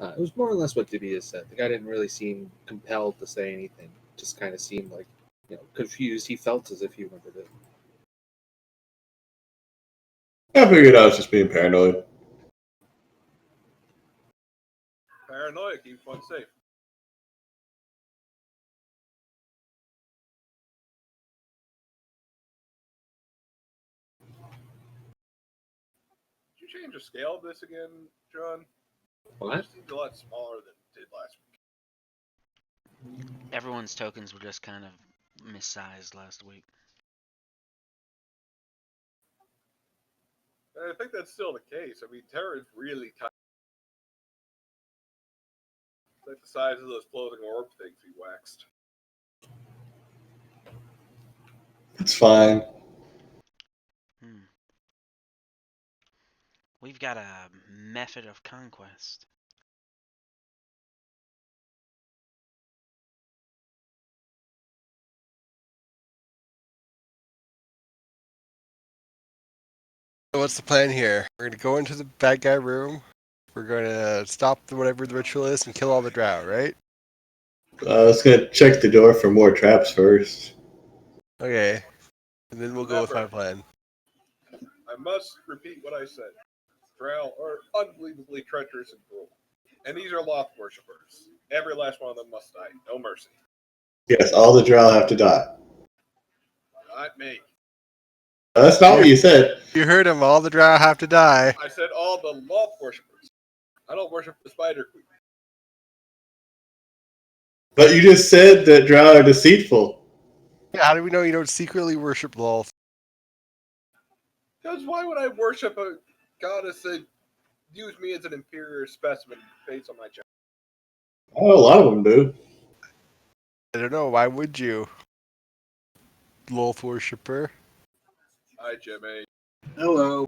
It was more or less what Dibius said. The guy didn't really seem compelled to say anything. Just kind of seemed like, confused. He felt as if he remembered it. I figured I was just being paranoid. Paranoia keeps one safe. Did you change the scale of this again, John? What? It seems a lot smaller than it did last week. Everyone's tokens were just kind of missized last week. And I think that's still the case. I mean, Terra is really tiny. It's like the size of those floating orb things he waxed. It's fine. We've got a method of conquest. So what's the plan here? We're going to go into the bad guy room. We're going to stop whatever the ritual is and kill all the drow, right? I was going to check the door for more traps first. Okay. And then we'll go with my Remember, plan. I must repeat what I said. Drow are unbelievably treacherous and cruel. And these are Loth worshippers. Every last one of them must die. No mercy. Yes, all the drow have to die. Not me. That's not what you said. You heard him. All the drow have to die. I said all the Loth worshippers. I don't worship the Spider Queen. But you just said that drow are deceitful. How do we know you don't secretly worship Lolth? Because why would I worship a goddess that views me as an inferior specimen based on my gender? Oh, a lot of them do. I don't know. Why would you? Lolth worshipper. Hi, Jimmy. Hello.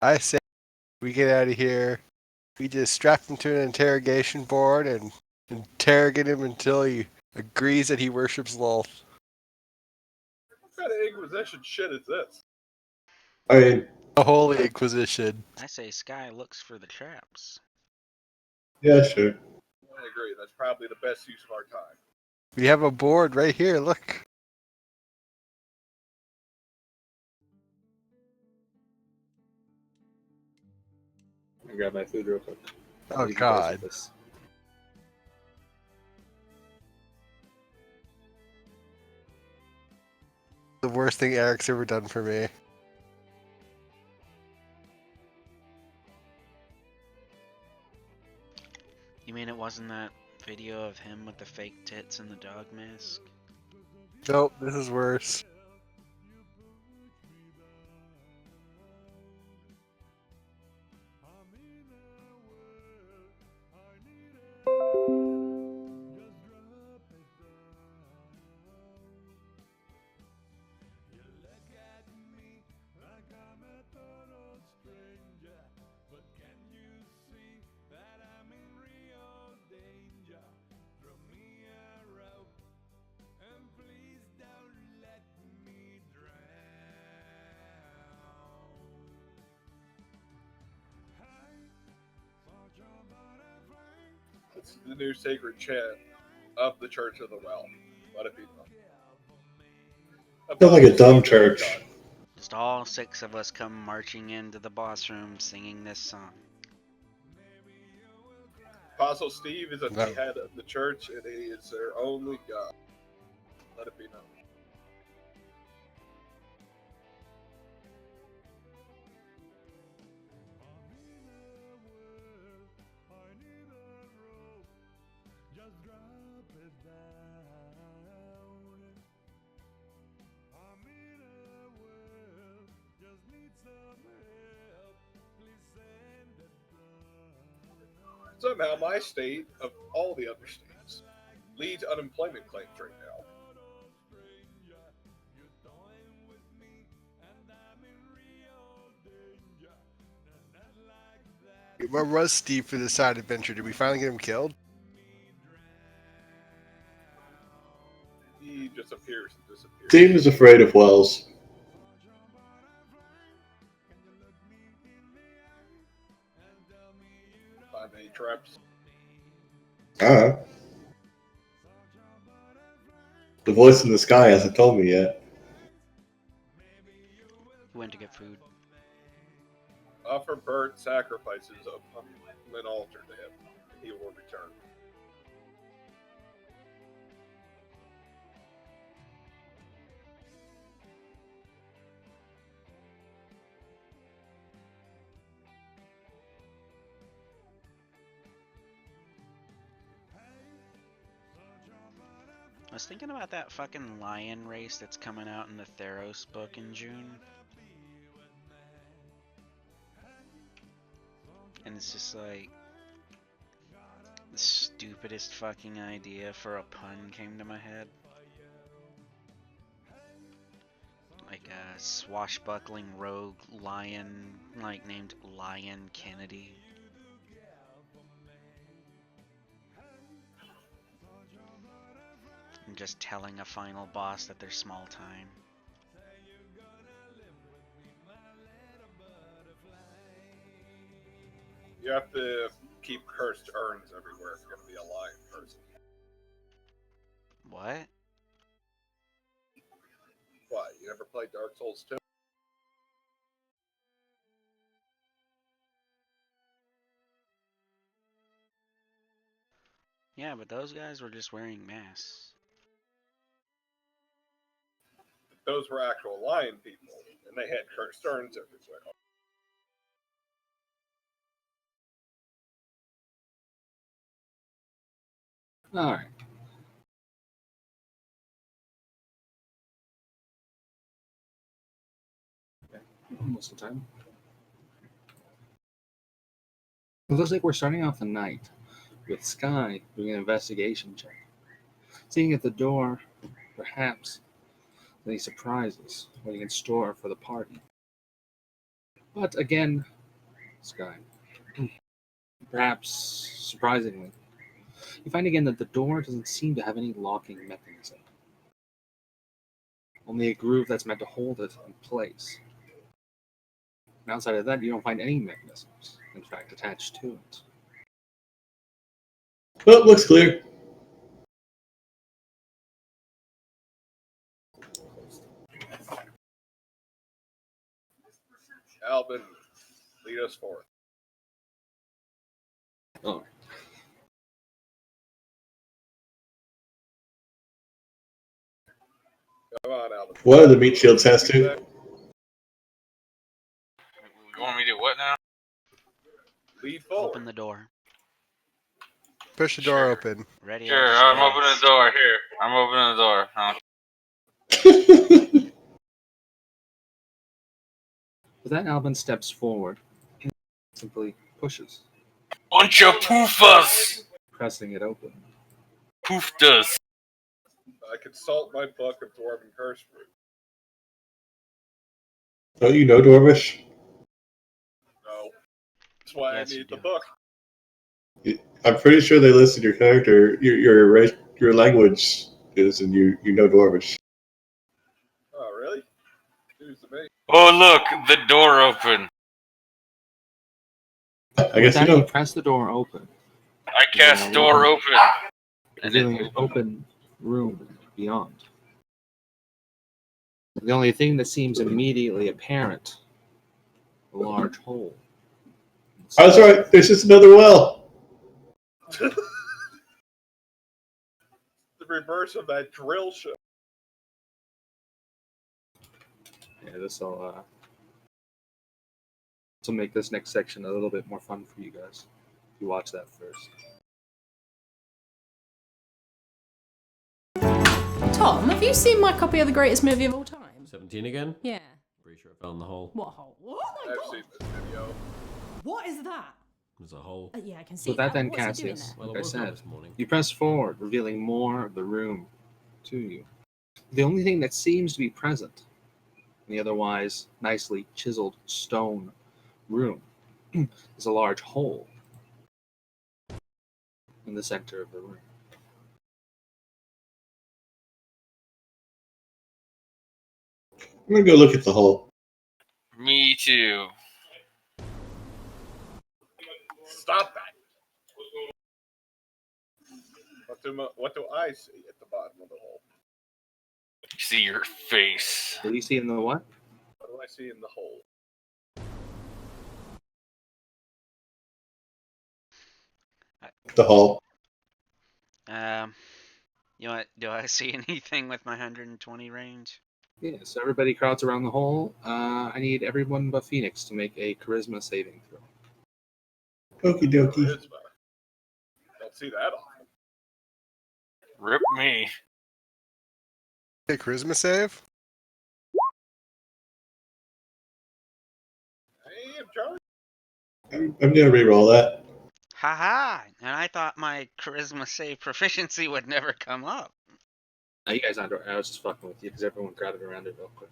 I say we get out of here. We just strap him to an interrogation board and interrogate him until he agrees that he worships Lolth. What kind of Inquisition shit is this? I mean, The Holy Inquisition. I say Sky looks for the traps. yeah, sure. I agree. That's probably the best use of our time. We have a board right here. Look. I grab my food real quick. Oh, God. The worst thing Eric's ever done for me. You mean it wasn't that video of him with the fake tits and the dog mask? Nope, this is worse. It's the new sacred chant of the Church of the Well. Let it be known. Sounds like a dumb church. Just all 6 of us come marching into the boss room singing this song. Apostle Steve is at No. the head of the church, and he is their only God. Let it be known. Somehow, my state, of all the other states, leads unemployment claims right now. Where was Steve for this side adventure? Did we finally get him killed? He just appears and disappears. Steve is afraid of wells. traps. The voice in the sky hasn't told me yet. He went to get food. Offer burnt sacrifices upon an altar to him, and he will return. I was thinking about that fucking lion race that's coming out in the Theros book in June. And it's just like the stupidest fucking idea for a pun came to my head. Like a swashbuckling rogue lion, like named Lion Kennedy. And just telling a final boss that they're small time. You have to keep cursed urns everywhere if you're going to be a lion person. What? Why? You never played Dark Souls 2? Yeah, but those guys were just wearing masks. Those were actual lion people, and they had cursed urns everywhere. All right. Okay. Almost the time. It looks like we're starting off the night with Sky doing an investigation check, seeing at the door, perhaps any surprises waiting in store for the party. But again, Sky, perhaps surprisingly, you find again that the door doesn't seem to have any locking mechanism. Only a groove that's meant to hold it in place. And outside of that, you don't find any mechanisms, in fact, attached to it. Well, looks clear. Albin, lead us forth. Oh, Come on, Albin. What are the meat shields has to? You want me to do what now? Lead forward. Open the door. Push the door Sure. open. Ready? Sure, as I'm it opening is. the door. Here, I'm opening the door. with that, Albin steps forward and simply pushes, Bunch of poofas! pressing it open. Poofed us. I consult my book of Dwarven Curse Fruit. Don't you know Dwarvish? No. That's why Yes, I you need the do. book. I'm pretty sure they listed your character, your language is, and you know Dwarvish. Oh, really? News to me. Oh, look, the door open. I guess With you that, you know. press the door open, I cast door open. And revealing it an open room beyond. The only thing that seems immediately apparent, a large hole. I was right. There's just another well. The reverse of that drill show. Yeah, this will make this next section a little bit more fun for you guys. If you watch that first. Tom, have you seen my copy of the greatest movie of all time? 17 again? Yeah. Pretty sure I fell in the hole. What hole? Oh my I've god! seen this video. What is that? There's a hole. Yeah, I can see So that then, What's it doing Cassius, there? Well, like I I woke up said, this morning. you press forward, revealing more of the room to you. The only thing that seems to be present in the otherwise nicely chiseled stone room is a large hole in the center of the room. I'm gonna go look at the hole. Me too. Stop that. What do I see at the bottom of the hole? See your face. What do you see in the what? What do I see in the hole? The hall. You know what? Do I see anything with my 120 range? Yeah, so everybody crowds around the hole. I need everyone but Phoenix to make a charisma saving throw. Okie dokie. Charisma. Don't see that often. Rip me. Okay, charisma save. Hey, Charlie. I'm gonna re-roll that. Haha! And I thought my charisma save proficiency would never come up. You guys aren't. I was just fucking with you because everyone crowded around it real quick.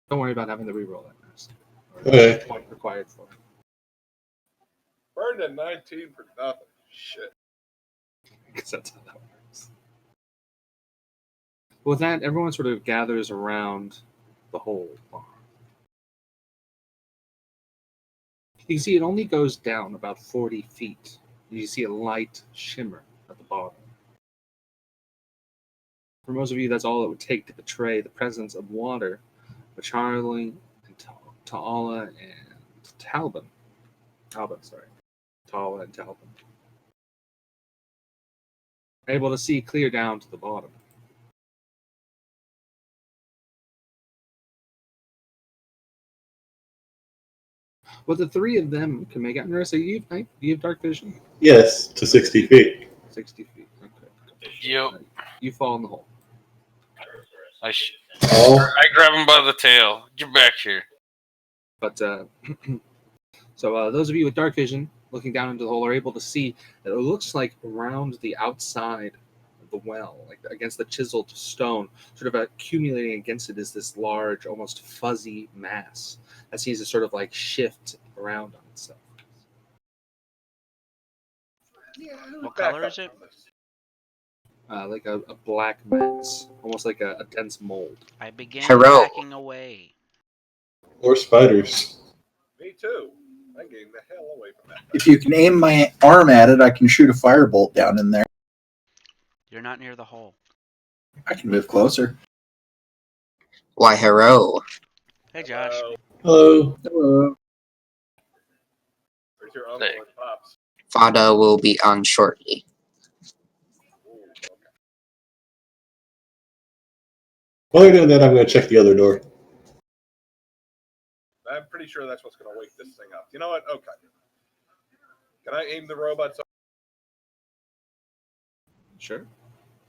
Don't worry about having to re-roll that first. Okay. Point required for it. Burned at 19 for nothing. Shit. Because that's how that works. With that, everyone sort of gathers around the hole. You can see it only goes down about 40 feet. You see a light shimmer at the bottom. For most of you, that's all it would take to betray the presence of water. But Charlie and Ta'ala and Talbot, Tala and Talbot, are able to see clear down to the bottom. What the three of them can make out. Marissa, you have dark vision? Yes, to 60 feet. 60 feet. Okay. Yep. You fall in the hole. Oh. I grab him by the tail. Get back here. But so those of you with dark vision looking down into the hole are able to see that it looks like around the outside of the well, like against the chiseled stone, sort of accumulating against it is this large, almost fuzzy mass that seems to sort of like shift around on itself. Yeah, What color is it? Like a black mass, almost like a dense mold. I begin Hero. backing away. Or spiders. Me too. I'm getting the hell away from that. If you can aim my arm at it, I can shoot a firebolt down in there. You're not near the hole. I can move closer. Why, hello. Hey, Josh. Hello. Hello. Where's your uncle and pops? Fada will be on shortly. Ooh, okay. While you're doing that, I'm gonna check the other door. I'm pretty sure that's what's going to wake this thing up. You know what? Okay. Can I aim the robots? Sure.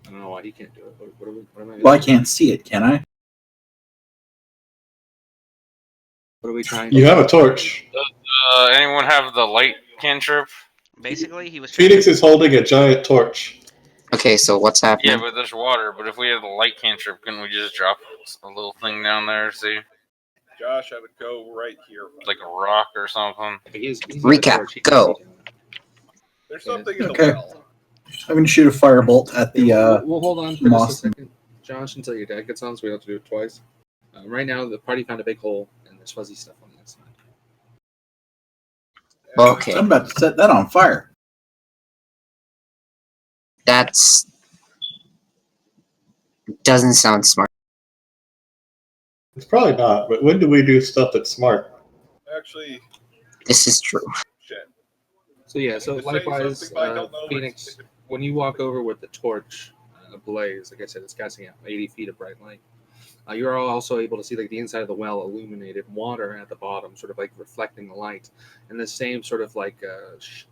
I don't know why he can't do it. What am I? Well, I can't see it, can I? What are we trying? You have a torch. Anyone have the light cantrip? Basically, he was. Phoenix is holding a giant torch. Okay, so what's happening? Yeah, but there's water. But if we have the light cantrip, couldn't we just drop a little thing down there? See, Josh, I would go right here. like a rock or something. He's Recap, torch, he go. can see down there. There's something in the Okay. well. I'm going to shoot a firebolt at the We'll hold on for just a moss. second, Josh, until your dad gets on, so we don't have to do it twice. Right now, the party found a big hole, and there's fuzzy stuff on the inside. Okay, I'm about to set that on fire. that's... doesn't sound smart. It's probably not, but when do we do stuff that's smart? Actually, This is true. shit. So yeah, I so need to say likewise, something, but I don't know Phoenix, when you walk over with the torch ablaze, like I said, it's casting out 80 feet of bright light. You are also able to see like the inside of the well illuminated, water at the bottom, sort of like reflecting the light, and the same sort of like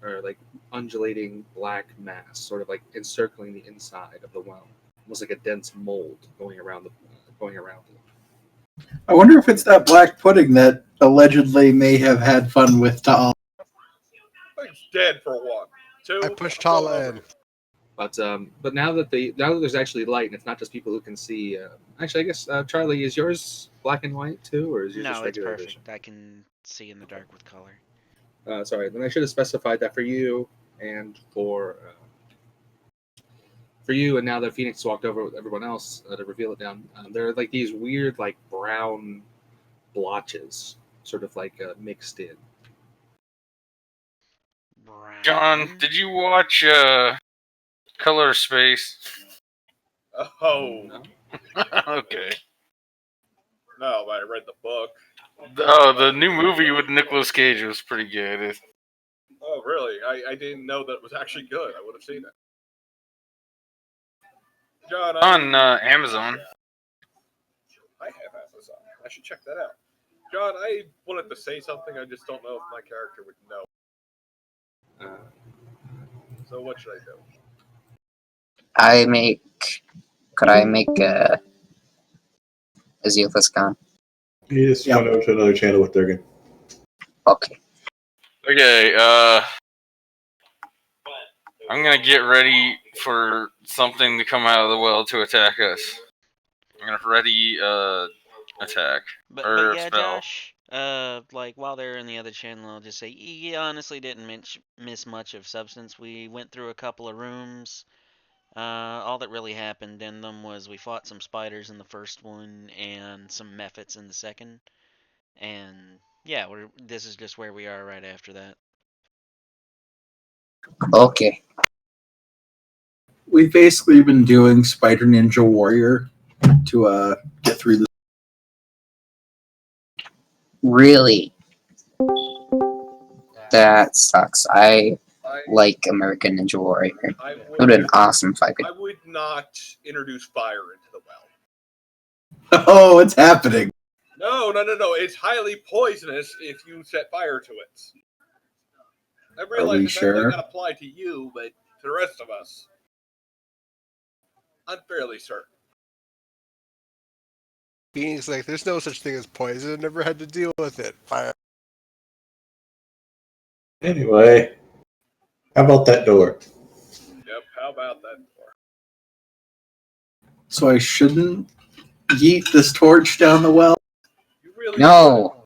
or like undulating black mass, sort of like encircling the inside of the well, almost like a dense mold going around it. I wonder if it's that black pudding that allegedly may have had fun with Ta'al. Thing's dead for one. Two. I pushed Tala in. But now that there's actually light, and it's not just people who can see. Actually, I guess Charlie, is yours black and white too, or is yours just No, it's regular perfect. vision? I can see in the dark with color. Sorry, then I should have specified that for you and for you. And now that Phoenix walked over with everyone else to reveal it down, there are like these weird like brown blotches, sort of like mixed in. John, did you watch Color Space? Oh, No. Okay. no, but I read the book. Oh, the new movie with Nicolas Cage was pretty good. Oh, really? I didn't know that was actually good. I would have seen it. John, On Amazon. I have Amazon. I should check that out. John, I wanted to say something. I just don't know if my character would know. So what should I do? Could I make Azealis Khan? You just went over to another channel with Durgan. Okay. Okay, I'm gonna get ready for something to come out of the well to attack us. I'm gonna ready attack. But yeah, spell. Josh. Like while they're in the other channel, I'll just say you honestly didn't miss much of substance. We went through a couple of rooms. All that really happened in them was we fought some spiders in the first one and some mephits in the second. And yeah, this is just where we are right after that. Okay. We've basically been doing Spider Ninja Warrior to get through this. Really? That sucks. I like American Ninja Warrior. It would have been awesome if I could. I would not introduce fire into the well. Oh, it's happening. No. It's highly poisonous if you set fire to it. I realize that sure? might not apply to you, but to the rest of us, I'm fairly certain. Being's like, there's no such thing as poison. Never had to deal with it. Fire. Anyway, how about that door? Yep, how about that door? So I shouldn't yeet this torch down the well? You really No.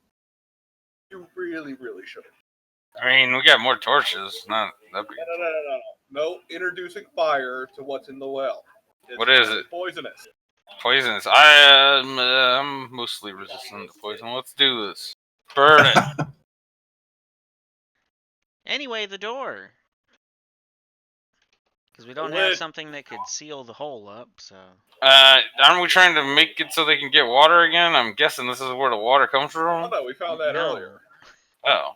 shouldn't. You really, really shouldn't. I mean, we got more torches. Not that big. No, introducing fire to what's in the well. What is it? Poisonous. Poisonous. I'm mostly resistant to poison. Let's do this. Burn it. Anyway, the door. Because we don't have something that could seal the hole up, so. Aren't we trying to make it so they can get water again? I'm guessing this is where the water comes Oh from. no, we found that earlier. Oh.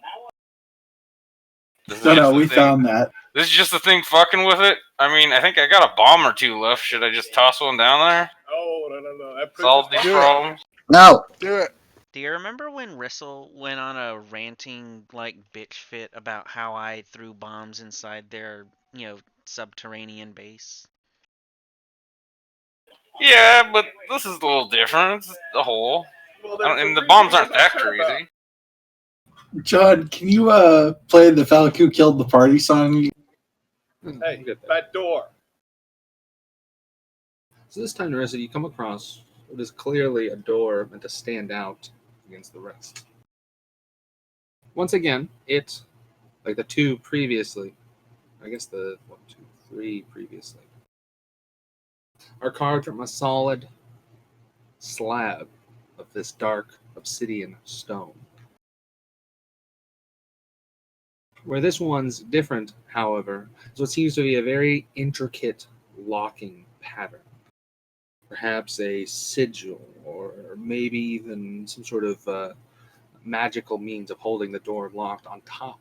No, we found that. This is just the thing fucking with it? I mean, I think I got a bomb or two left. Should I just toss one down there? Oh, no. Solve these problems? No. Do it. Do you remember when Rissel went on a ranting, bitch fit about how I threw bombs inside their, subterranean base? Yeah, but this is a little different. It's a hole. And the bombs aren't that crazy. John, can you play the Falcon Who Killed the Party song? Hey, that door. So this time, Narissa, you come across what is clearly a door meant to stand out against the rest. Once again, it, like the two previously, I guess the 1, 2, 3 previously, are carved from a solid slab of this dark obsidian stone. Where this one's different, however, is what seems to be a very intricate locking pattern. Perhaps a sigil, or maybe even some sort of magical means of holding the door locked on top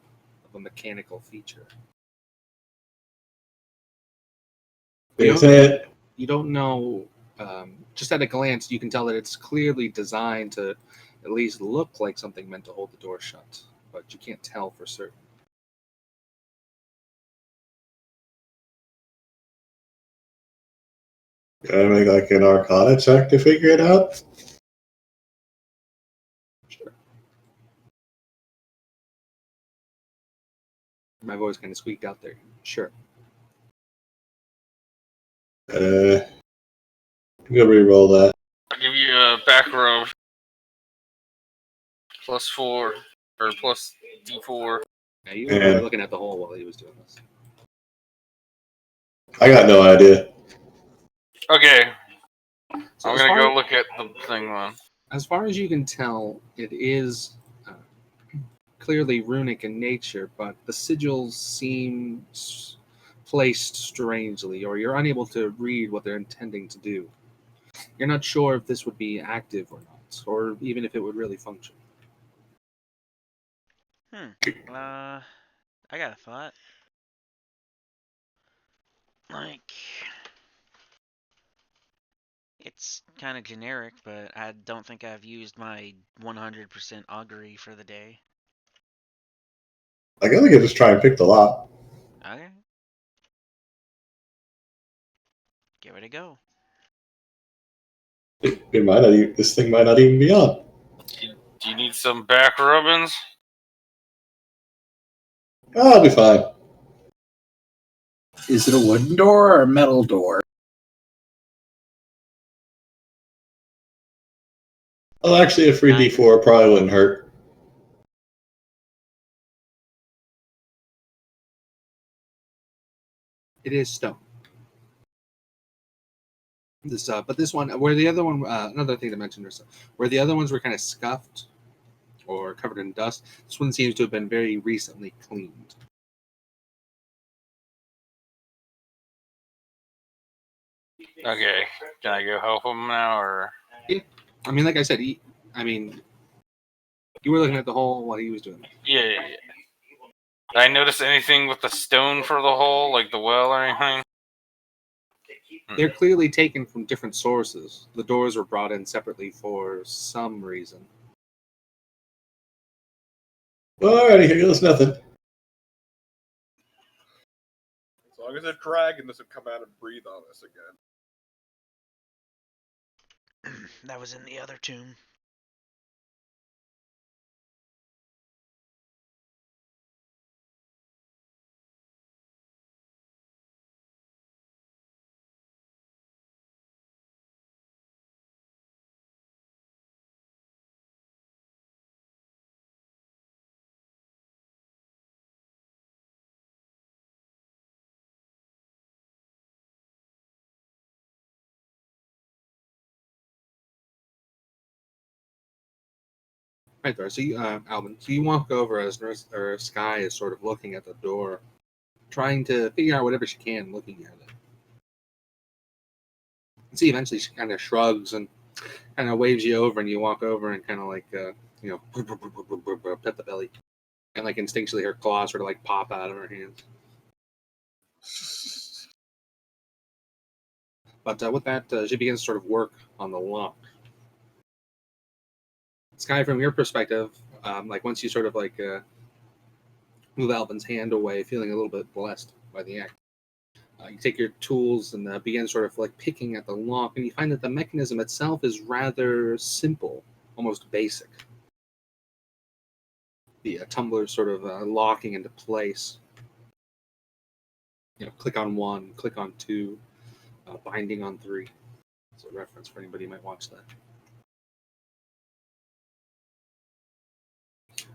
of a mechanical feature. You don't know, just at a glance, you can tell that it's clearly designed to at least look like something meant to hold the door shut, but you can't tell for certain. Gotta make like an Arcana check to figure it out. Sure. My voice kind of squeaked out there. Sure. I'm gonna re-roll that. I'll give you a back rub. +4 or plus D4. Yeah, you were looking at the hole while he was doing this. I got no idea. Okay. So I'm gonna go look at the thing then. As far as you can tell, it is clearly runic in nature, but the sigils seem placed strangely, or you're unable to read what they're intending to do. You're not sure if this would be active or not, or even if it would really function. I got a thought. Like, it's kind of generic, but I don't think I've used my 100% augury for the day. I guess we could just try and pick the lock. Okay. Give it a go. It might not even, this thing might not even be on. Do you need some back rubbings? Oh, I'll be fine. Is it a wooden door or a metal door? Well, actually, a free D4 probably wouldn't hurt. It is stone. But this one, where the other one, another thing to mention, where the other ones were kind of scuffed or covered in dust, this one seems to have been very recently cleaned. Okay, can I go help him now, or? Yeah. I mean, like I said, you were looking at the hole while he was doing it. Yeah. Did I notice anything with the stone for the hole, like the well or anything? They're clearly taken from different sources. The doors were brought in separately for some reason. Well, alrighty, here goes nothing. As long as a dragon doesn't come out and breathe on us again. That was in the other tomb. Right there. So, Alvin, so you walk over as Sky is sort of looking at the door, trying to figure out whatever she can, looking at it. And see, eventually she kind of shrugs and kind of waves you over, and you walk over and kind of like, pet the belly, and like instinctually her claws sort of like pop out of her hands. But with that, she begins to sort of work on the lock. Sky, from your perspective, like once you sort of like move Alvin's hand away, feeling a little bit blessed by the act, you take your tools and begin sort of like picking at the lock, and you find that the mechanism itself is rather simple, almost basic. The tumbler sort of locking into place. Click on 1, click on 2, binding on 3. It's a reference for anybody who might watch that.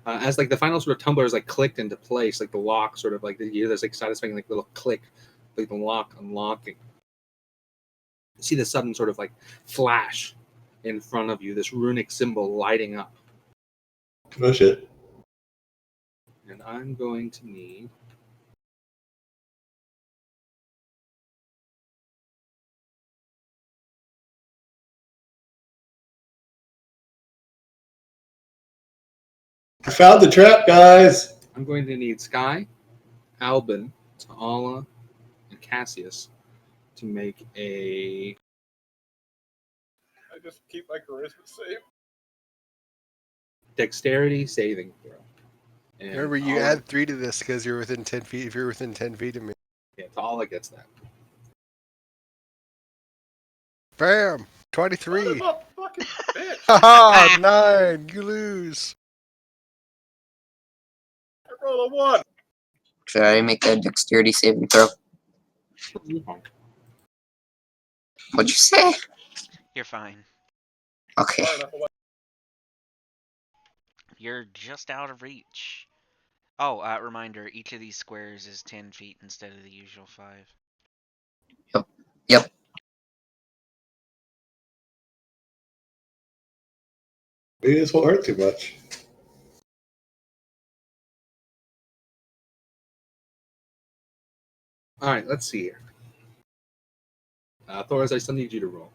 As like the final sort of tumbler is like clicked into place, like the lock sort of like you hear this like satisfying like little click, like the lock unlocking. You see the sudden sort of like flash in front of you, this runic symbol lighting up. Oh shit. And I'm going to need I found the trap, guys! I'm going to need Sky, Albin, Ta'ala, and Cassius to make a I just keep my charisma safe. dexterity saving throw. And Remember, you add 3 to this because you're within 10 feet. If you're within 10 feet of me. Yeah, Ta'ala gets that. Bam! 23. Son of a fucking bitch! Haha! 9. You lose. I rolled a 1. Should I make a dexterity saving throw? What'd you say? You're fine. Okay. You're just out of reach. Oh, reminder, each of these squares is 10 feet instead of the usual 5. Yep. Maybe this won't hurt too much. All right, let's see here. Thoris, I still need you to roll.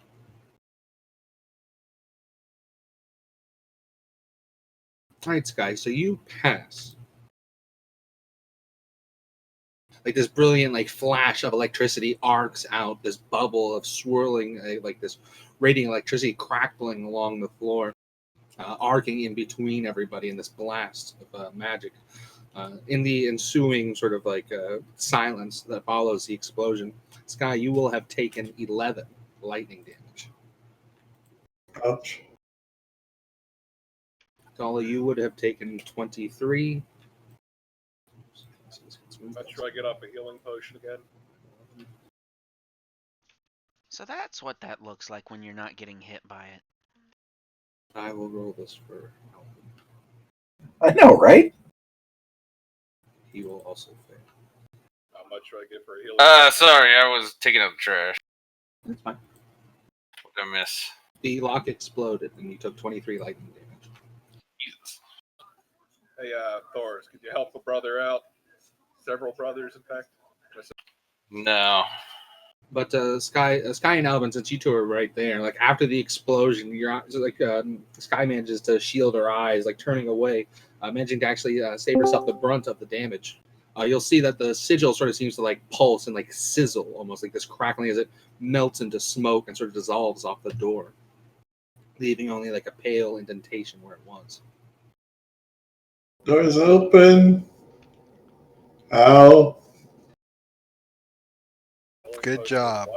All right, Sky. So you pass. Like this brilliant, like flash of electricity arcs out. This bubble of swirling, like this radiant electricity crackling along the floor, arcing in between everybody in this blast of magic. In the ensuing sort of like silence that follows the explosion, Sky, you will have taken 11 lightning damage. Ouch. Dala, you would have taken 23. Not sure I get off a healing potion again. So that's what that looks like when you're not getting hit by it. I will roll this for Alvin. I know, right? He will also fail. How much do I get for a healing? Sorry, I was taking out the trash. That's fine. What did I miss? The lock exploded, and you took 23 lightning damage. Jesus. Hey, Thors, could you help a brother out? Several brothers, in fact. No. But Sky and Alvin, since you two are right there, like after the explosion, Sky manages to shield her eyes, like turning away, managing to actually save herself the brunt of the damage. You'll see that the sigil sort of seems to like pulse and like sizzle, almost like this crackling as it melts into smoke and sort of dissolves off the door, leaving only like a pale indentation where it was. Door's open. Ow. Good job.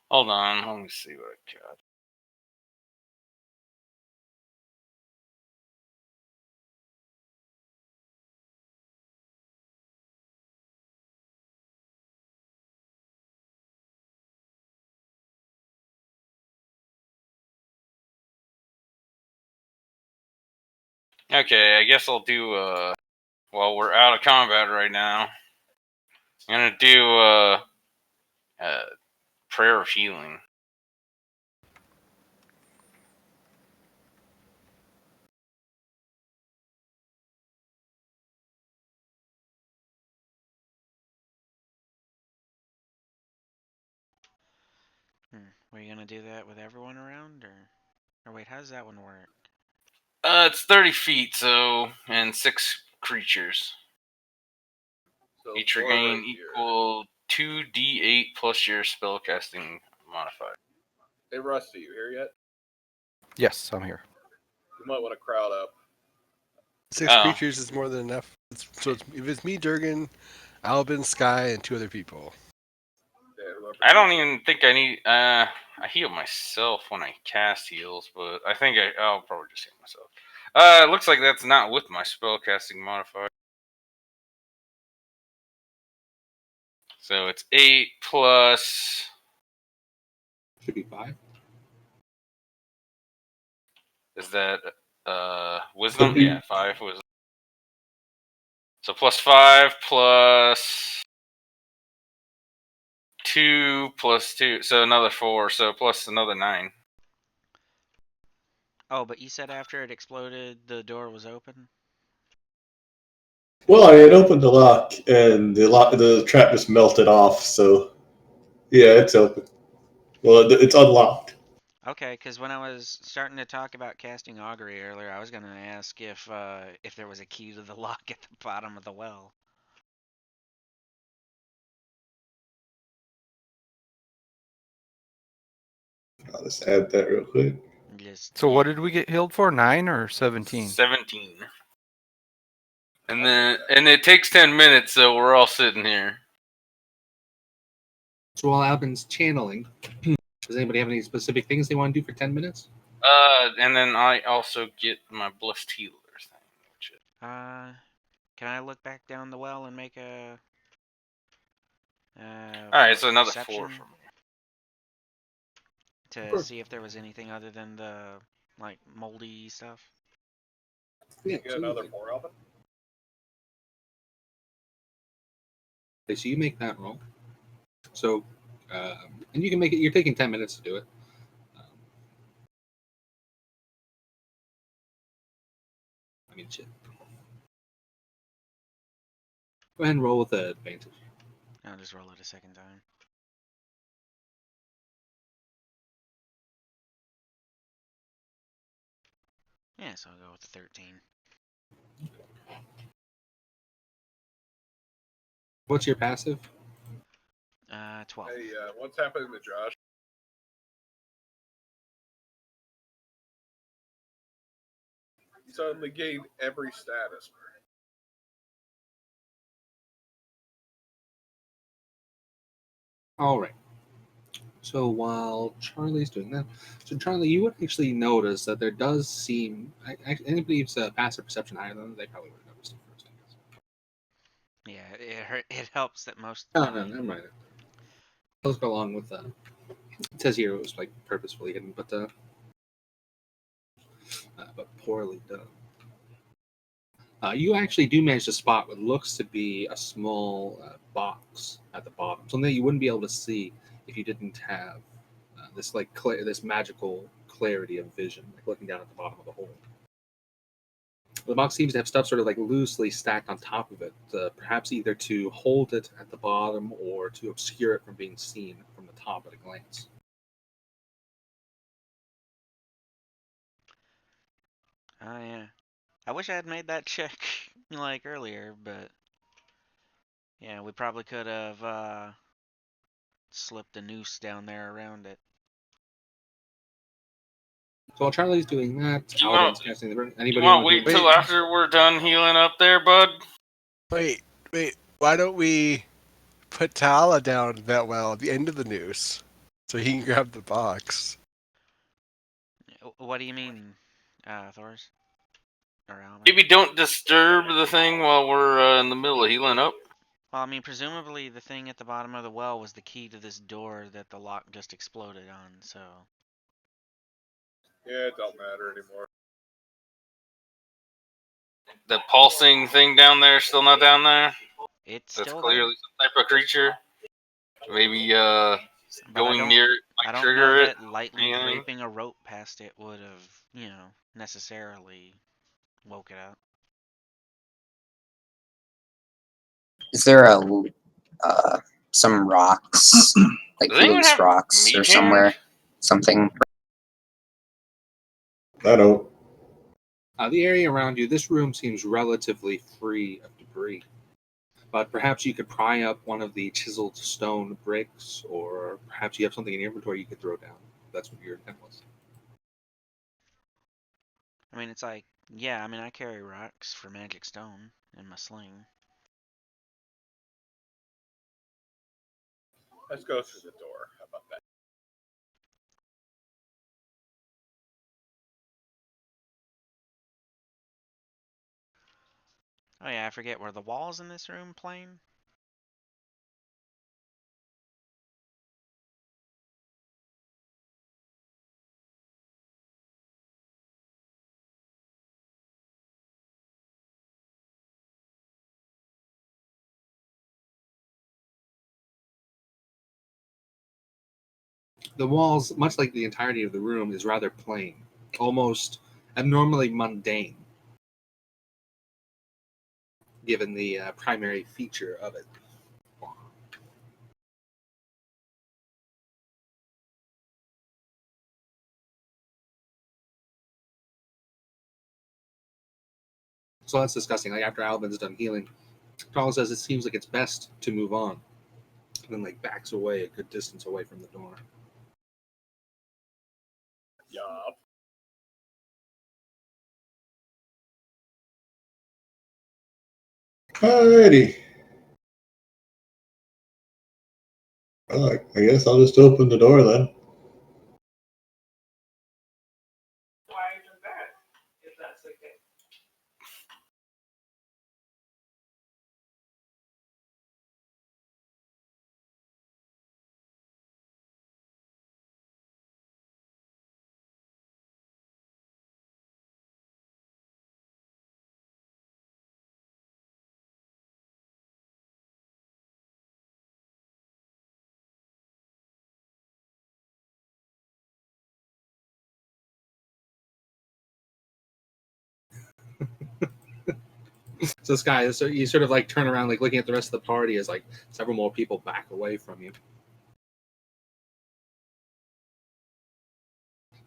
Hold on, let me see what I got. Okay, I guess I'll do, well, we're out of combat right now. I'm gonna do, Prayer of Healing. Were you gonna do that with everyone around, or wait, how does that one work? It's 30 feet, so, and 6 creatures. So Each regain equal 2d8 plus your spellcasting modifier. Hey, Rusty, you here yet? Yes, I'm here. You might want to crowd up. 6 creatures is more than enough. If it's me, Durgan, Albin, Sky, and 2 other people. Yeah, I don't even think I need. I heal myself when I cast heals, but I think I'll probably just heal myself. It looks like that's not with my spellcasting modifier. So it's 8 plus. Should be 5. Is that wisdom? Yeah, 5 wisdom. So plus 5 plus 2 plus 2, so another 4. So plus another 9. Oh, but you said after it exploded, the door was open? Well, I had opened the lock, and the trap just melted off. So, yeah, it's open. Well, it's unlocked. Okay, because when I was starting to talk about casting augury earlier, I was gonna ask if there was a key to the lock at the bottom of the well. I'll just add that real quick. So what did we get healed for? 9 or 17? 17. And it takes 10 minutes, so we're all sitting here. So while Albin's channeling, does anybody have any specific things they want to do for 10 minutes? And then I also get my blessed healer thing. Can I look back down the well and make a? Alright, so another 4 from me. To see if there was anything other than the like moldy stuff. Yeah, you get another 4, Alvin? Okay, so you make that roll. So, and you can make it. You're taking 10 minutes to do it. mean, shit. Go ahead and roll with the advantage. I'll just roll it a second time. Yeah, so I'll go with the 13. What's your passive? 12. Hey, what's happening to Josh? He suddenly gained every status. All right. So while Charlie's doing that, so Charlie, you would actually notice that there does seem anybody who's passive perception higher than them, they probably would have noticed it first. I guess. Yeah, it helps that most. Oh no, never mind. Let's go along with it says here it was like purposefully hidden, but poorly done. You actually do manage to spot what looks to be a small box at the bottom, something that you wouldn't be able to see if you didn't have this this magical clarity of vision, like looking down at the bottom of the hole. The box seems to have stuff sort of like loosely stacked on top of it, perhaps either to hold it at the bottom or to obscure it from being seen from the top at a glance. Oh yeah, I wish I had made that check like earlier, but yeah, we probably could have slipped a noose down there around it. So while Charlie's doing that, You Alden's want, casting the burn. you Anybody want to want to wait do till after we're done healing up there, bud? Wait. Why don't we put Tala down that well at the end of the noose so he can grab the box? What do you mean, Thors? Or Alvin? Maybe don't disturb the thing while we're in the middle of healing up. Well, I mean, presumably the thing at the bottom of the well was the key to this door that the lock just exploded on, so... Yeah, it don't matter anymore. The pulsing thing down there still not down there? It's That's still clearly there. some type of creature. Maybe But going near it I might don't trigger know it. that lightly Anything? draping a rope past it would have, you know, necessarily woke it up. Is there some rocks, like Does anyone loose have rocks or meat somewhere, hand? something? I don't. the area around you, this room seems relatively free of debris. But perhaps you could pry up one of the chiseled stone bricks, or perhaps you have something in your inventory you could throw down. That's what your intent was. I mean, it's like, yeah, I mean, I carry rocks for magic stone in my sling. Let's go through the door. How about that? Oh yeah, I forget, were the walls in this room plain? The walls, much like the entirety of the room, is rather plain, almost abnormally mundane, given the primary feature of it. So that's disgusting. Like after Alvin's done healing, Carl says it seems like it's best to move on, and then like backs away a good distance away from the door. Yup. Alrighty. Well, I guess I'll just open the door then. So Sky, so you sort of like turn around, like looking at the rest of the party as like several more people back away from you.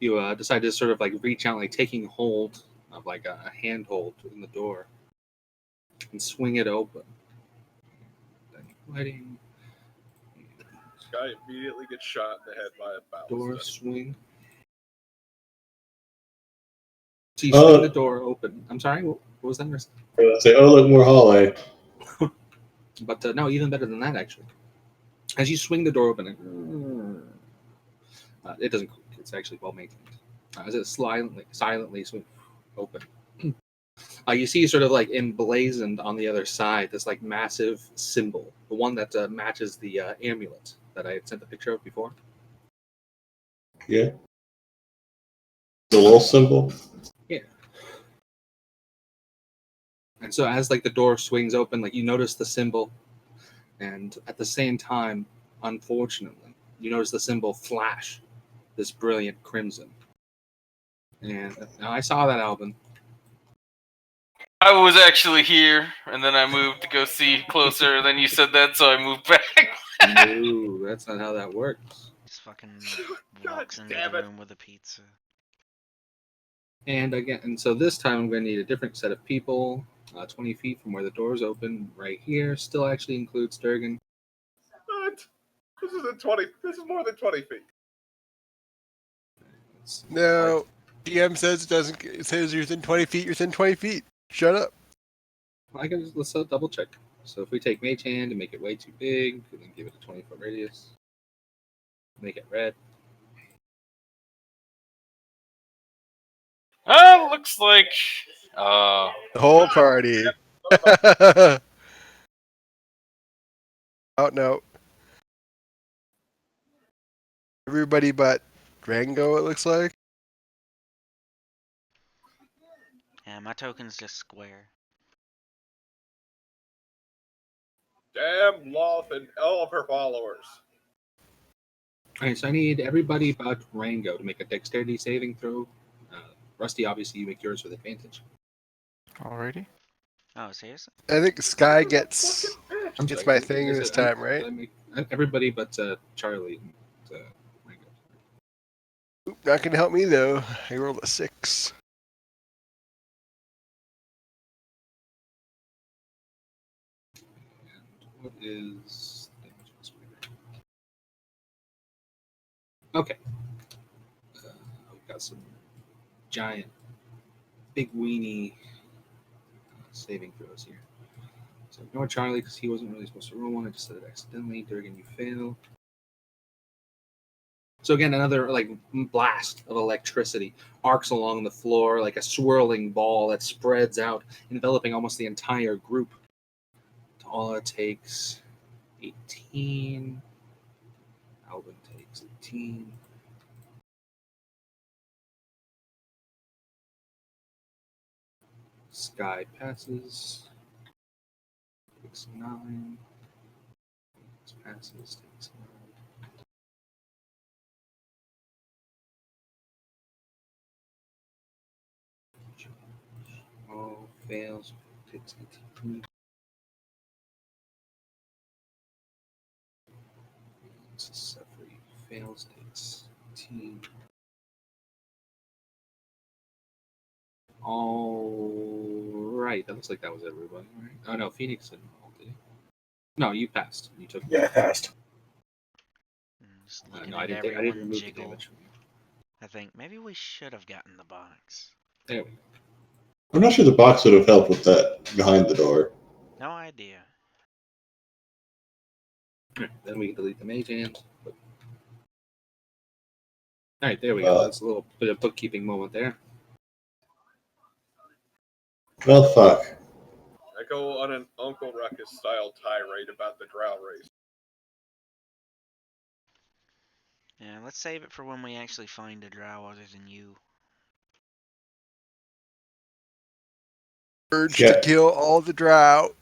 You decide to sort of like reach out, like taking hold of like a handhold in the door, and swing it open. Letting Sky immediately gets shot in the head by a ballista. door swing. So you swing the door open. I'm sorry, what was that? Say, oh, look, more hallway. But no, even better than that, actually. As you swing the door open, it doesn't. It's actually well maintained. As it silently swing open, you see sort of like emblazoned on the other side this like massive symbol, the one that matches the amulet that I had sent the picture of before. Yeah. The little symbol. Yeah. And so as like the door swings open, like you notice the symbol, and at the same time, unfortunately, you notice the symbol flash this brilliant crimson. And now I saw that, Alvin. I was actually here, and then I moved to go see closer. Then you said that, so I moved back. No, that's not how that works. Just fucking walks into the room with a pizza. And again, and so this time I'm going to need a different set of people. 20 feet from where the doors open, right here. Still actually includes Durgan. What? This is 20. This is more than 20 feet. No, DM says it doesn't. It says you're within 20 feet. You're within 20 feet. Shut up. I can let's double check. So if we take Mage Hand and make it way too big, and then give it a 20-foot radius, make it red. Looks like The whole party. Oh no. Everybody but Rango, it looks like. Yeah, my token's just square. Damn Loth and all of her followers. Alright, so I need everybody but Rango to make a dexterity saving throw. Rusty, obviously you make yours with advantage. Alrighty. Oh, seriously? I think Sky gets Sorry, my thing I this said, time, right? Everybody but Charlie and Rango. Oop, not gonna help me though. I rolled a 6. And what is damage? Okay. We've got some giant, big weenie saving throws here. So ignore Charlie because he wasn't really supposed to roll one. I just said it accidentally. Durgan, you fail. So again, another like blast of electricity arcs along the floor like a swirling ball that spreads out, enveloping almost the entire group. All it takes 18. Alvin takes 18. Sky passes. Takes 9. Passes. Takes 9. All fails. Takes 18. Suffering fails. Takes 18. All right. That looks like that was everybody, right? Oh no, Phoenix didn't roll, did he? No, you passed. You took. Yeah, I passed. Just looking No, at I didn't everyone remove the jiggle. damage from you. I think maybe we should have gotten the box. There we go. I'm not sure the box would have helped with that behind the door. No idea. Then we can delete the mage hand. All right, there we go. That's a little bit of bookkeeping moment there. Well, fuck. I go on an Uncle Ruckus style tirade about the drow race. Yeah, let's save it for when we actually find a drow other than you. Urge to kill all the drow.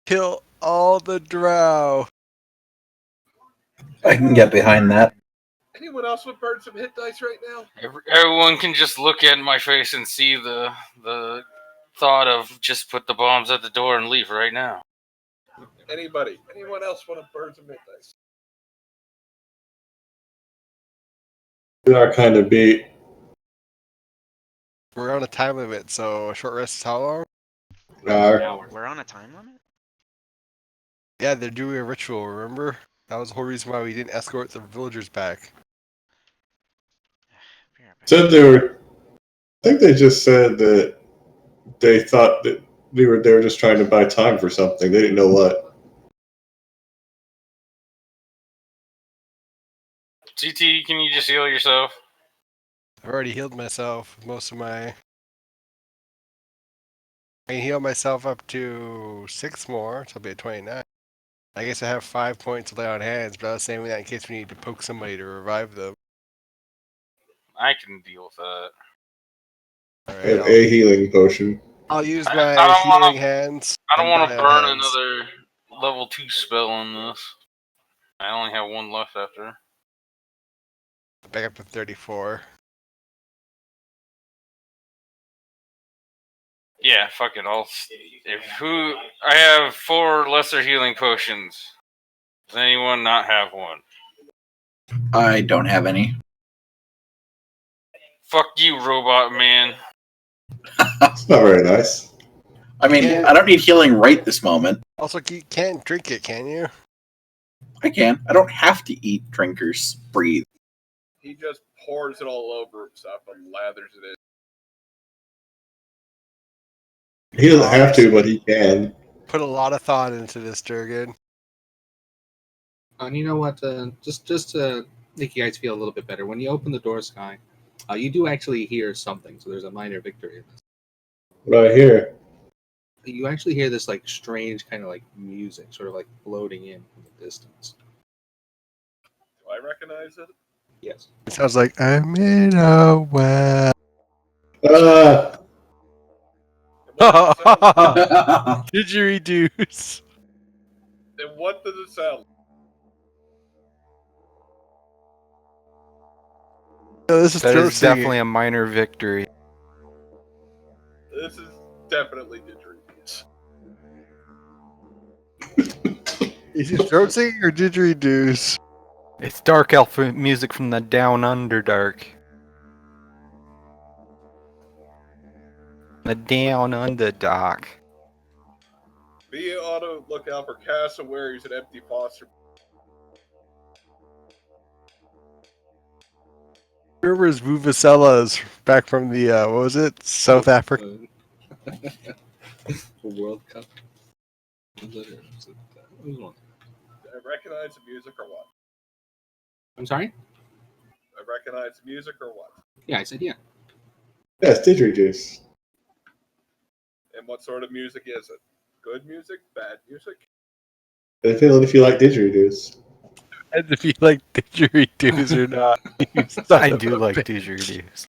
Kill all the drow. I can get behind that. Anyone else would burn some hit dice right now? Everyone can just look at my face and see the thought of just put the bombs at the door and leave right now. Anyone else want to burn some midnight? We are kind of beat. We're on a time limit, so a short rest is how long? We're on a time limit? Yeah, they're doing a ritual, remember? That was the whole reason why we didn't escort the villagers back. Said they were. I think they just said that they thought that they were just trying to buy time for something. They didn't know what. CT, can you just heal yourself? I've already healed myself with most of my... I can heal myself up to 6 more, so I'll be at 29. I guess I have 5 points to lay on hands, but I was saving that in case we need to poke somebody to revive them. I can deal with that. I have a healing potion. I'll use my healing hands. I don't want to and burn hands. another level 2 spell on this. I only have one left after. Back up to 34. Yeah, fuck it. I have 4 lesser healing potions. Does anyone not have one? I don't have any. Fuck you, robot man. It's not very nice. I mean, I don't need healing right this moment. Also, you can't drink it, can you? I can. I don't have to eat, drink, or breathe. He just pours it all over himself and lathers it in. He doesn't have to, but he can. Put a lot of thought into this, Durgan. And you know what? Just to make you guys feel a little bit better, when you open the door, Sky, you do actually hear something. So there's a minor victory in this. Right here. You actually hear this like strange kind of like music, sort of like floating in from the distance. Do I recognize it? Yes. It sounds like I'm in a well. Didgeridoos. Then what does it sound like? No, this is That throat is singing. definitely a minor victory. This is definitely didgeridoos. Is it throat singing or didgeridoos? It's dark elf music from the Down Under Dark. The Down Under Dark. Be on the lookout for cassowaries and empty foster. Remembers Vuvuzelas back from the, what was it? South Africa? World Cup. Do I recognize the music or what? I'm sorry? I recognize the music or what? Yeah, I said yeah. Yeah, it's didgeridoos. And what sort of music is it? Good music? Bad music? Depends on if you like didgeridoos. And if you like didgeridoos or not. I do like didgeridoos.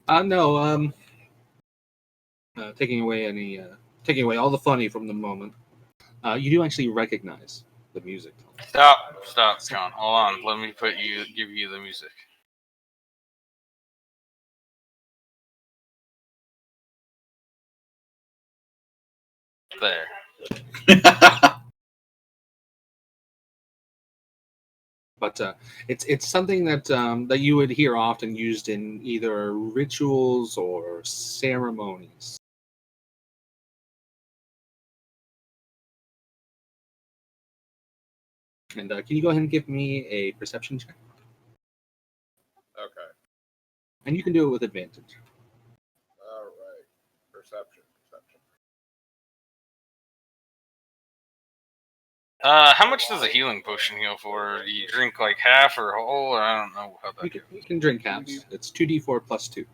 No, taking away all the funny from the moment. You do actually recognize the music. Stop, John. Hold on. Let me give you the music. There. But it's something that that you would hear often used in either rituals or ceremonies. And can you go ahead and give me a perception check? Okay. And you can do it with advantage. Alright. Perception. How much does a healing potion heal for? Do you drink like half or whole? Or I don't know how that You can drink halves. It's 2d4 plus 2.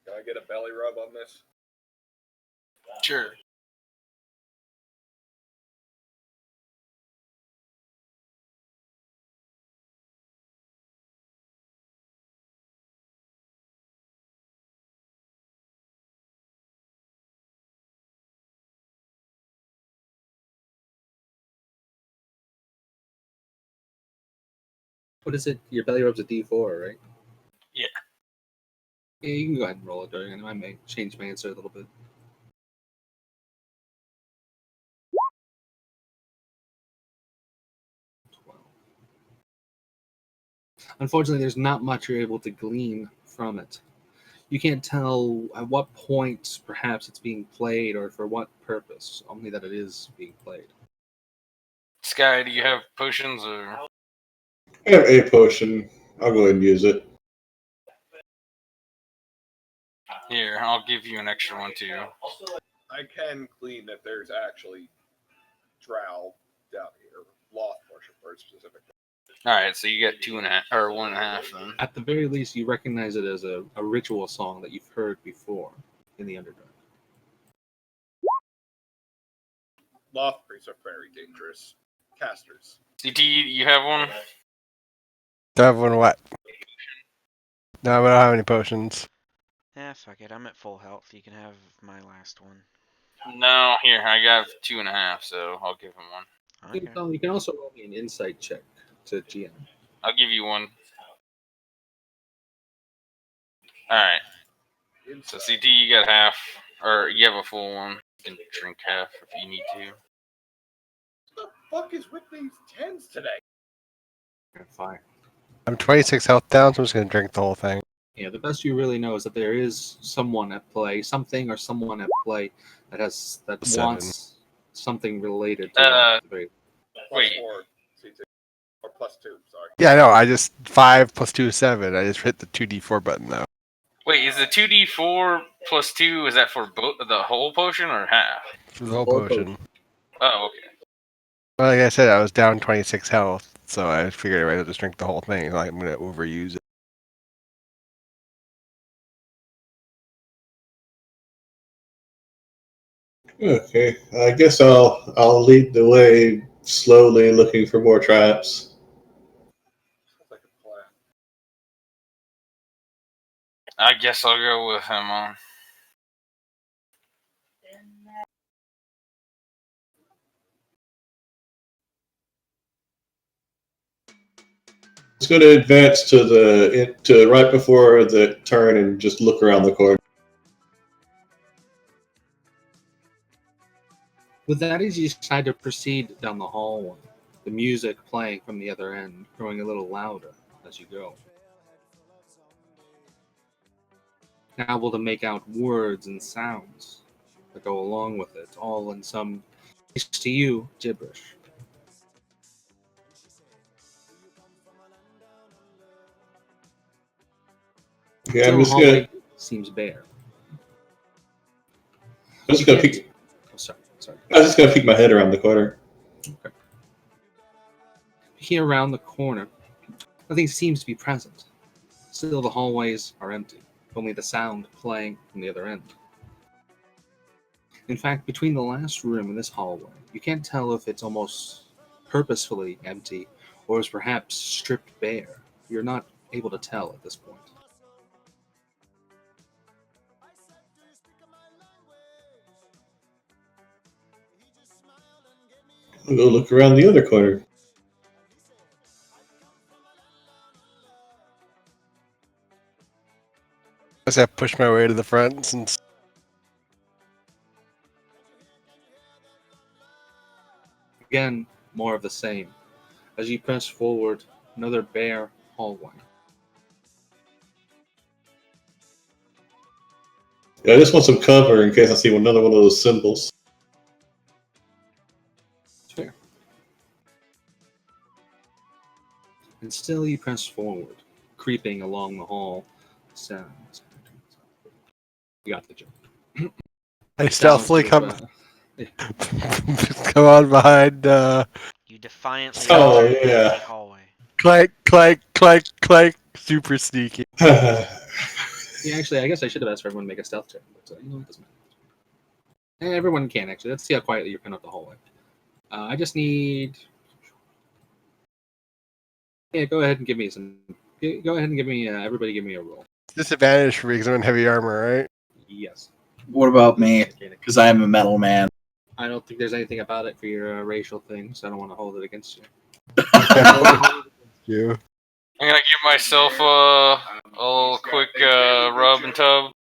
Can I get a belly rub on this? Sure. What is it? Your belly rub's a d4, right? Yeah. Yeah, you can go ahead and roll it, Dorian. I might change my answer a little bit. 12. Unfortunately, there's not much you're able to glean from it. You can't tell at what point perhaps it's being played or for what purpose, only that it is being played. Sky, do you have potions or? I have a potion. I'll go ahead and use it. Here, I'll give you an extra one too. I can glean that there's actually drow down here, lost worshippers specifically. All right, so you get 2.5 or 1.5 then. At the very least, you recognize it as a ritual song that you've heard before in the Underdark. Lost priests are very dangerous casters. CT, you have one? Do I have one what? No, I don't have any potions. Fuck it. I'm at full health. You can have my last one. No, here, I got 2.5, so I'll give him one. Okay. You can also roll me an insight check to GM. I'll give you one. Alright. So CT, you got half, or you have a full one. You can drink half if you need to. What the fuck is with these 10s today? Fire. I'm 26 health down, so I'm just gonna drink the whole thing. Yeah, the best you really know is that there is someone at play, something or someone at play that wants something related to that. Wait. Or plus 2, sorry. Yeah, no, I just 5 plus 2 is 7. I just hit the 2d4 button though. Wait, is the 2d4 plus 2, is that for the whole potion or half? For the whole potion. Oh, okay. Well, like I said, I was down 26 health, so I figured I'd just drink the whole thing. Like, I'm gonna overuse it. Okay, I guess I'll lead the way slowly, looking for more traps. Sounds like a plan. I guess I'll go with him on. Just going to advance to right before the turn and just look around the corner. With that, as you decide to proceed down the hallway, the music playing from the other end, growing a little louder as you go. Now able to make out words and sounds that go along with it, all in some, to you, gibberish. Yeah, I'm the just hallway gonna. seems bare. I'm just gonna peek. Oh, sorry. I was just gonna peek my head around the corner. Okay. Peeking around the corner, nothing seems to be present. Still, the hallways are empty, only the sound playing from the other end. In fact, between the last room and this hallway, you can't tell if it's almost purposefully empty or is perhaps stripped bare. You're not able to tell at this point. I'll go look around the other corner. I guess I push my way to the front since. Again, more of the same. As you press forward, another bare hallway. Yeah, I just want some cover in case I see another one of those symbols. Fair. And still you press forward, creeping along the hall. Sounds. You got the joke. I stealthily come Sounds on behind. You defiantly Oh, enter the yeah. empty hallway. Clank, clank, clank, clank. Super sneaky. Yeah, actually, I guess I should have asked for everyone to make a stealth check, but it doesn't matter. Everyone can actually. Let's see how quietly you pin up the hallway. I just need. Yeah, go ahead and give me some. Go ahead and give me. Everybody, give me a roll. Disadvantage for me because I'm in heavy armor, right? Yes. What about me? Because I am a metal man. I don't think there's anything about it for your racial thing, so I don't want to hold it against you. You. I'm gonna give myself a little quick rub and tub.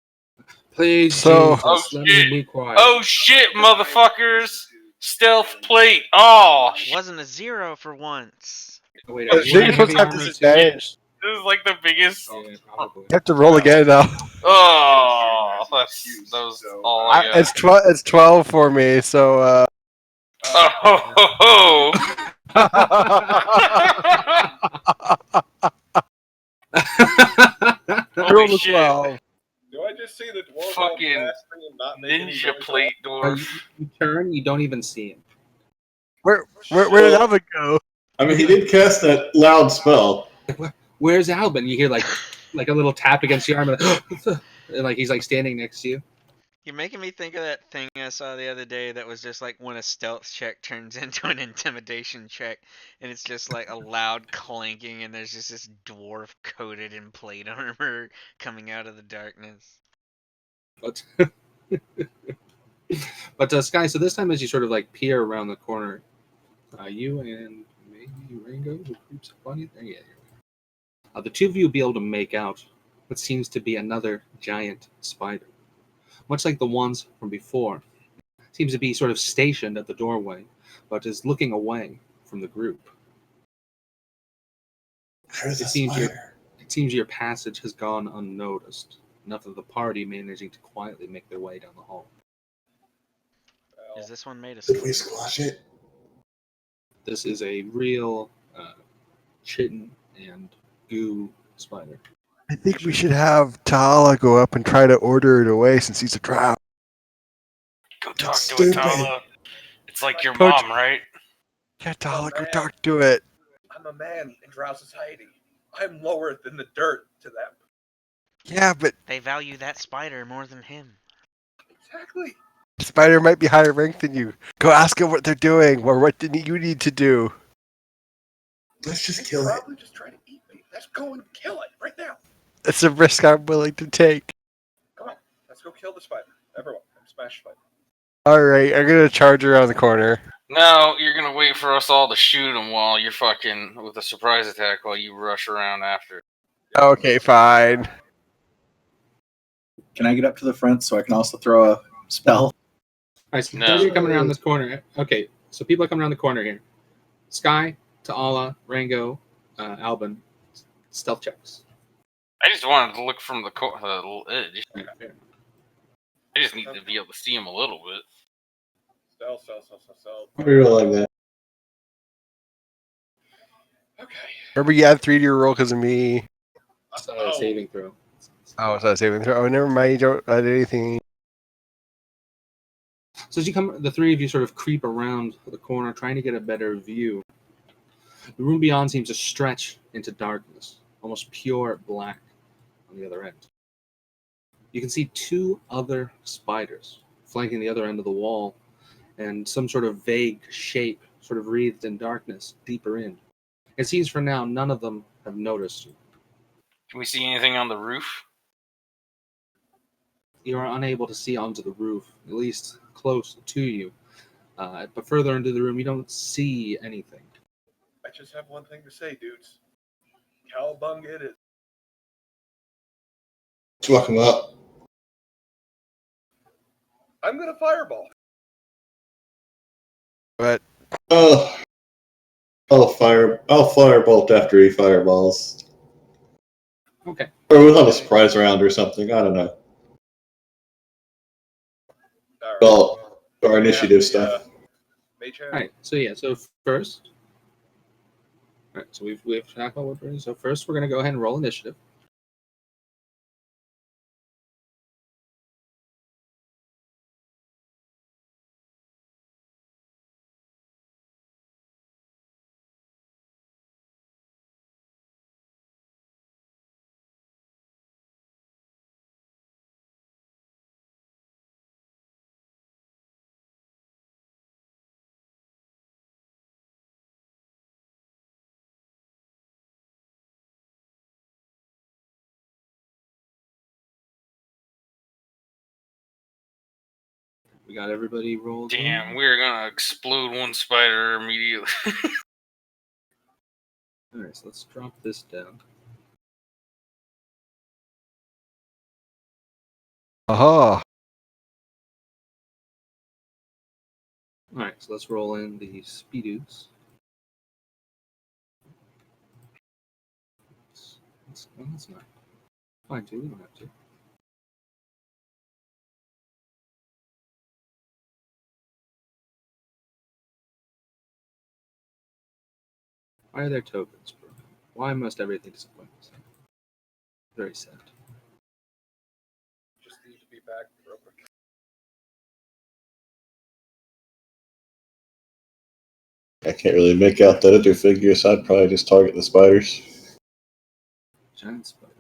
Please, So- Jesus, Oh let shit! me be quiet. Oh shit, motherfuckers! Stealth plate. Oh shit. Wasn't a 0 for once. Oh, wait, I are you think wearing you're supposed heavy to have armor too? disadvantage. This is like the biggest. Yeah, probably. You have to roll again now. Oh, that was all I got. It's 12 for me, so Oh ho I rolled a shit. 12. Do I just see the dwarf Fucking all blasting and not making any ninja noise? plate Oh, dwarf. you turn, you don't even see him. Where did Alvin go? I mean, he did cast that loud spell. Where's Albin? You hear like a little tap against your arm, and like he's like standing next to you. You're making me think of that thing I saw the other day that was just like when a stealth check turns into an intimidation check, and it's just like a loud clanking, and there's just this dwarf coated in plate armor coming out of the darkness. But Sky. So this time, as you sort of like peer around the corner, you and maybe Rango, who creeps up on you. There, yeah. The two of you will be able to make out what seems to be another giant spider, much like the ones from before. Seems to be sort of stationed at the doorway, but is looking away from the group. There's a It seems spider. your passage has gone unnoticed, enough of the party managing to quietly make their way down the hall. Is this one made of Did we steel? squash it? This is a real chitin and goo spider. I think we should have Tala go up and try to order it away since he's a trap. Go talk That's to it, stupid. Tala. It's like your Coach- mom, right? Yeah, Tala, go talk to it. I'm a man in drow society. I'm lower than the dirt to them. Yeah, but They value that spider more than him. Exactly. the spider might be higher ranked than you. Go ask them what they're doing or what you need to do. Let's just He's kill it. probably just trying to eat me. Let's go and kill it right now. It's a risk I'm willing to take. Come on, let's go kill the spider. Everyone, smash spider. Alright, I'm gonna charge around the corner. No, you're gonna wait for us all to shoot him while you're fucking with a surprise attack while you rush around after. Okay, fine. Can I get up to the front so I can also throw a spell? All right, so No. you're coming around this corner. Okay, so people are coming around the corner here. Sky, Ta'ala, Rango, Albin, stealth checks. I just wanted to look from the little edge. Right, fair. I just need to be able to see him a little bit. Sell. We were like that. Okay. Remember you add 3 to your roll because of me. Saving throw. Oh, is that a saving throw? Oh, never mind, you don't add anything. So as you come, the three of you sort of creep around the corner, trying to get a better view. The room beyond seems to stretch into darkness, almost pure black on the other end. You can see 2 other spiders flanking the other end of the wall, and some sort of vague shape sort of wreathed in darkness deeper in. It seems for now none of them have noticed you. Can we see anything on the roof? You are unable to see onto the roof, at least close to you. But further into the room, you don't see anything. I just have one thing to say, dudes. Cowabunga it is. Let's lock him up. I'm gonna fireball. But Oh, I'll firebolt after he fireballs. Okay. Or we'll have a surprise round or something. I don't know. Alright. Well, our initiative stuff. Mage All right. So first, all right. So we've tackled what we're doing. So first, we're gonna go ahead and roll initiative. We got everybody rolled. Damn, we're gonna explode one spider immediately. Alright, so let's drop this down. Aha! Alright, so let's roll in the speedos. That's not fine too, we don't have to. Why are there tokens, bro? Why must everything disappoint us? Very sad. Just need to be back real quick. I can't really make out the other figures, so I'd probably just target the spiders. Giant spider.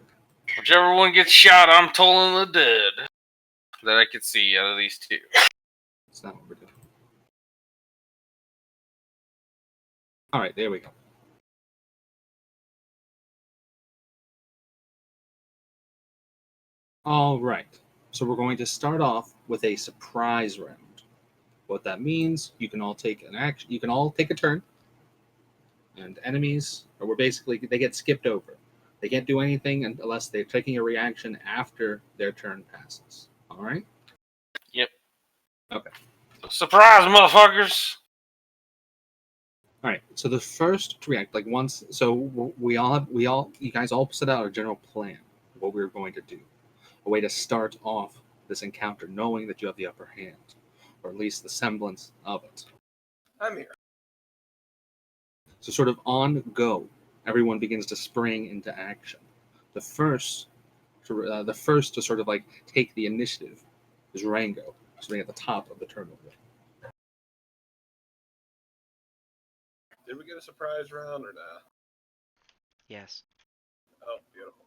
Whichever one gets shot, I'm tolling the dead. That I could see out of these two. That's not what we're doing. Alright, there we go. Alright, so we're going to start off with a surprise round. What that means, you can all take an action. You can all take a turn, and enemies, or we're basically they get skipped over. They can't do anything unless they're taking a reaction after their turn passes. All right. Yep. Okay. Surprise, motherfuckers! All right. So the first to react, like once, so you guys all set out a general plan of what we were going to do, a way to start off this encounter, knowing that you have the upper hand, or at least the semblance of it. I'm here. So sort of on go, everyone begins to spring into action. The first to sort of like take the initiative is Rango, sitting at the top of the turn order. Did we get a surprise round or not? Yes. Oh, beautiful.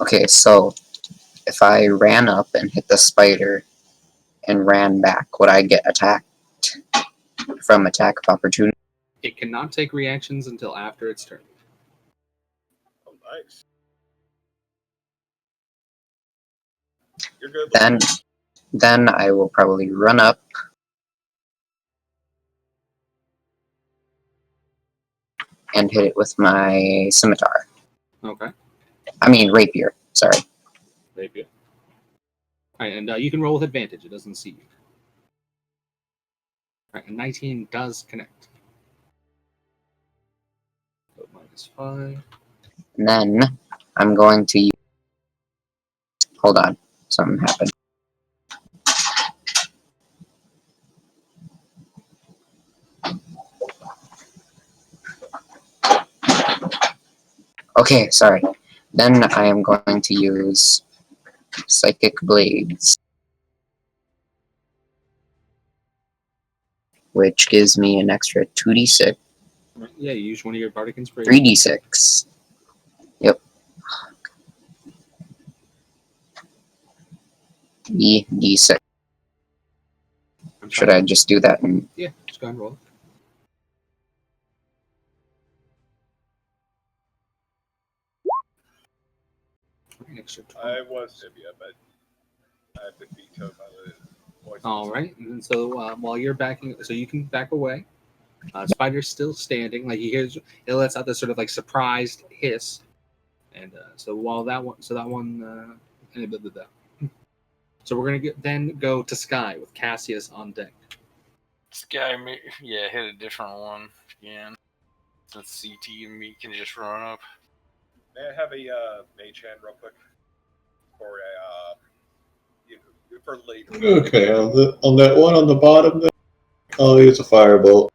Okay, so if I ran up and hit the spider and ran back, would I get attacked from attack of opportunity? It cannot take reactions until after its turn. Oh, nice. You're good. Then I will probably run up and hit it with my scimitar. Okay. I mean rapier. Sorry. Rapier. All right, and you can roll with advantage. It doesn't see you. All right, and 19 does connect. So -5. And then I'm going to use... Hold on. Something happened. Okay, sorry. Then I am going to use Psychic Blades, which gives me an extra 2d6. Yeah, you use one of your bardic inspirations. 3d6. Yep. 3d6. Should I just do that? Yeah, just go ahead and roll. Extra 12. I was Tibia, but I've been vetoed by the voices. All right, and so while you're backing, so you can back away. Spider's still standing. Like it lets out this sort of like surprised hiss, and so while that one, so we're gonna then go to Sky with Cassius on deck. Sky, yeah, hit a different one again. Since CT and me can just run up. May I have a mage hand real quick? For for later. Okay, on that one on the bottom there, I'll use a firebolt.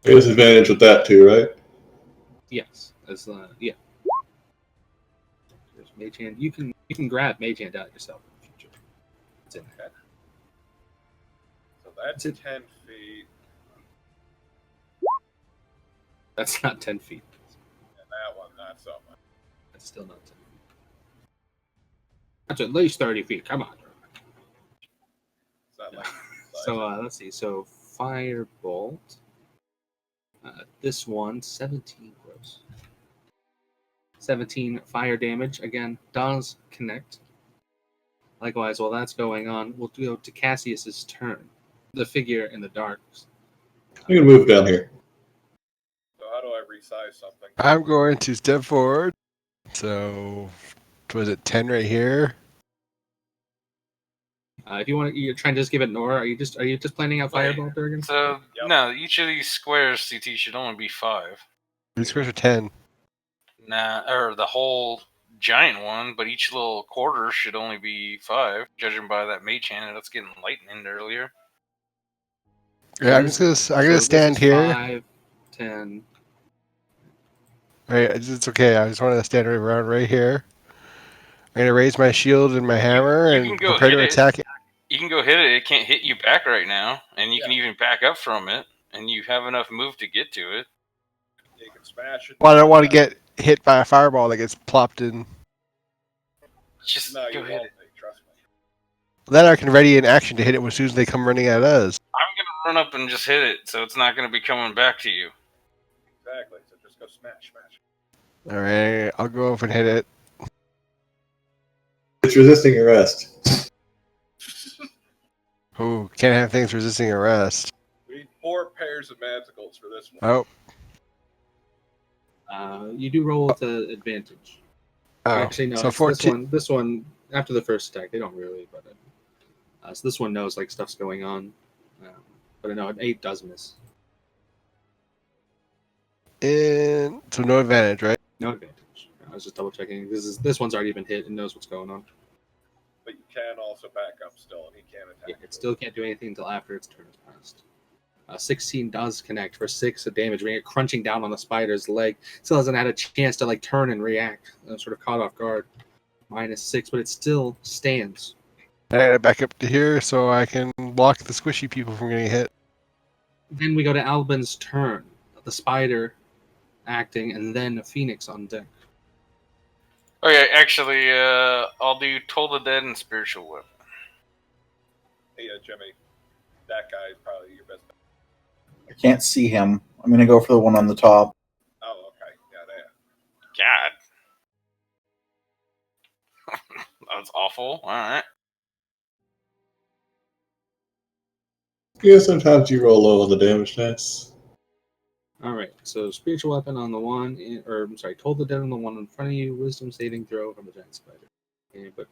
There's advantage with that too, right? Yes, as yeah. There's mage hand. You can grab mage hand out yourself in the future. It's in there. Okay. So that's 10 feet. That's not 10 feet. And that one, not so much. That's still not 10 feet. That's at least 30 feet. Come on. It's not like So let's see. So firebolt. This one, 17 gross. 17 fire damage. Again, does connect. Likewise, while that's going on, we'll go to Cassius's turn. The figure in the dark. I'm gonna move down here. So how do I resize something? I'm going to step forward. So, was it 10 right here? If you want, you're trying to just give it Nora. Are you just planning out Wait, firebolt, Durgan? So Yep. no, each of these squares CT should only be 5. These squares are 10. Nah, or the whole giant one, but each little quarter should only be 5, judging by that mage hand that's getting lightning earlier. Yeah, I'm gonna stand here. 5, 10. Right, it's okay. I just want to stand around right here. I'm gonna raise my shield and my hammer You and can go prepare hit to it. attack it. You can go hit it. It can't hit you back right now, and you can Yeah. even back up from it, and you have enough move to get to it. You can smash it. Well, I don't want to get hit by a fireball that gets plopped in. Just No, go you hit won't it. be, trust me. Then I can ready an action to hit it as soon as they come running at us. I'm gonna run up and just hit it, so it's not gonna be coming back to you. Exactly. So just go smash. All right, I'll go up and hit it. It's resisting arrest. Ooh, can't have things resisting arrest. We need 4 pairs of manticles for this one. Oh. You do roll with advantage. Oh. Actually, no. So It's 14. This one after the first attack, they don't really. But so this one knows like stuff's going on. But no, an 8 does miss. And so no advantage, right? No advantage. I was just double checking. This one's already been hit and knows what's going on. But you can also back up still, and he can attack. Yeah, it still can't do anything until after its turn has passed. 16 does connect for 6 of damage, bringing it crunching down on the spider's leg. Still hasn't had a chance to like turn and react. Sort of caught off guard. -6, but it still stands. I gotta back up to here so I can block the squishy people from getting hit. Then we go to Albin's turn. The spider acting, and then Phoenix on deck. Okay, actually, I'll do Toll the Dead and Spiritual Weapon. Hey, Jimmy, that guy is probably your best. I can't see him. I'm gonna go for the one on the top. Oh, okay. Yeah, there. God. That's awful. Alright. Yeah, sometimes you roll low on the damage dice. All right, so spiritual weapon on the one, Toll the Dead on the one in front of you. Wisdom saving throw from the giant spider. Okay, but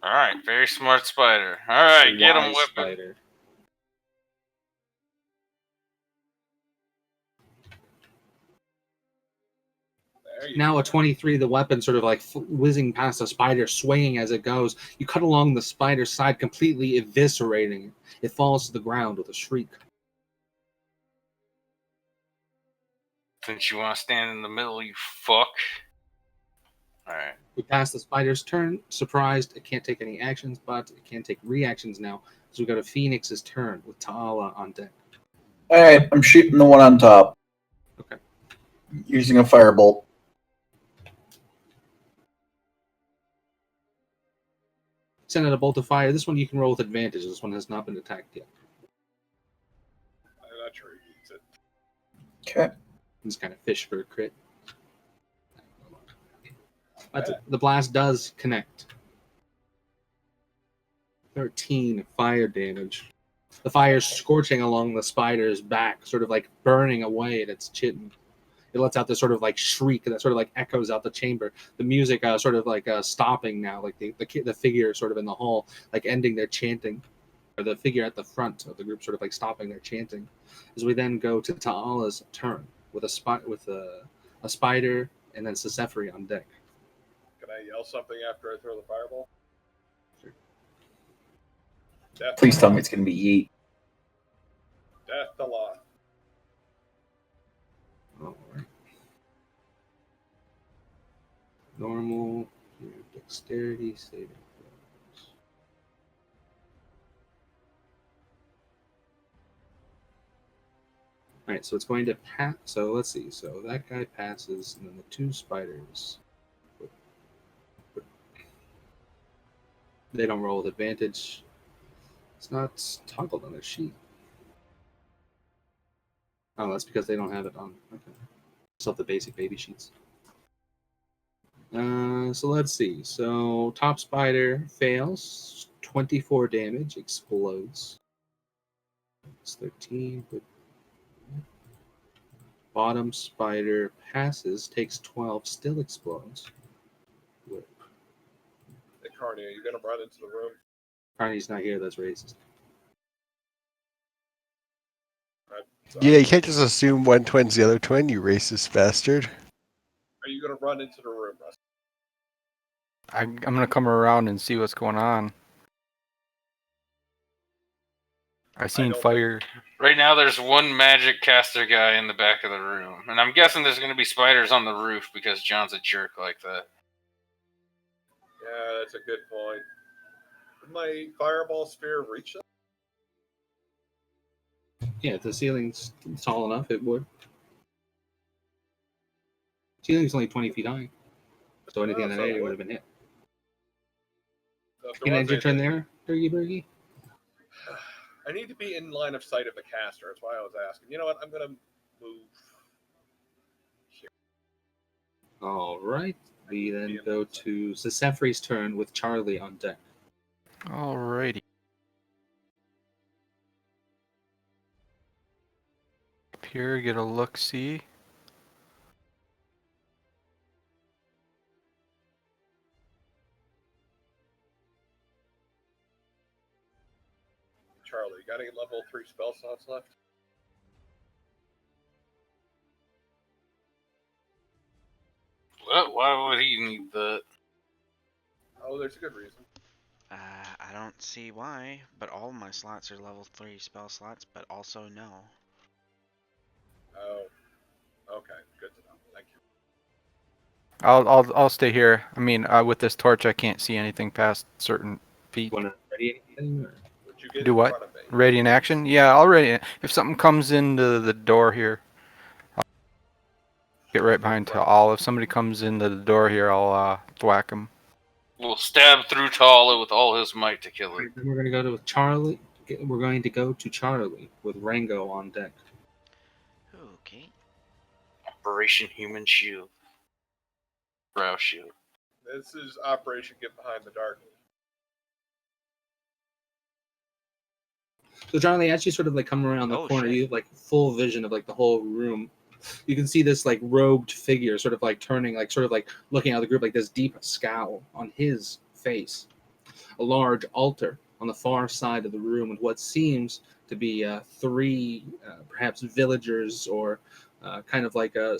Alright, very smart spider. Alright, get him, wise weapon. spider. Now a 23, the weapon sort of like whizzing past the spider, swinging as it goes. You cut along the spider's side, completely eviscerating it. It falls to the ground with a shriek. Since you want to stand in the middle, you fuck. Alright. We pass the spider's turn. Surprised, it can't take any actions, but it can take reactions now. So we go to Phoenix's turn with Ta'ala on deck. All right, I'm shooting the one on top. Okay. Using a firebolt. Send out a bolt of fire. This one you can roll with advantage. This one has not been attacked yet. I'm not sure he needs it. Okay. Just kind of fish for a crit. But the blast does connect. 13 fire damage. The fire is scorching along the spider's back, sort of like burning away at its chin. It lets out this sort of like shriek that sort of like echoes out the chamber. The music sort of like stopping now, like the figure sort of in the hall, like ending their chanting, or the figure at the front of the group sort of like stopping their chanting. As we then go to Ta'ala's turn with a spider and then Sisefri on deck. Can I yell something after I throw the fireball? Sure. Death Please tell me it's going to be Yeet. Death to Lot. All right. Normal dexterity saving throws. All right, so it's going to pass. So let's see. So that guy passes, and then the 2 spiders. They don't roll with advantage. It's not toggled on their sheet. Oh, that's because they don't have it on. Okay. Still have the basic baby sheets. So let's see. So top spider fails. 24 damage, explodes. It's 13. But bottom spider passes, takes 12, still explodes. Whip. Hey, Carney, are you going to run into the room? Carney's not here, that's racist. Yeah, you can't just assume one twin's the other twin, you racist bastard. Are you going to run into the room, Russ? I'm gonna come around and see what's going on. I seen fire. Right now, there's one magic caster guy in the back of the room, and I'm guessing there's going to be spiders on the roof because John's a jerk like that. Yeah, that's a good point. Would my fireball sphere reach them? Yeah, if the ceiling's tall enough, it would. Ceiling's only 20 feet high. So anything in that area would have been hit. So Can I end your turn there, Durgy Burgy? I need to be in line of sight of the caster. That's why I was asking. You know what? I'm going to move here. All right. We then go to Sesefri's turn with Charlie on deck. Alrighty. Up here, get a look-see. Charlie, you got any level 3 spell slots left? What? Why would he need that? Oh, there's a good reason. I don't see why, but all of my slots are level 3 spell slots, but also no. Oh, okay, good to know. Thank you. I'll stay here. I mean, with this torch, I can't see anything past certain feet. Want to ready anything? Or? Would you get Do in what? front of me? Radiant action? Yeah, I'll radiant. If something comes into the door here, I'll get right behind Ta'ala. If somebody comes into the door here, I'll thwack him. We'll stab through Ta'ala with all his might to kill it. Then we're going to go to Charlie. We're going to go to Charlie with Rango on deck. Okay. Operation Human Shield. Brow Shield. This is Operation Get Behind the Darkness. So Charlie, as you sort of like come around the corner, you have like full vision of like the whole room. You can see this like robed figure sort of like turning, like sort of like looking out of the group, like this deep scowl on his face. A large altar on the far side of the room with what seems to be three perhaps villagers or kind of like a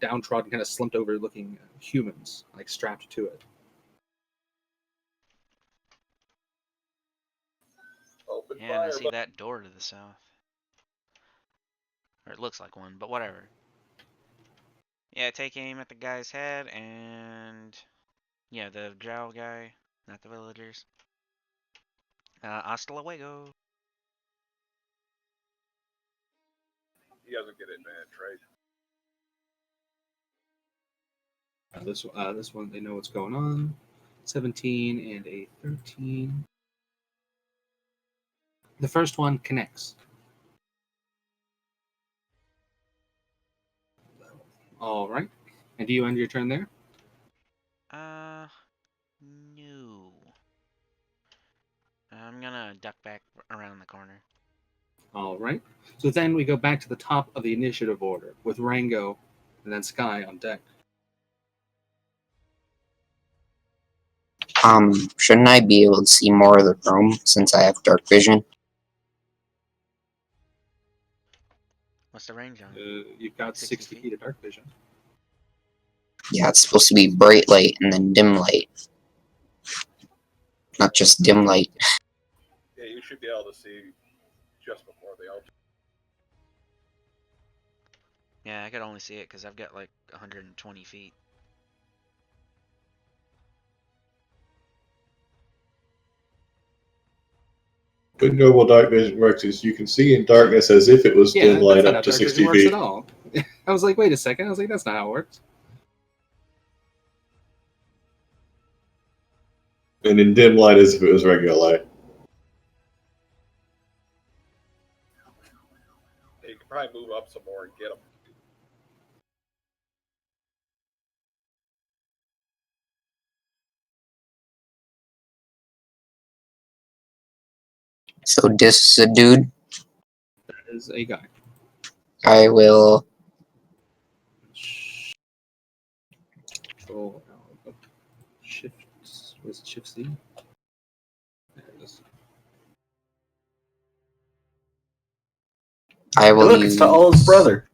downtrodden, kind of slumped over looking humans like strapped to it. Open Yeah, fire, and I see that door to the south. Or it looks like one, but whatever. Yeah, take aim at the guy's head and... Yeah, the drow guy, not the villagers. Hasta luego. He doesn't get advantage, right? This one, they know what's going on. 17 and a 13. The first one connects. All right. And do you end your turn there? No. I'm gonna duck back around the corner. All right. So then we go back to the top of the initiative order with Rango and then Sky on deck. Shouldn't I be able to see more of the room since I have dark vision? What's the range on it? You've got 60 feet of dark vision. Yeah, it's supposed to be bright light and then dim light. Not just dim light. Yeah, you should be able to see just before the altar. Yeah, I could only see it because I've got like 120 feet. Good noble dark vision works is you can see in darkness as if it was dim light up to 60 works feet. at all. I was like, wait a second. I was like, that's not how it works. And in dim light as if it was regular light. You can probably move up some more and get them. So this is a dude. That is a guy. I will. Control Shift. Was it Shift C? There it is. I Hey, will look, use it's to Olive's brother.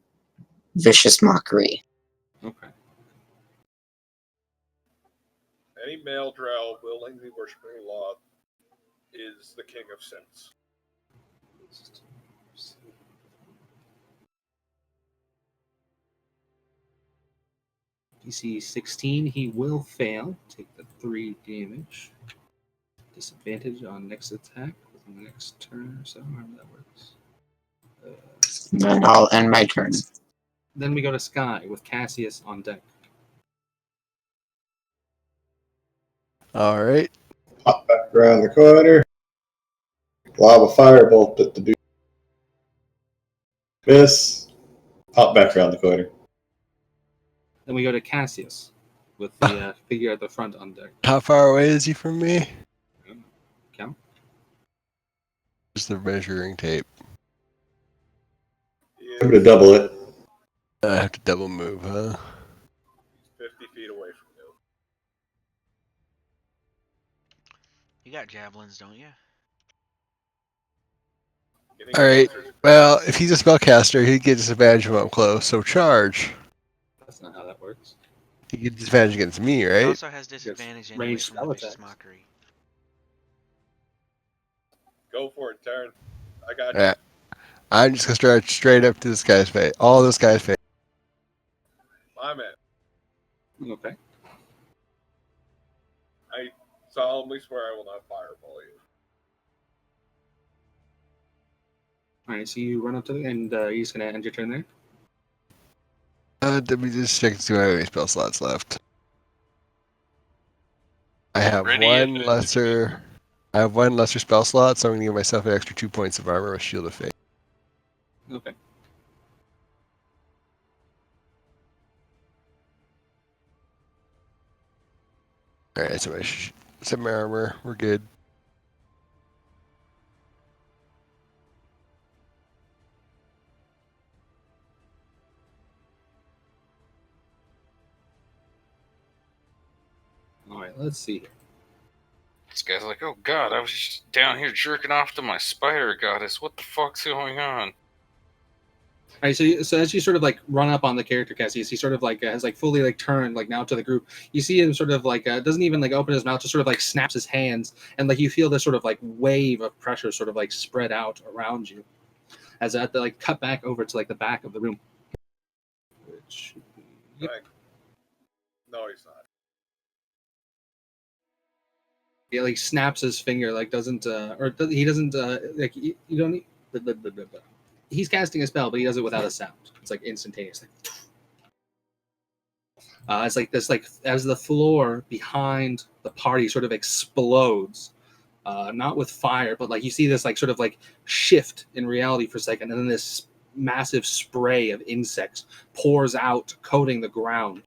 vicious mockery. Okay. Any male drow willingly worshiping Loth is the king of sins. DC 16, he will fail. Take the 3 damage. Disadvantage on next attack within the next turn or so, however that works. Then I'll end my turn. Then we go to Sky with Cassius on deck. All right. Pop back around the corner. Lob a firebolt at the dude. Miss. Pop back around the corner. Then we go to Cassius with the figure at the front on deck. How far away is he from me? Count. Just the measuring tape. I'm going to double it. I have to double move, huh? 50 feet away from you. You got javelins, don't you? Getting All right. closer. Well, if he's a spellcaster, he gets disadvantage when I'm close. So charge. That's not how that works. He gets disadvantage against me, He right? also has disadvantage anyway ranged from the spell vicious attacks. mockery. Go for it, Taryn. I got you. Yeah. I'm just gonna start straight up to this guy's face. All this guy's face. My man. Okay. I solemnly swear I will not fireball you. Alright, so you run up to the and you're just gonna end your turn there? Let me just check to see if I have any spell slots left. I have Ready one and- lesser. I have one lesser spell slot, so I'm gonna give myself an extra 2 points of armor with Shield of Fate. Okay. All right, so set my armor. We're good. Alright, let's see here. This guy's like, oh god, I was just down here jerking off to my spider goddess. What the fuck's going on? Alright, so as you sort of like run up on the character Cassius, he sort of like has like fully like turned like now to the group. You see him sort of like doesn't even like open his mouth, just sort of like snaps his hands, and like you feel this sort of like wave of pressure sort of like spread out around you, as that like cut back over to like the back of the room. Which, yep. No, he's not. He like snaps his finger, like doesn't he doesn't like you don't need, he's casting a spell, but he does it without a sound. It's like instantaneous. It's like this, like as the floor behind the party sort of explodes, not with fire, but like you see this like sort of like shift in reality for a second, and then this massive spray of insects pours out, coating the ground.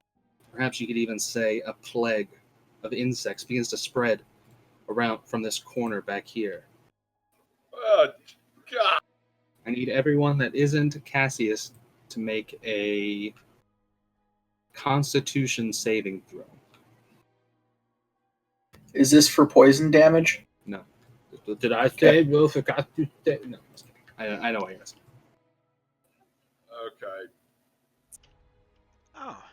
Perhaps you could even say a plague of insects begins to spread around from this corner back here. Oh, God. I need everyone that isn't Cassius to make a Constitution saving throw. Is this for poison damage? No. Did I say Will forgot to say? No. I know what you're asking. Okay. Oh.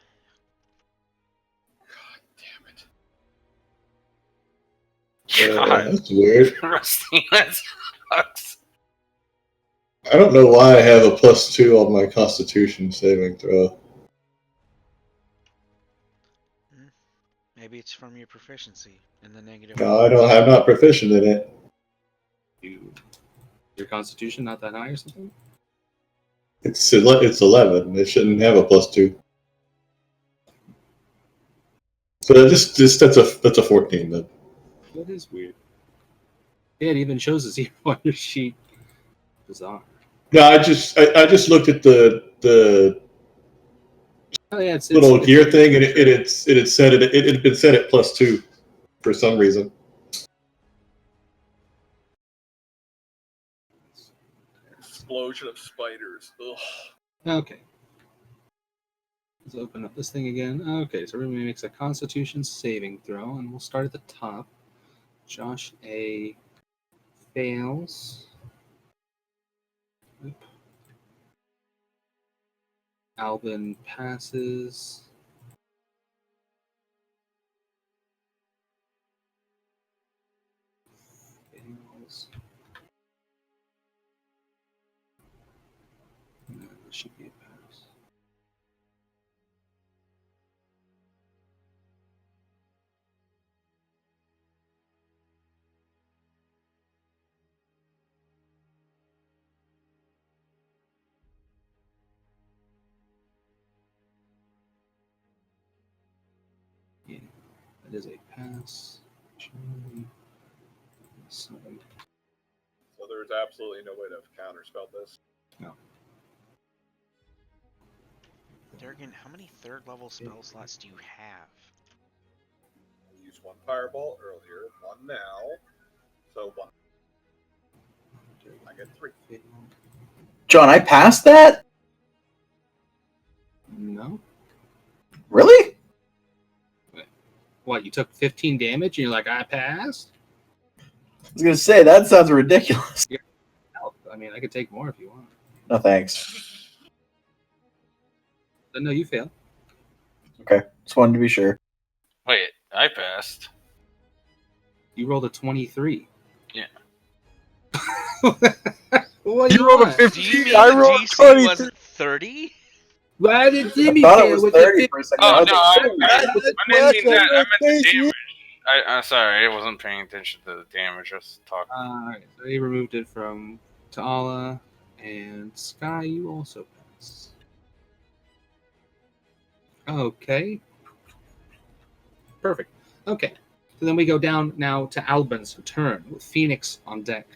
God damn it. God, That's weird. Rusty, that sucks. I don't know why I have a +2 on my Constitution saving throw. Maybe it's from your proficiency in the negative. No, I'm not proficient in it. Your Constitution not that high or something? It's 11. It shouldn't have a +2. So that's a 14 then. That is weird. Yeah, it even shows a 0 on your sheet. Bizarre. No, I just looked at the Oh yeah, it's little it's gear thing, and it had said it had been set at +2 for some reason. Explosion of spiders. Ugh. Okay. Let's open up this thing again. Okay, so everybody makes a Constitution saving throw, and we'll start at the top. Josh A fails. Oop. Alvin passes. Fails. No, this should be a pass. Yeah, that is a pass. So, So there's absolutely no way to counterspell this. no. Durgan, how many third level spell slots do you have? I used one fireball earlier, one now. So one. I get 3. John, I passed that? No. Really? What, you took 15 damage and you're like, I passed? I was gonna say that sounds ridiculous. I mean, I could take more if you want. No thanks. But no, you failed. Okay, just wanted to be sure. Wait, I passed. You rolled a 23. Yeah. What do You rolled a want? 15. Do you mean I the rolled DC 23. wasn't 30? Why did I Jimmy thought it fail was with 30 the for a second. Oh, I was no, like, I didn't mean that. I meant the Thank you. damage. I'm sorry, I wasn't paying attention to the damage. I was talking. Alright, so he removed it from Ta'ala, and Sky, you also pass. Okay. Perfect. Okay. So then we go down now to Albin's turn, with Phoenix on deck.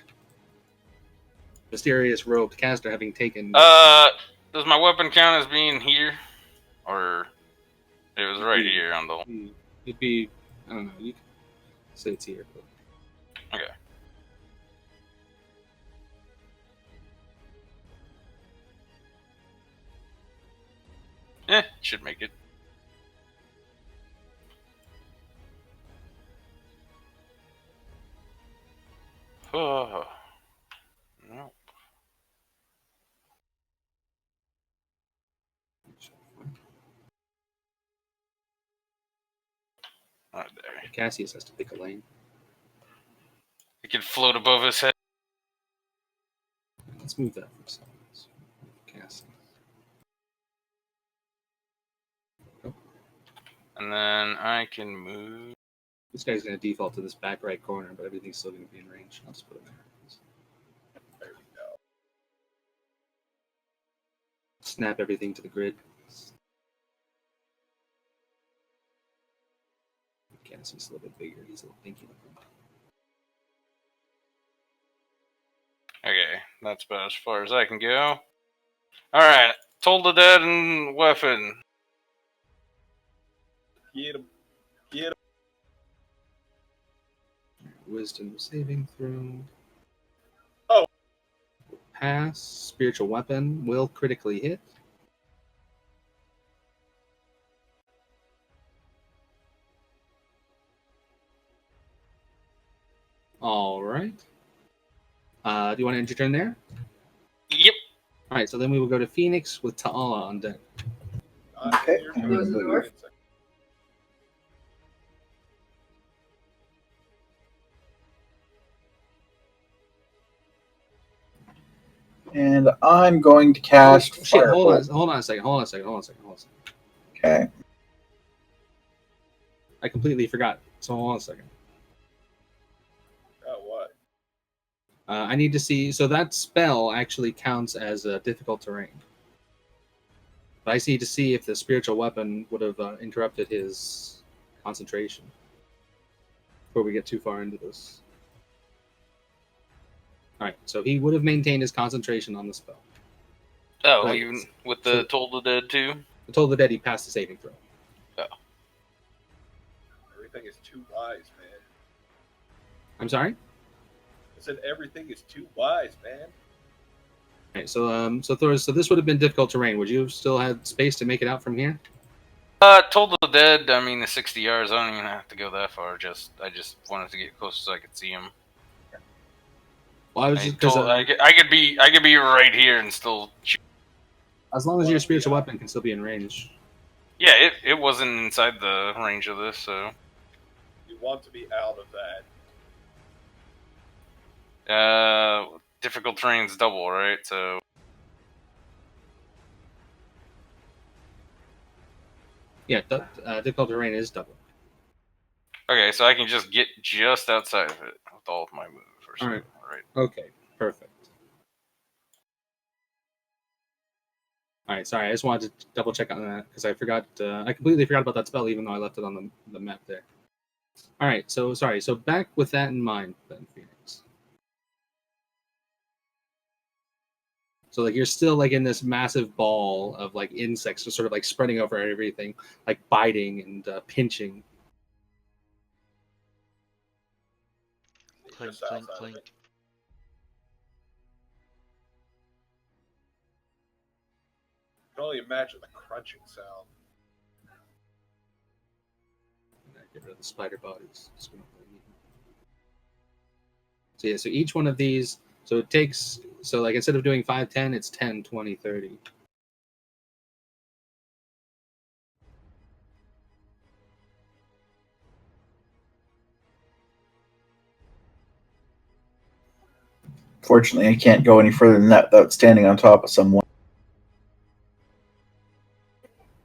Mysterious robed caster having taken... Does my weapon count as being here? Or it was right here on the... It'd be... I don't know, you can say it's here. But... Okay. Should make it. Oh. No. Not there. Cassius has to pick a lane. It can float above his head. Let's move that for a second. Cassius. Oh. And then I can move. This guy's going to default to this back right corner, but everything's still going to be in range. I'll just put it there. There we go. Snap everything to the grid. Cassie's a little bit bigger. He's a little pinky looking. Okay, that's about as far as I can go. Alright, Toll the Dead and Weapon. Get him. Get him. Wisdom saving throw. Oh. Pass. Spiritual weapon will critically hit. All right. Do you want to end your turn there? Yep. All right. So then we will go to Phoenix with Ta'ala on deck. Okay. Your I'm turn. gonna move the door. And I'm going to cast. Shit, hold Firebolt. on. Hold on a second. Hold on a second. Hold on a second. Hold on a second. Okay. I completely forgot. So hold on a second. Oh, what? I need to see. So that spell actually counts as difficult terrain. But I just need to see if the spiritual weapon would have interrupted his concentration. before we get too far into this. All right, so he would have maintained his concentration on the spell. Oh, Right. even with the So- Toll the Dead too? I told the dead he passed the saving throw. Everything is too wise, man. I'm sorry? I said everything is too wise, man. All right, so Thor, so this would have been difficult terrain. Would you have still had space to make it out from here? Toll the Dead, I mean, the 60 yards, I don't even have to go that far. I just wanted to get close so I could see him. Well, I was just because I could be right here and still shoot. as long as your spiritual weapon can still be in range. Yeah, it wasn't inside the range of this, so. You want to be out of that. Difficult terrain's double, right? So. Yeah, difficult terrain is double. Okay, so I can just get just outside of it with all of my moves. All right. Okay, perfect. All right, sorry, I just wanted to double check on that because I forgot. I completely forgot about that spell, even though I left it on the map there. All right, so sorry. So back with that in mind, then, Phoenix. So like you're still like in this massive ball of like insects, just sort of like spreading over everything, like biting and pinching. Clink, Just clink, outside of clink. it. I can only imagine the crunching sound. Get rid of the spider bodies. So yeah, so each one of these, so it takes, so like instead of doing 5, 10, it's 10, 20, 30. Fortunately, I can't go any further than that without standing on top of someone.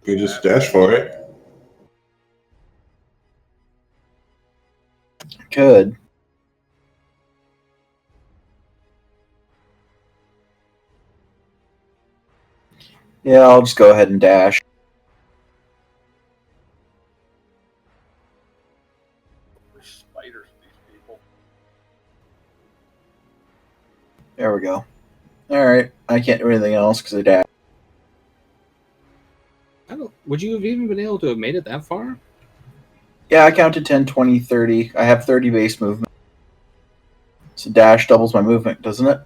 You just dash for it. Could. Yeah, I'll just go ahead and dash. There's spiders in these people. There we go. Alright, I can't do anything else because I dashed. Would you have even been able to have made it that far? Yeah, I counted 10, 20, 30. I have 30 base movement. So dash doubles my movement, doesn't it?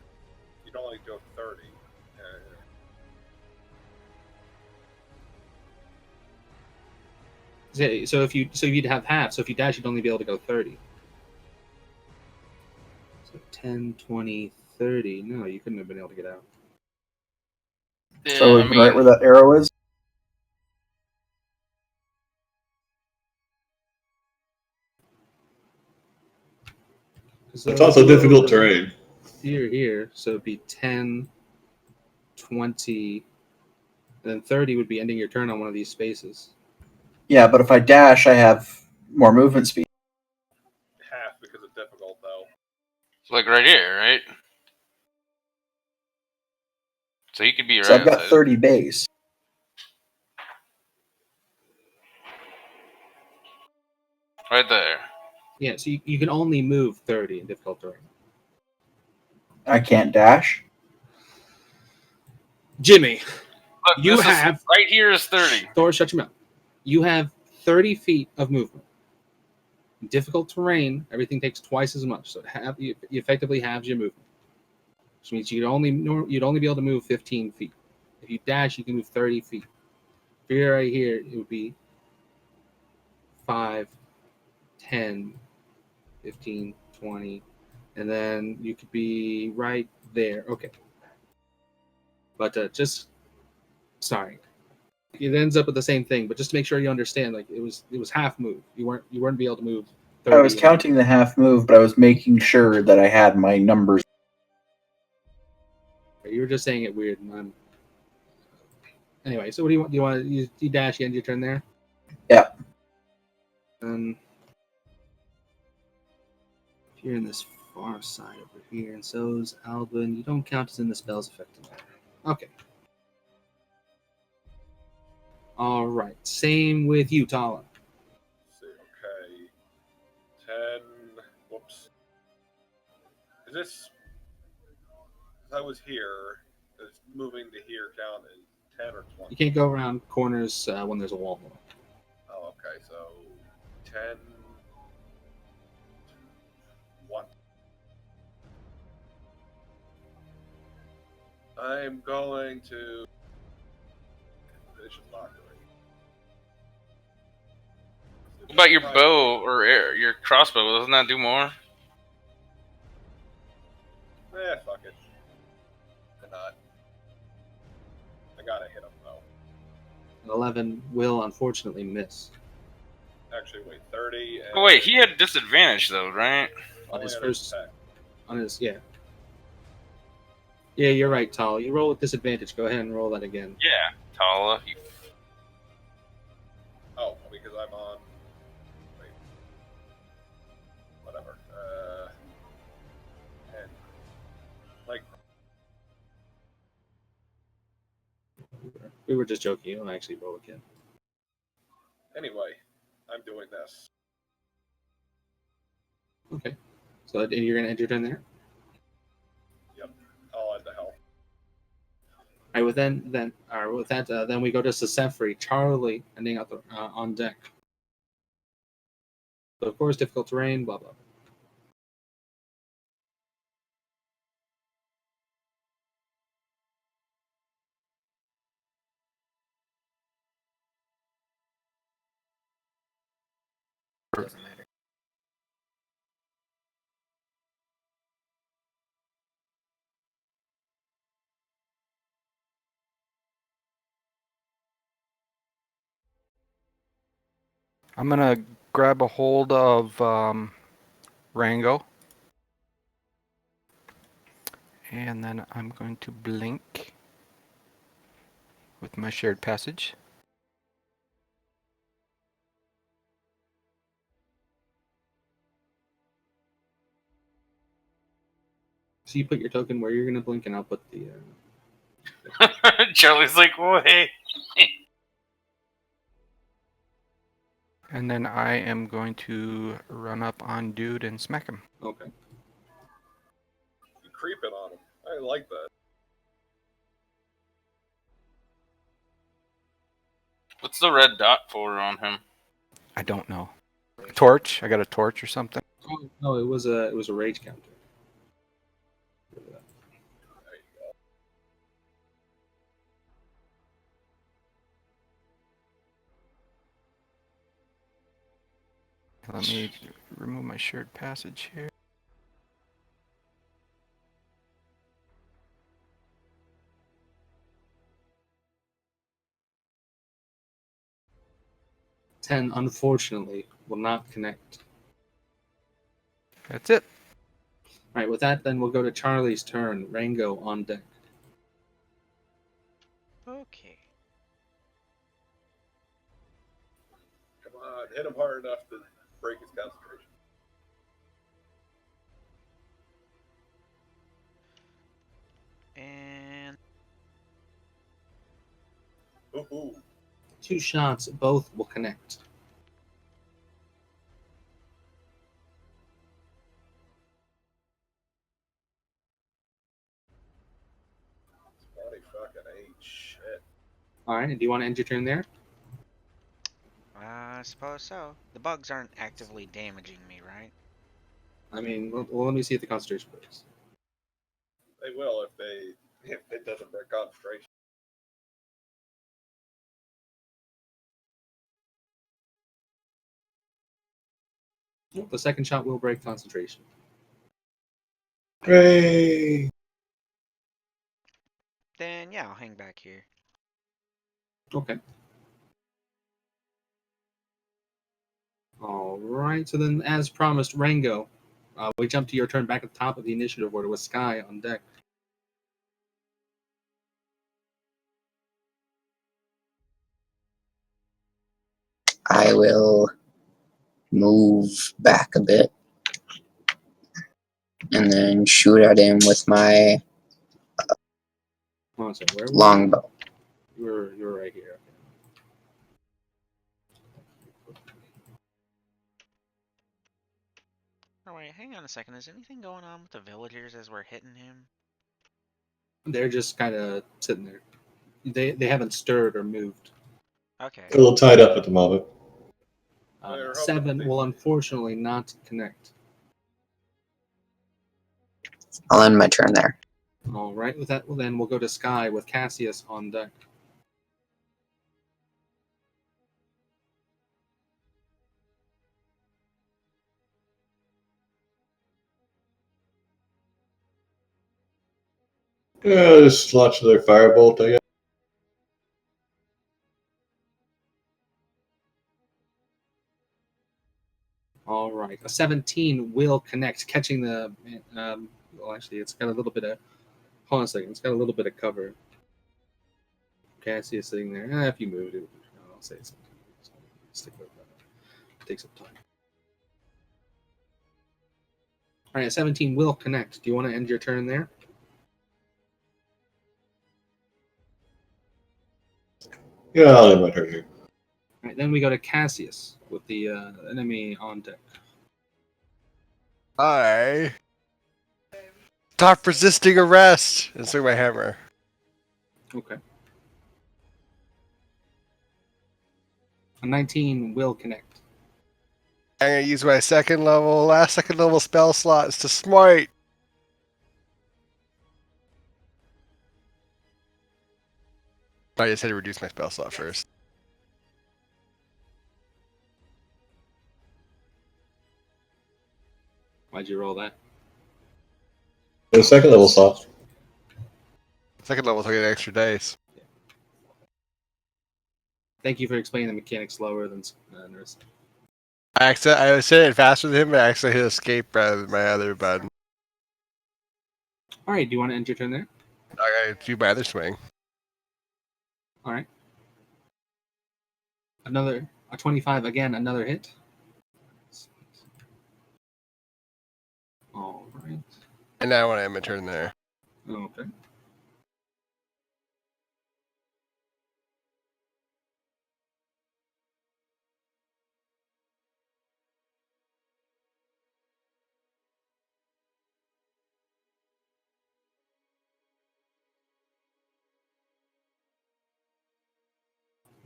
You can only go 30. So if you'd have half. So if you dash, you'd only be able to go 30. So 10, 20, 30. No, you couldn't have been able to get out. Yeah, So I mean, right where that arrow is? So It's also difficult terrain. Here, so it'd be 10, 20, and then 30 would be ending your turn on one of these spaces. Yeah, but if I dash, I have more movement speed. Half because of difficult, though. it's like right here, right? So he could be So right I've got outside. 30 base. Right there. Yeah, so you can only move 30 in difficult terrain. I can't dash. Jimmy, Look, you this have is, right here is 30. Thor, shut your mouth. You have 30 feet of movement. In difficult terrain, everything takes twice as much, so you effectively halves your movement, which means you'd only be able to move 15 feet. If you dash, you can move 30 feet. If you're right here, it would be 5, 10, 15, 20, and then you could be right there. Okay. But sorry. It ends up with the same thing, but just to make sure you understand, like it was half move. You weren't be able to move 30. I was counting the half move, but I was making sure that I had my numbers. You were just saying it weird, and I'm... Anyway, so what do you want? Do you dash? You end your turn there? Yeah. If you're in this far side over here, and so's Alvin, you don't count as in the spell's effective. Okay. All right. Same with you, Tala. Let's see, okay. 10, this? I was here. Does moving to here count as 10 or 20? You can't go around corners when there's a wall. Oh, okay. So 10, 1. I'm going to. It should lock it. What about your bow or your crossbow? Doesn't that do more? Fuck it. Why not? I gotta hit him though. An 11 will unfortunately miss. Actually, wait, 30. And Oh wait, he had disadvantage though, right? On his only first, attack. on his yeah. Yeah, you're right, Tal. You roll with disadvantage. Go ahead and roll that again. Yeah, Tala. Oh, because I'm on. Wait. Whatever. And like We were just joking. You don't actually roll again. anyway, I'm doing this. Okay. So you're gonna end your turn there. Yep. I'll add the health. All right. With that, then we go to Sesefri, Charlie, ending up on deck. So of course, difficult terrain. Blah blah. Doesn't matter. I'm gonna grab a hold of Rango. And then I'm going to blink with my shared passage. So you put your token where you're gonna blink, and I'll put the. Charlie's like, "Oh hey." And then I am going to run up on dude and smack him. Okay. You creeping on him. I like that. What's the red dot for on him? I don't know. Torch? I got a torch or something? Oh no, it was a rage counter. There you go. Let me remove my shared passage here. Ten, unfortunately, will not connect. That's it. All right. With that, then we'll go to Charlie's turn. Rango on deck. Okay. Come on, hit him hard enough to break his concentration. And Ooh. 2 shots, both will connect. Funny fucking eight. Shit. All right. And do you want to end your turn there? I suppose so. The bugs aren't actively damaging me, right? I mean, well, let me see if the concentration breaks. They will if it doesn't break concentration. Nope, the second shot will break concentration. Hooray! Then yeah, I'll hang back here. Okay. All right. So then, as promised, Rango, we jump to your turn back at the top of the initiative order with Sky on deck. I will move back a bit and then shoot at him with my Oh, sorry, where longbow. You're right here. Oh wait, hang on a second. Is anything going on with the villagers as we're hitting him? They're just kind of sitting there. They haven't stirred or moved. Okay. A little tied up at the moment. They're hoping 7 they- will unfortunately not connect. I'll end my turn there. All right, with that, well, then we'll go to Sky with Cassius on deck. Yeah, just launch their firebolt, I guess. All right, a 17 will connect, catching the. Well, actually, it's got a little bit of. Hold on a second, it's got a little bit of cover. Cassius sitting there. If you moved it, I'll say something. Stick with that. Take some time. All right, 17 will connect. Do you want to end your turn there? Yeah, I'll end my turn here. All right, then we go to Cassius with the enemy on deck. I stop resisting arrest and swing my hammer. Okay. A 19 will connect. I'm gonna use my last second level spell slots to smite. I just had to reduce my spell slot first. Why'd you roll that? The second level slot. Second level took an extra dice. Thank you for explaining the mechanics slower than Nurse. I said it faster than him, but I actually hit escape rather than my other button. All right, do you want to end your turn there? I gotta do my other swing. All right. A 25 again, another hit. All right. And now I want to end my turn there. Okay.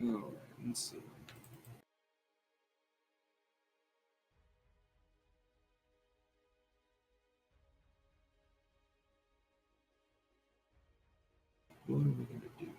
All right, let's see. What are we going to do?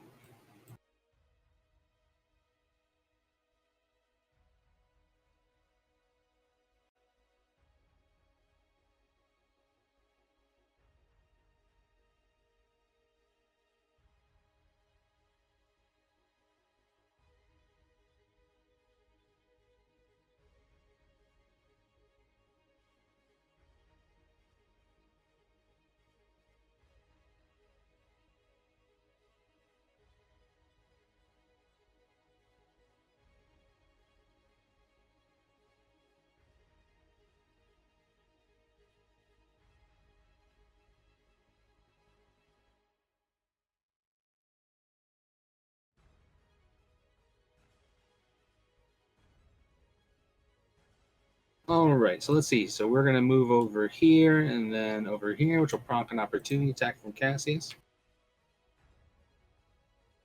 All right, so let's see. So we're going to move over here and then over here, which will prompt an opportunity attack from Cassius.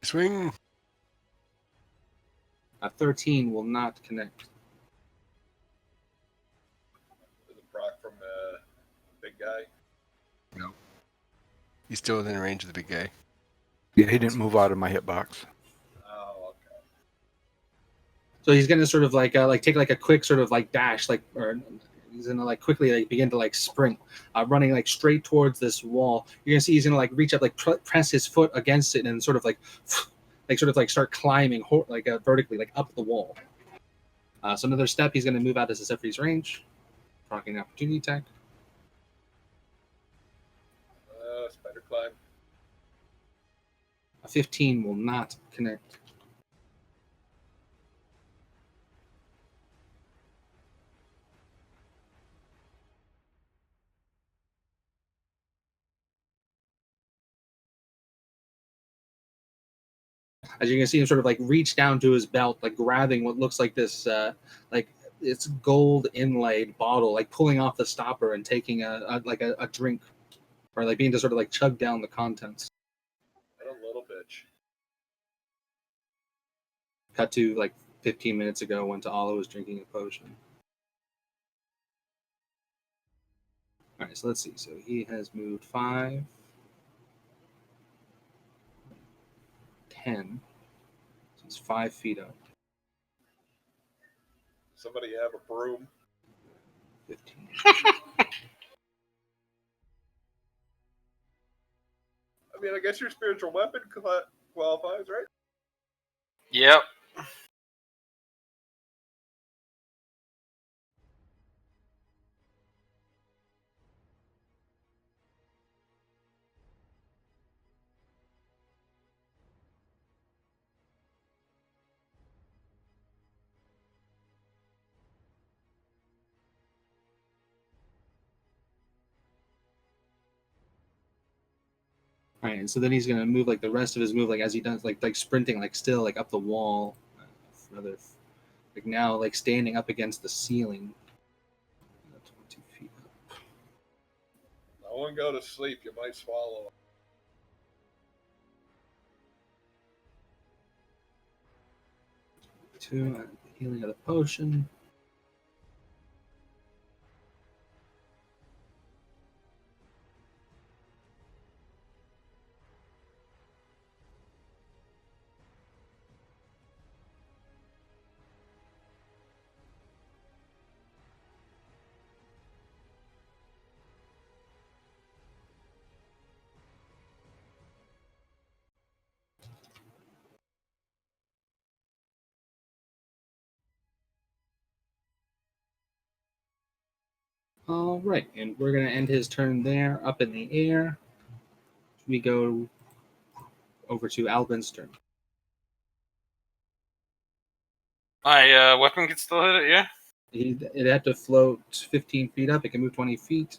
Swing. A 13 will not connect. Is it proc from big guy? No. He's still within range of the big guy. Yeah, he didn't move out of my hitbox. Oh, okay. So he's going to sort of like take like a quick sort of like dash, like, or he's going to like quickly like begin to like sprint, running like straight towards this wall. You're going to see he's going to like reach up, like press his foot against it and sort of like sort of like start climbing like vertically, like up the wall. So another step, he's going to move out of Zephyrs range, proccing an opportunity attack. Spider climb. A 15 will not connect. As you can see him sort of like reach down to his belt, like grabbing what looks like this like it's gold inlaid bottle, like pulling off the stopper and taking a drink, or like being to sort of like chug down the contents. What a little bitch. Cut to like 15 minutes ago when Ta'ala was drinking a potion. All right, so let's see. So he has moved 5, 10. So he's 5 feet up. Somebody have a broom. 15. I mean, I guess your spiritual weapon qualifies, right? Yep. All right, and so then he's gonna move like the rest of his move, like as he does, like sprinting, like still like up the wall, another, like now like standing up against the ceiling. 20 feet up. I won't go to sleep. You might swallow. Two, healing of the potion. All right, and we're gonna end his turn there, up in the air. We go over to Albin's turn. My weapon can still hit it, yeah? It had to float 15 feet up. It can move 20 feet.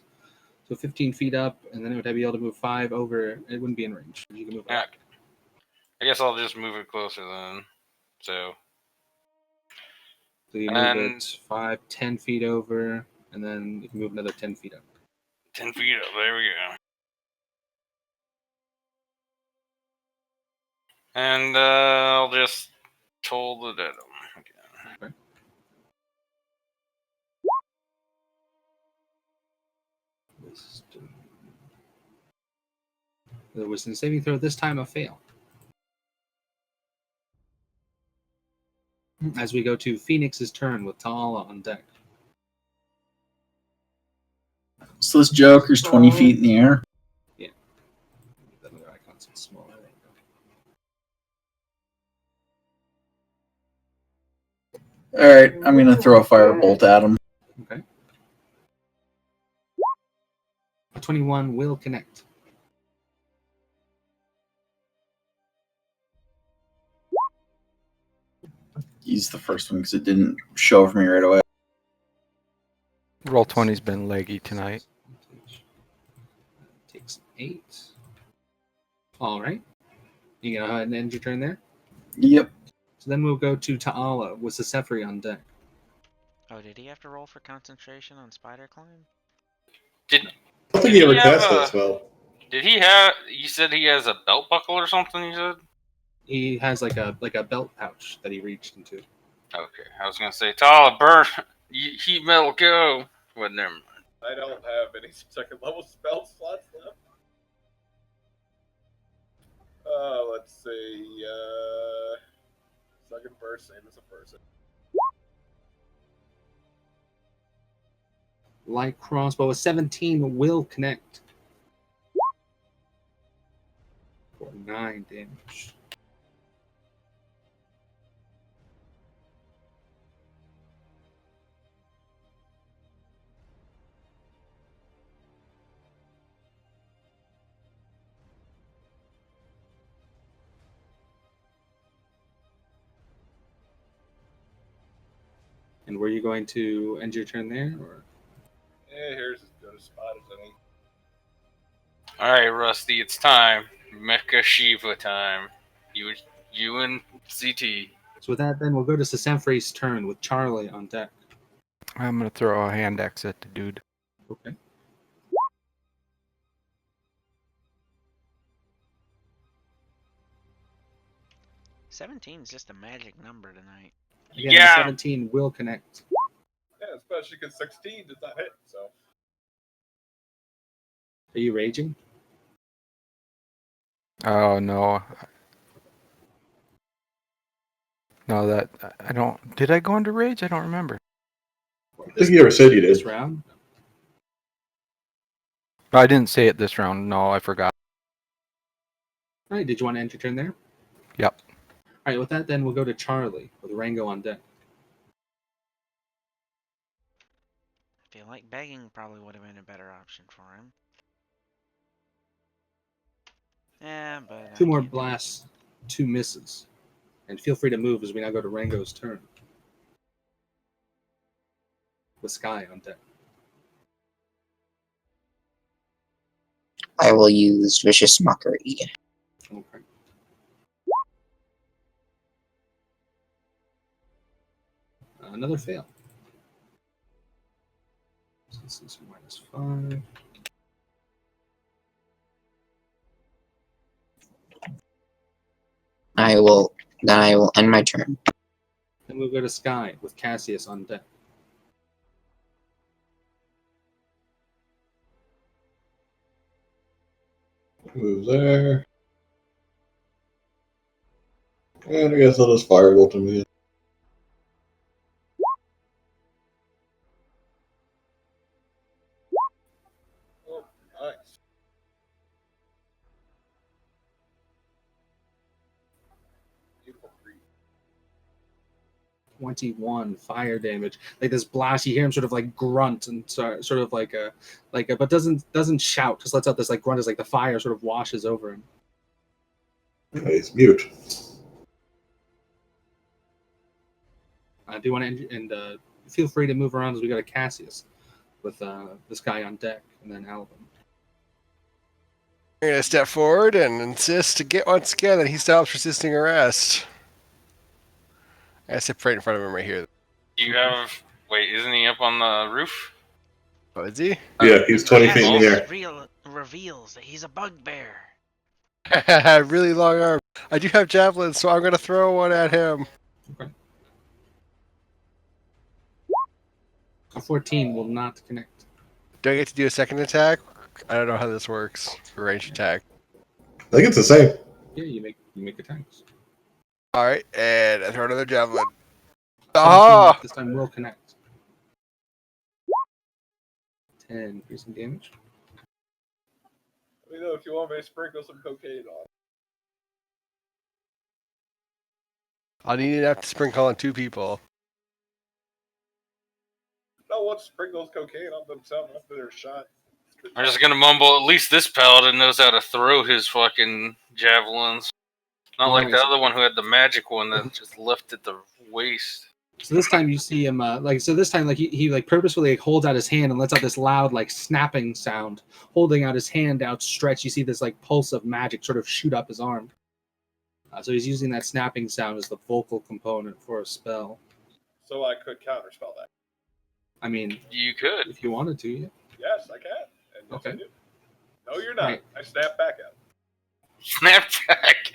So 15 feet up, and then it would be able to move 5 over. It wouldn't be in range. You can move it Yeah. up. I guess I'll just move it closer then. So So you move it 5, 10 feet over, and then you can move another 10 feet up. 10 feet up, there we go. And I'll just toll the dead again. Okay. The wisdom saving throw this time a fail. As we go to Phoenix's turn with Ta'ala on deck. So this Joker's 20 feet in the air. Yeah. That other icon's so small. All right, I'm gonna throw a firebolt at him. Okay. A 21 will connect. Use the first one because it didn't show for me right away. Roll 20's been leggy tonight. Takes 8. All right. You go ahead and end your turn there? Yep. So then we'll go to Ta'ala with Sefri on deck. Oh, did he have to roll for concentration on spider climb? Did I don't think he ever cast that spell. Did he have? You said he has a belt buckle or something. You said he has like a belt pouch that he reached into. Okay, I was gonna say, Tala, burn, heat metal, go. Well, never mind. I don't have any second level spell slots left. Let's see. Second verse, same as the first. Light crossbow, a 17 will connect. For 9 damage. And were you going to end your turn there, or? Yeah, here's as good a spot as any. Alright, Rusty, it's time. Mecha Shiva time. You and CT. So with that, then we'll go to Sefri's turn with Charlie on deck. I'm gonna throw a hand axe at the dude. Okay. Seventeen's just a magic number tonight. Again, Yeah. 17 will connect. Yeah, especially because 16 does not hit. So Are you raging? Oh no. No, that I don't. Did I go into rage? I don't remember. I think you ever said you This did. round? I didn't say it this round. No, I forgot. All right, did you want to end your turn there? Yep. All right, with that, then we'll go to Charlie with Rango on deck. I feel like begging probably would have been a better option for him. Yeah, but 2 I more can't do it. blasts, 2 misses. And feel free to move as we now go to Rango's turn. With Sky on deck. I will use Vicious Mockery. Okay. Another fail. So this is -5. I will end my turn. Then we'll go to Sky with Cassius on deck. Move there. And I guess I'll just firebolt him again. oh, nice. Beautiful creep. 21 fire damage. Like this blast, you hear him sort of like grunt and sort of like a but doesn't shout. Just lets out this like grunt as like the fire sort of washes over him. Yeah, he's mute. I do want to and feel free to move around as we go to Cassius with this guy on deck and then Alvin. I'm gonna step forward and insist to get once again that he stops resisting arrest. I step right in front of him right here. You have. Wait, isn't he up on the roof? Oh, is he? Yeah, he's 20 feet in the air. Cassius reveals that he's a bugbear. Really long arm. I do have javelins, so I'm gonna throw one at him. Okay. A 14 will not connect. Do I get to do a second attack? I don't know how this works for ranged attack. I think it's the same. Yeah, you make attacks. All right, and I throw another javelin. 17 Ah! this time will connect. 10 increasing damage. Let me know if you want me to sprinkle some cocaine on. I'll need enough to sprinkle on 2 people. No one sprinkles cocaine on themselves after they're shot. I'm just gonna mumble. At least this paladin knows how to throw his fucking javelins. Not like the other one who had the magic one that just left at the waist. So this time you see him this time he like purposefully like holds out his hand and lets out this loud like snapping sound. Holding out his hand outstretched, you see this like pulse of magic sort of shoot up his arm. So he's using that snapping sound as the vocal component for a spell. So I could counterspell that. I mean, you could if you wanted to. Yeah. Yes, I can. And yes, Okay. I do. No, you're not. Right. I snap back at him. Snap back.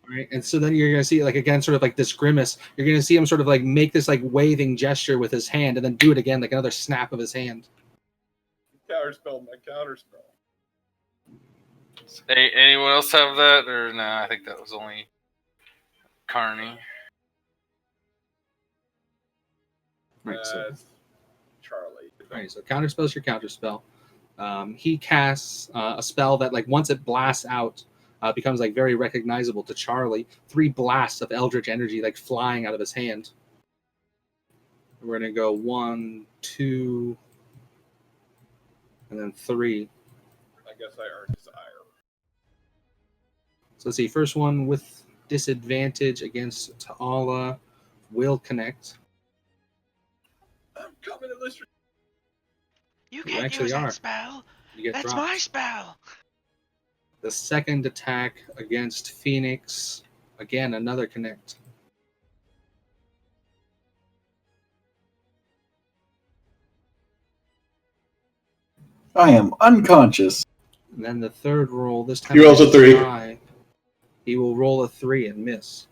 Right, and so then you're gonna see like again, sort of like this grimace. You're gonna see him sort of like make this like waving gesture with his hand, and then do it again, like another snap of his hand. Counterspell my counterspell. Anyone else have that? Or nah, I think that was only Carney. Right, so Charlie. right, so counterspell's your counterspell. He casts a spell that like once it blasts out, becomes like very recognizable to Charlie. 3 blasts of eldritch energy like flying out of his hand. We're gonna go 1, 2, and then 3. I guess I earned his ire. So let's see. First one with disadvantage against Ta'ala will connect. I'm coming to this. You You can't actually use are. that spell. You get That's dropped. my spell. The second attack against Phoenix, again another connect. I am unconscious. And then the third roll, this time He rolls a against 3. Sky, he will roll a 3 and miss.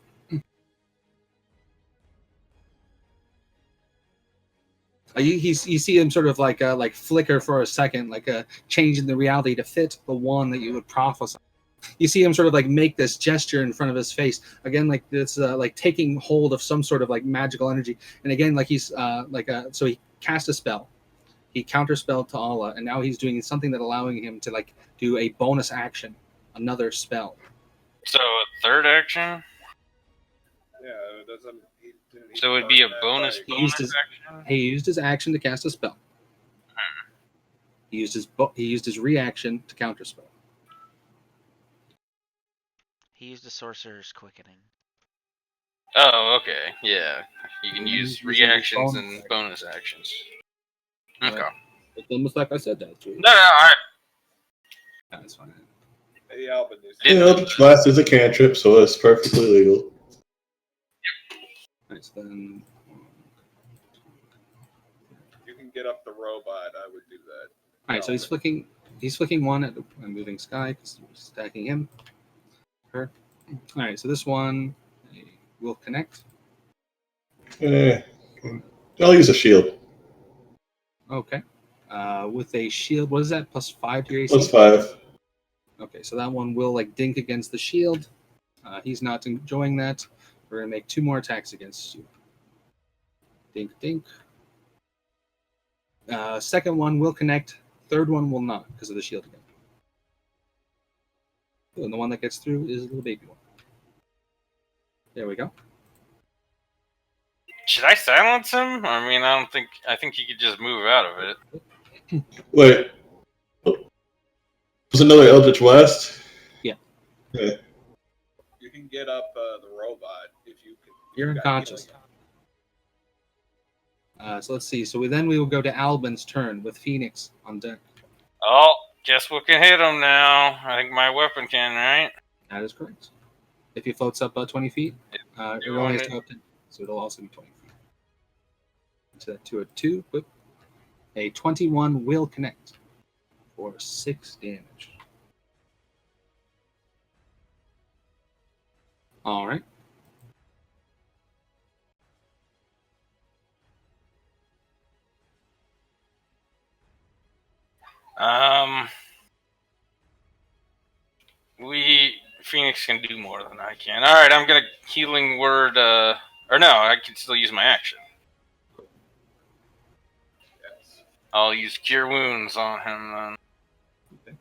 You see him sort of like flicker for a second, like a change in the reality to fit the one that you would prophesy. You see him sort of like make this gesture in front of his face again, like this, like taking hold of some sort of like magical energy. And again, like he's so he cast a spell, he counterspelled to Allah, and now he's doing something that allowing him to like do a bonus action, another spell. So a third action. Yeah, it doesn't. So it'd be a bonus He used action. He used his action to cast a spell. He used his reaction to counterspell. He used a sorcerer's quickening. Oh, okay. Yeah. You can use Using his reactions bonus and bonus actions. Okay. Right. It's almost like I said that to you. No, I That's fine. Hey, Alvin, You know, Eldritch Blast is a cantrip, so it's perfectly legal. Nice. Then you can get up the robot. I would do that. all right. So he's flicking. He's flicking one at a moving Sky because we're stacking him. Her. All right. So this one will connect. I'll use a shield. Okay. With a shield, what is that? +5 to your AC? +5. Okay, so that one will like dink against the shield. He's not enjoying that. We're gonna make 2 more attacks against you. Dink, dink. Second one will connect. Third one will not because of the shield again. And the one that gets through is the little baby one. There we go. should I silence him? I mean, I think he could just move out of it. Wait. Was another Eldritch Blast? Yeah. Okay. You can get up the robot if you can. You're unconscious. So let's see. So we will go to Albin's turn with Phoenix on deck. Oh, guess what can hit him now? I think my weapon can, right? That is correct. If he floats up 20 feet, it only has to go up 10, so it'll also be 20 feet. So that to a 2, whip. A 21 will connect for 6 damage. All right. Phoenix can do more than I can. All right, I'm gonna healing word. Or no, I can still use my action. Yes. I'll use Cure Wounds on him then. Okay.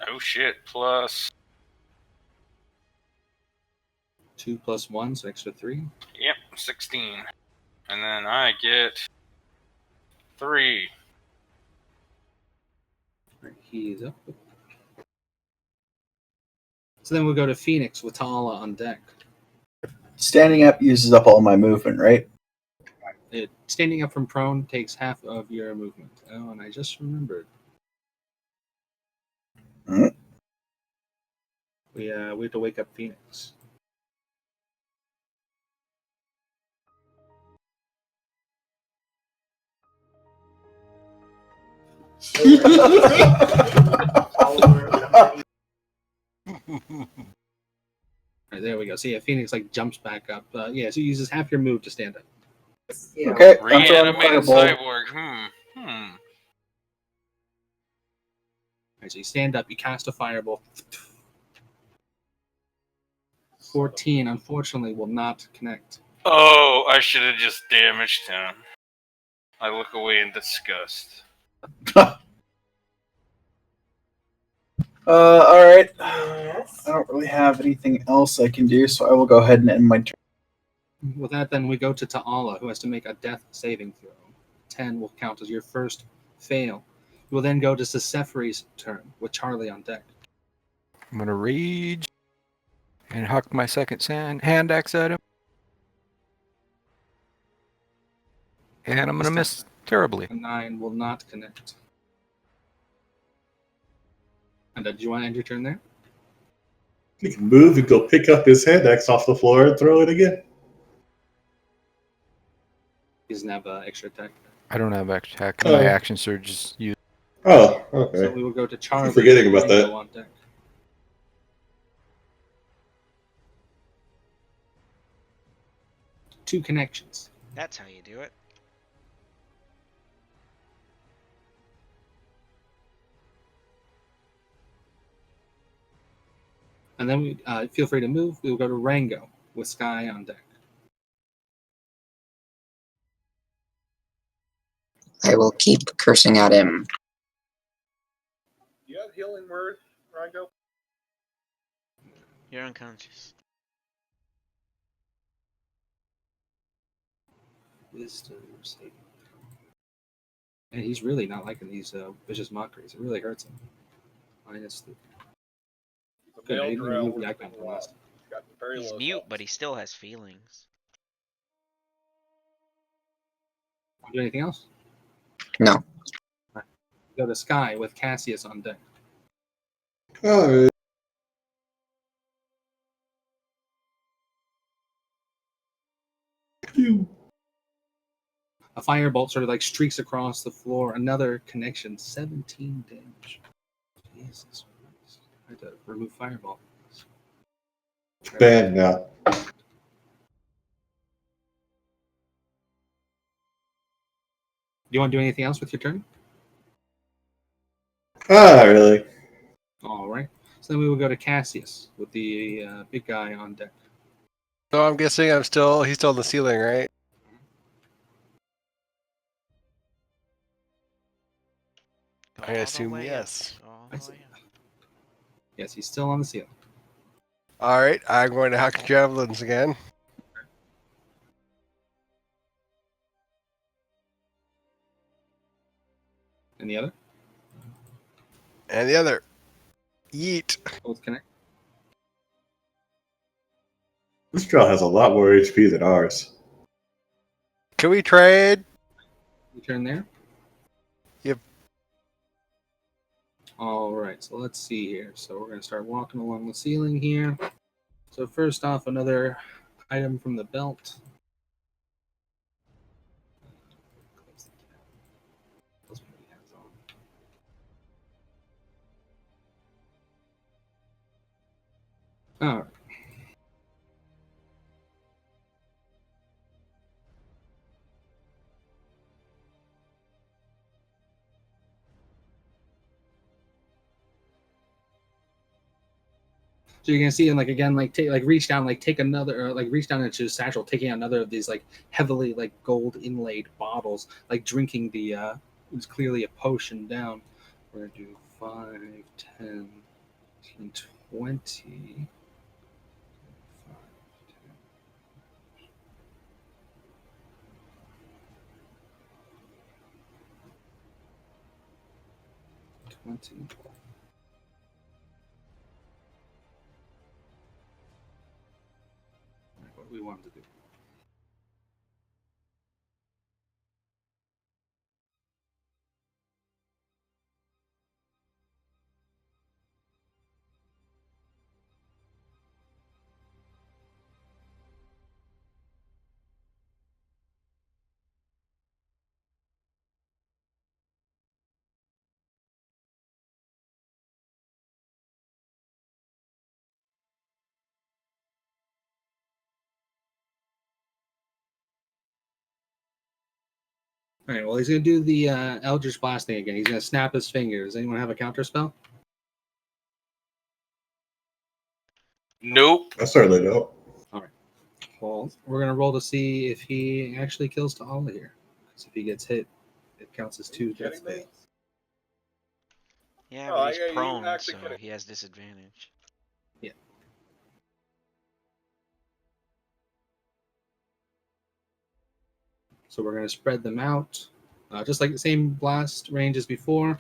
Oh shit! Plus 2 plus 1, so extra 3. Yep, 16. And then I get 3. Right, he's up. So then we'll go to Phoenix with Tala on deck. Standing up uses up all my movement, right? Standing up from prone takes half of your movement. Oh, and I just remembered. Hmm? We have to wake up Phoenix. Right, there we go. So yeah, Phoenix like jumps back up. So he uses half your move to stand up. Okay, I'm throwing a Reanimated fireball. cyborg. Right, so you stand up, you cast a fireball. 14, unfortunately, will not connect. Oh, I should have just damaged him. I look away in disgust. All right. I don't really have anything else I can do, so I will go ahead and end my turn. With that, then we go to Ta'ala, who has to make a death saving throw. 10 will count as your first fail. We will then go to Sesefri's turn with Charlie on deck. I'm gonna rage and huck my second hand axe at him. And I'm gonna miss Terribly. A 9 will not connect. And did you want to end your turn there? He can move and go pick up his hand axe off the floor and throw it again. He doesn't have extra attack. I don't have attack. Oh. My action surge is used. Oh, okay. So we will go to Charlie. forgetting about Ringo that. On deck. Two connections. That's how you do it. And then we feel free to move. We will go to Rango with Sky on deck. I will keep cursing at him. Do you have healing word, Rango? You're unconscious. Wisdom saving. And he's really not liking these vicious mockeries. It really hurts him. Minus the. The Good, I male didn't even drow move the with icon the from law. last. Got very He's low mute, health. but he still has feelings. Want to do anything else? No. Right. Go to Sky with Cassius on deck. Alright. A firebolt sort of like streaks across the floor. Another connection. 17 damage. Jesus Christ. I had to remove fireball. Banned now. Do you want to do anything else with your turn? Ah, really? All right. So then we will go to Cassius with the big guy on deck. So I'm guessing he's still on the ceiling, right? I assume yes. Yes, he's still on the ceiling. All right, I'm going to hack javelins again. And the other? And the other. Yeet. Both connect. This drow has a lot more HP than ours. Can we trade? You turn there? Yep. All right, so let's see here. So we're going to start walking along the ceiling here. So first off, another item from the belt. All right. So you're gonna see him like again, like take like reach down, like take another, or like reach down into his satchel, taking another of these like heavily like gold inlaid bottles, like drinking the it's clearly a potion down. We're gonna do 5, 10, 15, 20. 5, 10, 20. What we wanted to do. All right. Well, he's gonna do the Eldritch Blast thing again. He's gonna snap his fingers. Anyone have a counter spell? Nope. I certainly don't. All right. Well, we're gonna roll to see if he actually kills Ta'ala here. Because if he gets hit, it counts as 2 death kidding me? fails. Yeah, Oh, but he's yeah, you prone, actually so kidding. he has disadvantage. Yeah. So we're gonna spread them out, just like the same blast range as before.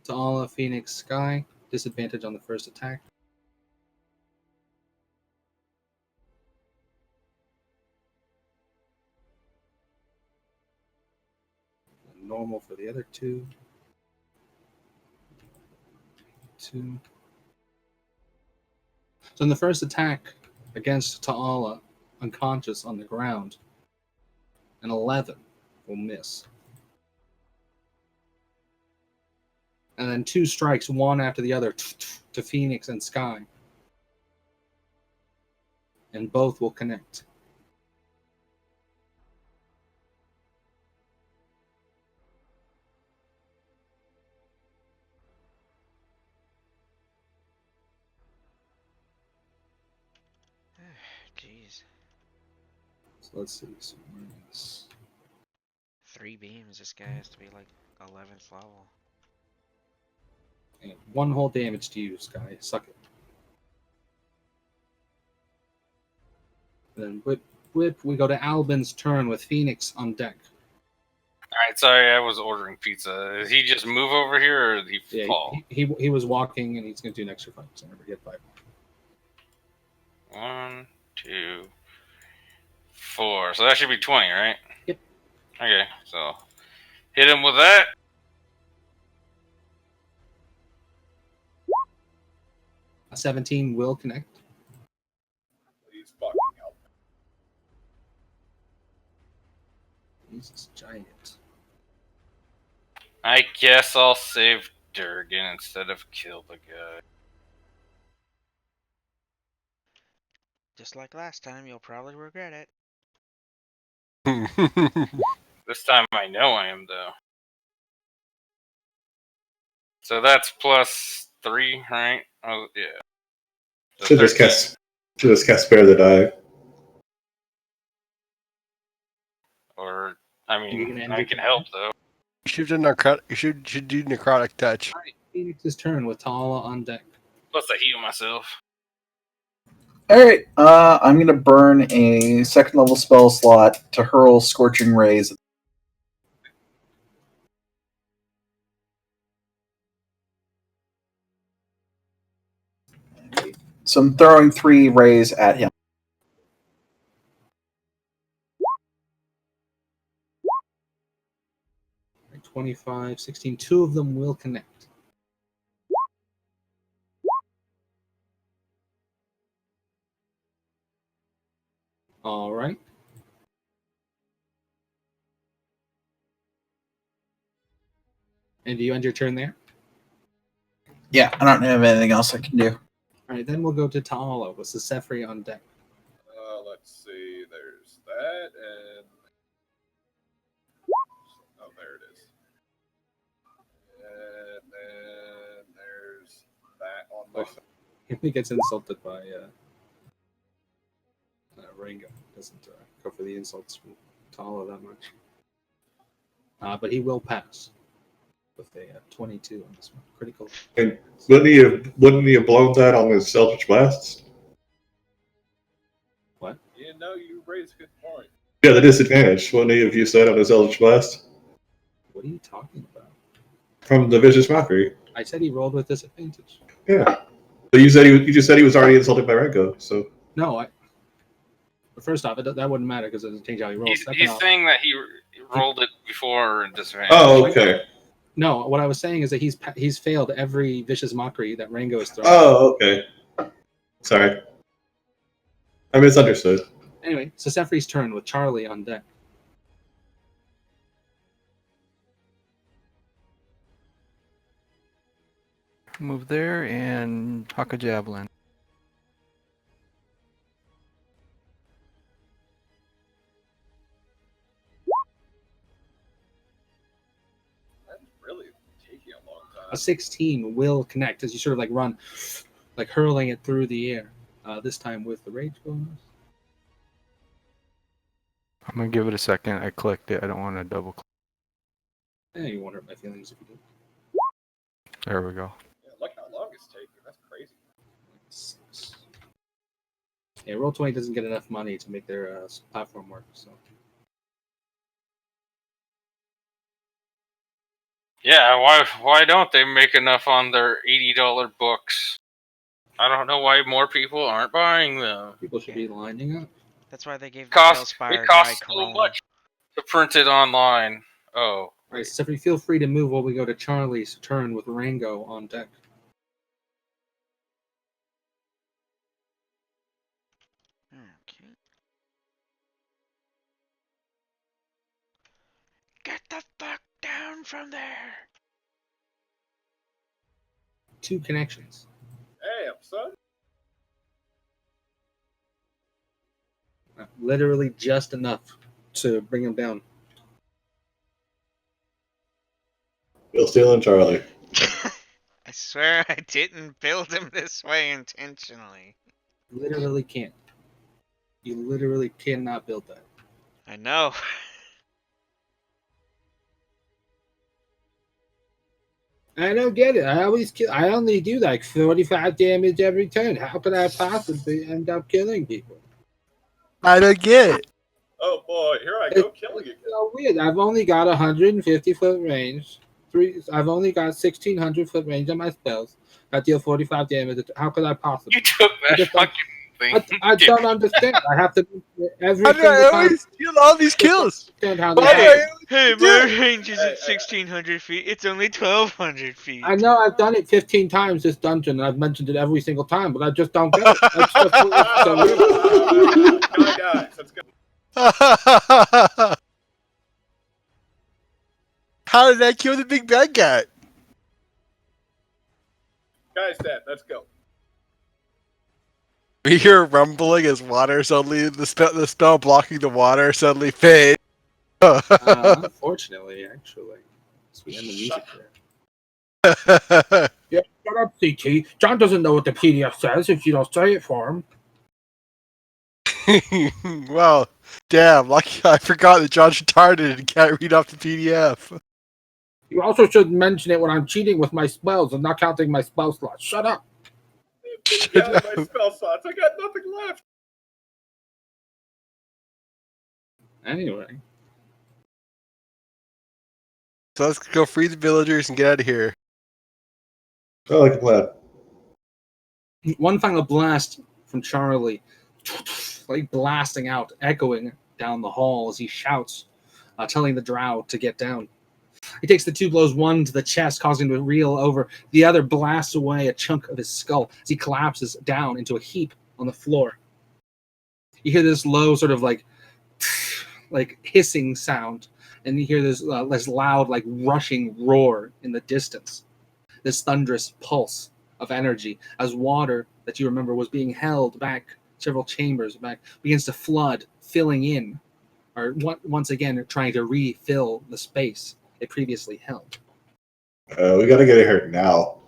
Ta'ala, Phoenix, Sky. Disadvantage on the first attack. normal for the other two. 2. So in the first attack against Ta'ala, unconscious on the ground, an 11 will miss. And then 2 strikes, one after the other, to Phoenix and Sky. And both will connect. Jeez. So let's see. So minus 3 beams. This guy has to be like 11th level. and 1 whole damage to you, Sky. Suck it. Then whip. We go to Albin's turn with Phoenix on deck. Alright, sorry, I was ordering pizza. Did he just move over here, or did he fall? He was walking, and he's going to do an extra 5. So never get 5. 1, 2, 4. So that should be 20, right? Yep. Okay, so hit him with that. A 17 will connect. He's fucking out. He's this giant. I guess I'll save Durgan instead of kill the guy. Just like last time, you'll probably regret it. This time I know I am, though. So that's +3, right? Oh, yeah. So Should just cast Spare the Die. Or, I You can mean, end I your can turn. help, though. You should do necrotic touch. All right, Phoenix's turn with Tala on deck. Plus I heal myself. Alright, I'm gonna burn a 2nd level spell slot to hurl Scorching Rays. So I'm throwing 3 rays at him. Right, 25, 16. 2 of them will connect. All right. And do you end your turn there? Yeah, I don't have anything else I can do. All right, then we'll go to Ta'ala with Sefri on deck. Let's see. There's that, and oh, there it is. And then there's that on my side. He gets insulted by Rango. Doesn't go for the insults from Ta'ala that much. But he will pass with a 22 on this one. Critical. And wouldn't he have blown that on his Eldritch Blasts? What? You know, you raise a good point. Yeah, the disadvantage. Wouldn't he have used that on his Eldritch Blast? What are you talking about? From the Vicious Mockery. I said he rolled with disadvantage. Yeah. But you just said he was already insulted by Renko, so. No, but first off, that wouldn't matter because it doesn't change how he rolls. He's saying that he rolled it before disadvantage. Oh, okay. No, what I was saying is that he's failed every Vicious Mockery that Rango has thrown. Oh, okay. Sorry. I misunderstood. Anyway, so Sefri's turn with Charlie on deck. Move there and huck a javelin. That's really taking a long time. A 16 will connect as you sort of like run, like hurling it through the air. This time with the rage bonus. I'm gonna give it a second. I clicked it. I don't want to double click. Yeah, you won't hurt my feelings if you do. There we go. Yeah, look how long it's taking. That's crazy. Yeah, Roll20 doesn't get enough money to make their platform work. So Yeah, why don't they make enough on their $80 books? I don't know why more people aren't buying them. people should be lining up. That's why they gave It the costs Spellspire so guy Corona. much to print it online. Oh, All right, Stephanie, feel free to move while we go to Charlie's turn with Rango on deck. Okay. Get the fuck down from there! 2 connections. Damn, son. Literally just enough to bring him down. Bill Steele and Charlie. I swear I didn't build him this way intentionally. Literally can't. You literally cannot build that. I know. I don't get it. I only do like 45 damage every turn. How could I possibly end up killing people? I don't get it. Oh boy, here I go killing again. It's so weird. I've only got 150 foot range. I've only got 1600 foot range on my spells. I deal 45 damage. How could I possibly? You took that fucking thing. I don't understand. I have to every How do single I time. always steal all these kills? Understand how Why they do happen. I Hey, always do my it? range isn't 1600 feet, it's only 1200 feet. I know I've done it 15 times this dungeon. And I've mentioned it every single time, but I just don't get it. That's just it's so weird. Come on, guys, let's go. How did I kill the big bad guy? Guys, dead. Let's go. We hear rumbling as water suddenly, the spell blocking the water suddenly fades. Unfortunately, actually. So we end the music there. Yeah, shut up, CT. John doesn't know what the PDF says if you don't say it for him. Well, damn, lucky I forgot that John's retarded and can't read off the PDF. You also should mention it when I'm cheating with my spells and not counting my spell slots. Shut up. Get out of my spell slots. I got nothing left. Anyway. So let's go free the villagers and get out of here. I like a plan. One final blast from Charlie, like blasting out, echoing down the hall as he shouts, telling the drow to get down. He takes the 2 blows, one to the chest, causing him to reel over. The other blasts away a chunk of his skull as he collapses down into a heap on the floor. You hear this low sort of like hissing sound, and you hear this loud like rushing roar in the distance. This thunderous pulse of energy as water that you remember was being held back several chambers back begins to flood, filling in, or once again trying to refill the space it previously held. We gotta get here now.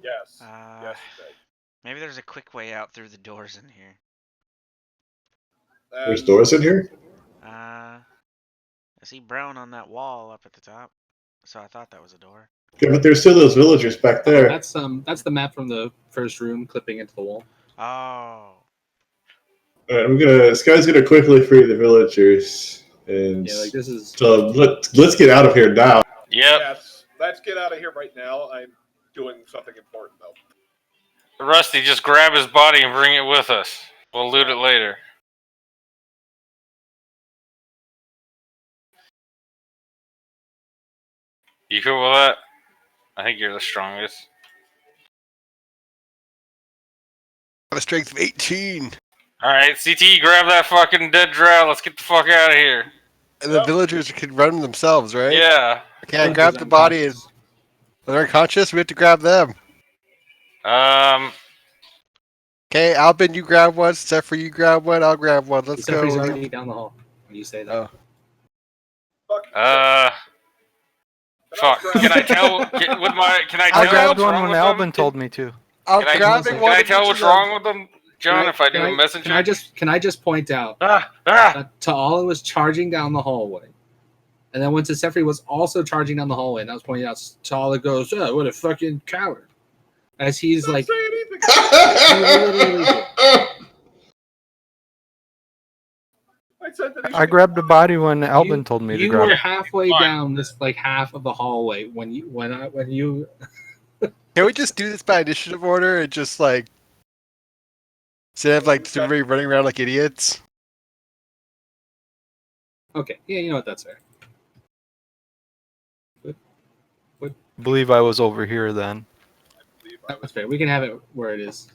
Yes. Yes, maybe there's a quick way out through the doors in here. There's doors in here? I see brown on that wall up at the top, so I thought that was a door. Yeah, but there's still those villagers back there. That's the map from the first room clipping into the wall. Oh. Alright, this guy's gonna quickly free the villagers. And Yeah, like this is. So let's get out of here now. Yep. Yes. Let's get out of here right now. I'm doing something important though. Rusty, just grab his body and bring it with us. We'll loot it later. You cool with that? I think you're the strongest. I have a strength of 18. Alright, CT, grab that fucking dead drow. Let's get the fuck out of here. And the villagers can run themselves, right? Yeah. Okay, I grab the body and they're unconscious. We have to grab them. Okay, Albin, you grab one. Zephyr, you grab one. I'll grab one. Let's go. Zephyr's already down the hall when you say that. Oh. Fuck. Can I tell? Can I tell I grabbed what's one wrong when with Alvin them? told me to. Can I tell what's wrong with them, John? If I do a messenger? Can I just point out that Ta'ala was charging down the hallway, and then when Zephyr was also charging down the hallway, and I was pointing out, Ta'ala goes, "Oh, what a fucking coward!" As he's like, I grabbed the body when Alvin told me to you grab were it. halfway down this like half of the hallway when you. Can we just do this by initiative order and just like instead of like everybody running around like idiots? Okay, yeah, you know what, that's fair. believe I was over here then. That's fair. We can have it where it is.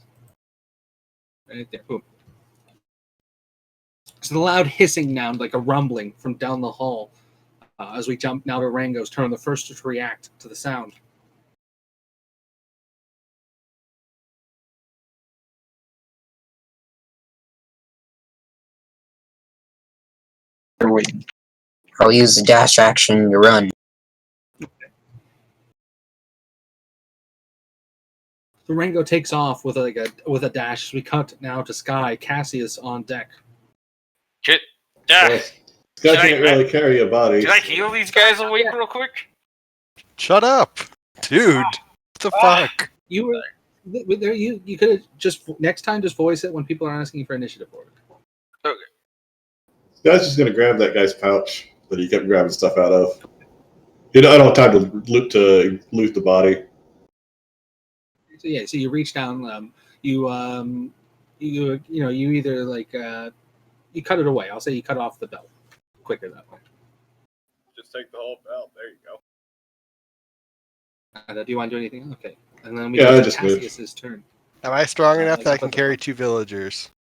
Right there. Boom. So the loud hissing now, like a rumbling from down the hall, as we jump now to Rango's turn, the first to react to the sound. They're waiting. I'll use the dash action to run. So Rango takes off with a dash. We cut now to Sky. Cassius on deck. Shit. Well, Sky can't really carry a body. Can I heal these guys awake real quick? Shut up, dude. What the fuck? You were there. You could have just next time just voice it when people are asking you for initiative order. Okay. Sky's just gonna grab that guy's pouch that he kept grabbing stuff out of. I don't have time to loot the body. So yeah, so you reach down. You either you cut it away. I'll say you cut off the belt quicker that way. Just take the whole belt. There you go. Do you want to do anything? Okay, and then we Yeah, go I to just moved. Cassius's turn. Am I strong enough like that I up can at the carry front. 2 villagers?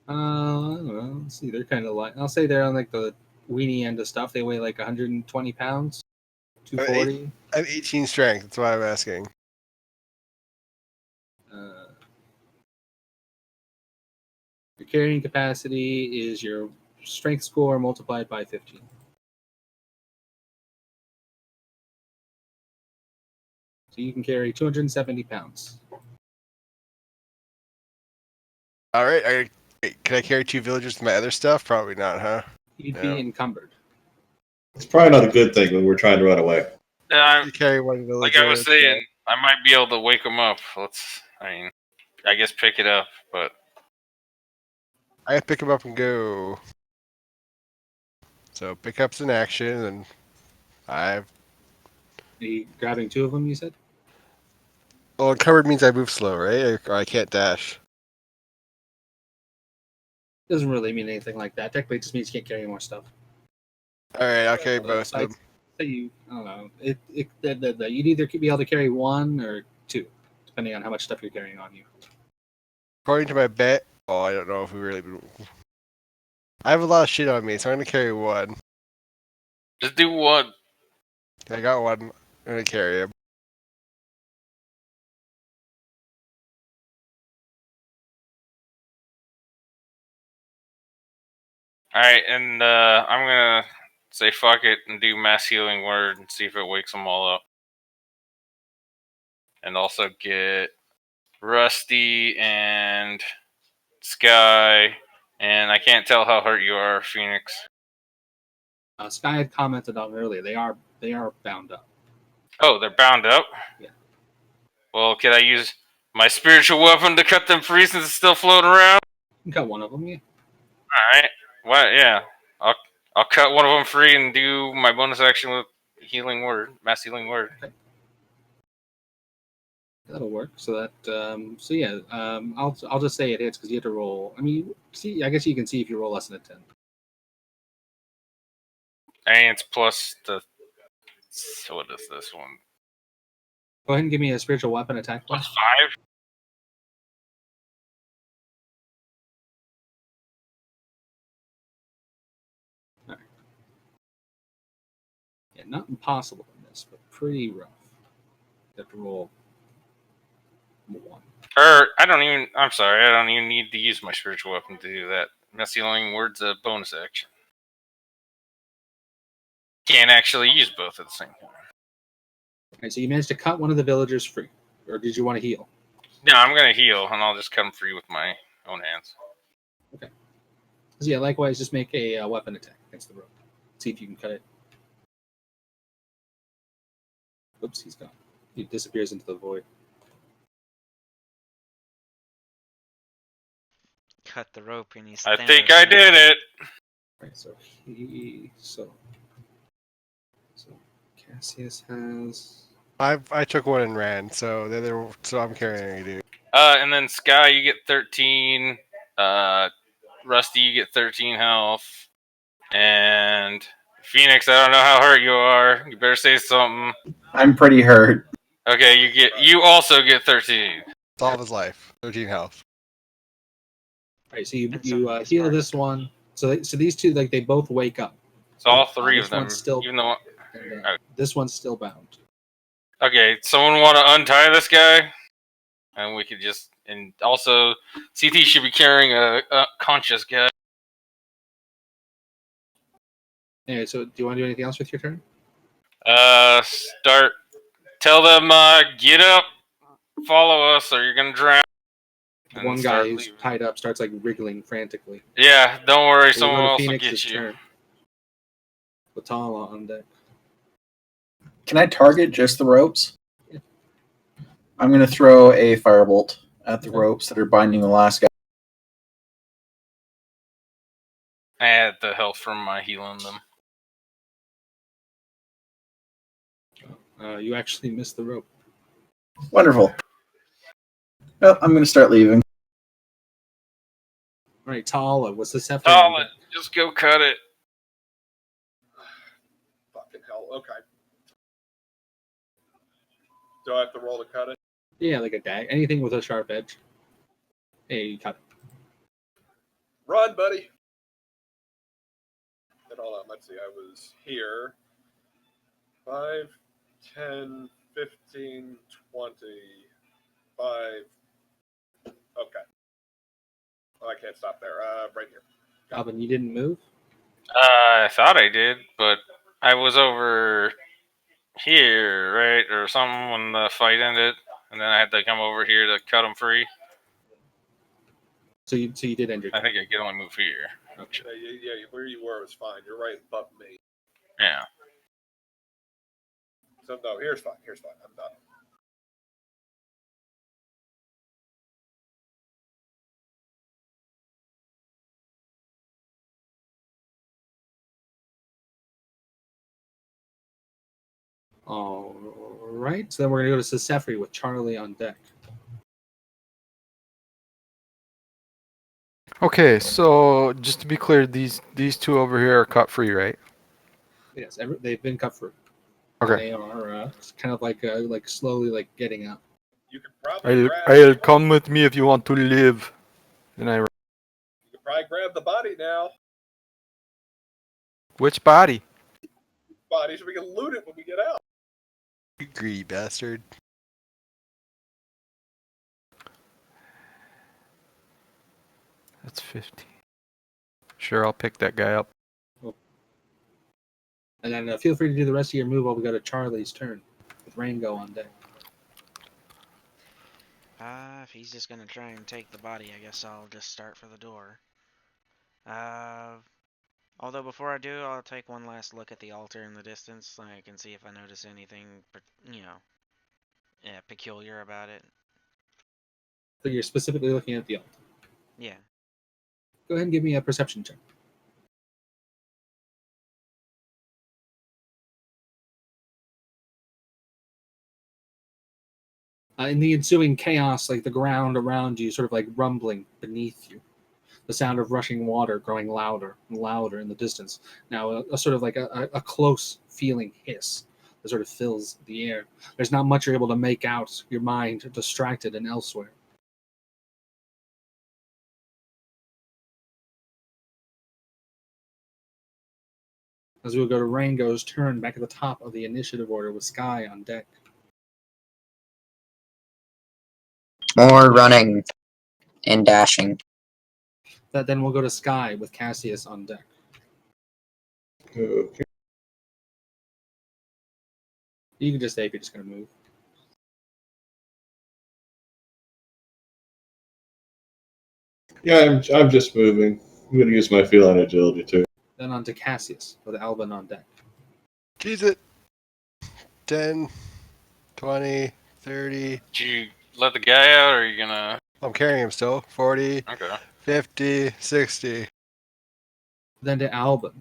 I don't know. Let's see, they're kind of light. I'll say they're on like the weenie end of stuff. They weigh like 120 pounds, 240. I have 18 strength. That's why I'm asking. Your carrying capacity is your strength score multiplied by 15. So you can carry 270 pounds. All right. Can I carry 2 villagers with my other stuff? Probably not, huh? You'd be encumbered. It's probably not a good thing when we're trying to run away. You carry 1 villager. Like I was saying, I might be able to wake them up. I guess pick it up, but I have to pick him up and go. So pickup's an action, and Are you grabbing 2 of them, you said? Well, encumbered means I move slow, right? Or I can't dash. Doesn't really mean anything like that. Technically, it just means you can't carry any more stuff. All right, I'll carry both of them. I don't know. You'd either be able to carry 1 or 2, depending on how much stuff you're carrying on you. According to my bet, I don't know if we really. I have a lot of shit on me, so I'm gonna carry 1. just do 1. I got 1. I'm gonna carry him. Alright, and I'm gonna say fuck it and do mass healing word and see if it wakes them all up. And also get Rusty and Sky, and I can't tell how hurt you are, Phoenix. Sky had commented on earlier. They are bound up. Oh, they're bound up? Yeah. Well, can I use my spiritual weapon to cut them free since it's still floating around? You got 1 of them, yeah. Alright. What? Yeah. I'll cut one of them free and do my bonus action with healing word, mass healing word. Okay. That'll work. So that I'll just say it hits because you have to roll. I mean, I guess you can see if you roll less than a 10. And it's plus the. So what is this one? Go ahead and give me a spiritual weapon attack. Plus 5. All right. Yeah, not impossible in this, but pretty rough. You have to roll 1. I'm sorry, I don't even need to use my spiritual weapon to do that. Mass healing word's a bonus action. Can't actually use both at the same time. Okay, so you managed to cut one of the villagers free, or did you want to heal? No, I'm gonna heal, and I'll just cut them free with my own hands. Okay. So yeah, likewise, just make a weapon attack against the rope. See if you can cut it. Oops, he's gone. He disappears into the void. Cut the rope and he's. I think I did it. Right. So Cassius has. I took 1 and ran, so I'm carrying a dude. And then Sky, you get 13. Rusty, you get 13 health, and Phoenix, I don't know how hurt you are. You better say something. I'm pretty hurt. Okay, you also get 13. It's all of his life. 13 health. All right, so you And some of heal these this one. So these two, like, they both wake up. So all three of This them, one's still, even though. and, this one's still bound. Okay, someone want to untie this guy, and we could just. And also, CT should be carrying a conscious guy. Anyway, so do you want to do anything else with your turn? Start. Tell them, get up, follow us, or you're gonna drown. And One start guy who's leaving. tied up starts like wriggling frantically. Yeah, don't worry, So we'll someone go to else will Phoenix's get you. turn. Latala on deck. Can I target just the ropes? Yeah. I'm going to throw a firebolt at the Okay. ropes that are binding the last guy. I had the health from my healing them. You actually missed the rope. Wonderful. Well, I'm going to start leaving. All right, Tala, what's the Sephiroth? Tala, just go cut it. Fucking hell. Okay. Do I have to roll to cut it? Yeah, like a dag. Anything with a sharp edge. Hey, you cut it. Run, buddy. And hold on, let's see. I was here. 5, 10, 15, 20, 5. Okay. Oh, I can't stop there. Right here. Alvin, you didn't move? I thought I did, but I was over here, right, or something when the fight ended, and then I had to come over here to cut him free. So you did end your I turn. think I can only move here. Okay. Yeah, where you were was fine. You're right above me. Yeah. So, no, here's fine. Here's fine. I'm done. All right. So then we're going to go to Sesefri with Charlie on deck. Okay, so just to be clear, these two over here are cut free, right? Yes, they've been cut free. Okay. They are kind of like slowly like getting up. You could probably I'll come with me if you want to live. And I. You could probably grab the body now. Which body? Body, so we can loot it when we get out. You greedy bastard. That's 15. Sure, I'll pick that guy up. And then feel free to do the rest of your move while we go to Charlie's turn with Rango on deck. If he's just gonna try and take the body, I guess I'll just start for the door. Although before I do, I'll take one last look at the altar in the distance, so I can see if I notice anything, peculiar about it. So you're specifically looking at the altar. Yeah. Go ahead and give me a perception check. In the ensuing chaos, like the ground around you, sort of like rumbling beneath you. The sound of rushing water growing louder and louder in the distance. Now, a sort of like a close feeling hiss that sort of fills the air. There's not much you're able to make out. Your mind distracted and elsewhere. As we will go to Rango's turn back at the top of the initiative order with Sky on deck. More running and dashing. Then we'll go to Sky with Cassius on deck. Okay. You can just say if you're just going to move. Yeah, I'm just moving. I'm going to use my feline agility too. Then on to Cassius with Alvin on deck. Cheese it. 10, 20, 30. Did you let the guy out, or are you gonna? I'm carrying him still. 40, Okay. 50, 60. Then to Alvin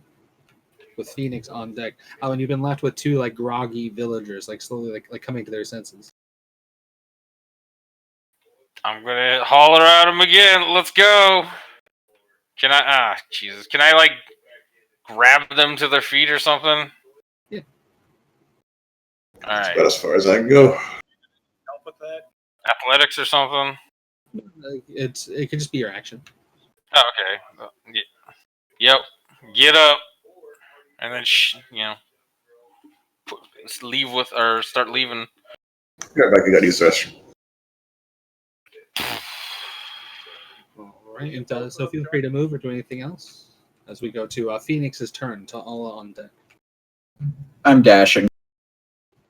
with Phoenix on deck. Alvin, you've been left with two like groggy villagers, like slowly like coming to their senses. I'm gonna holler at him again. Let's go. Can I? Jesus. Can I grab them to their feet or something? Yeah. All right. About as far as I can go. Help with that? Athletics or something? It could just be your action. Oh, okay. Yep. Get up, and then leave with or start leaving. Right back, I got to use the restroom. All right, and so feel free to move or do anything else as we go to Phoenix's turn. Ta'ala on deck. I'm dashing.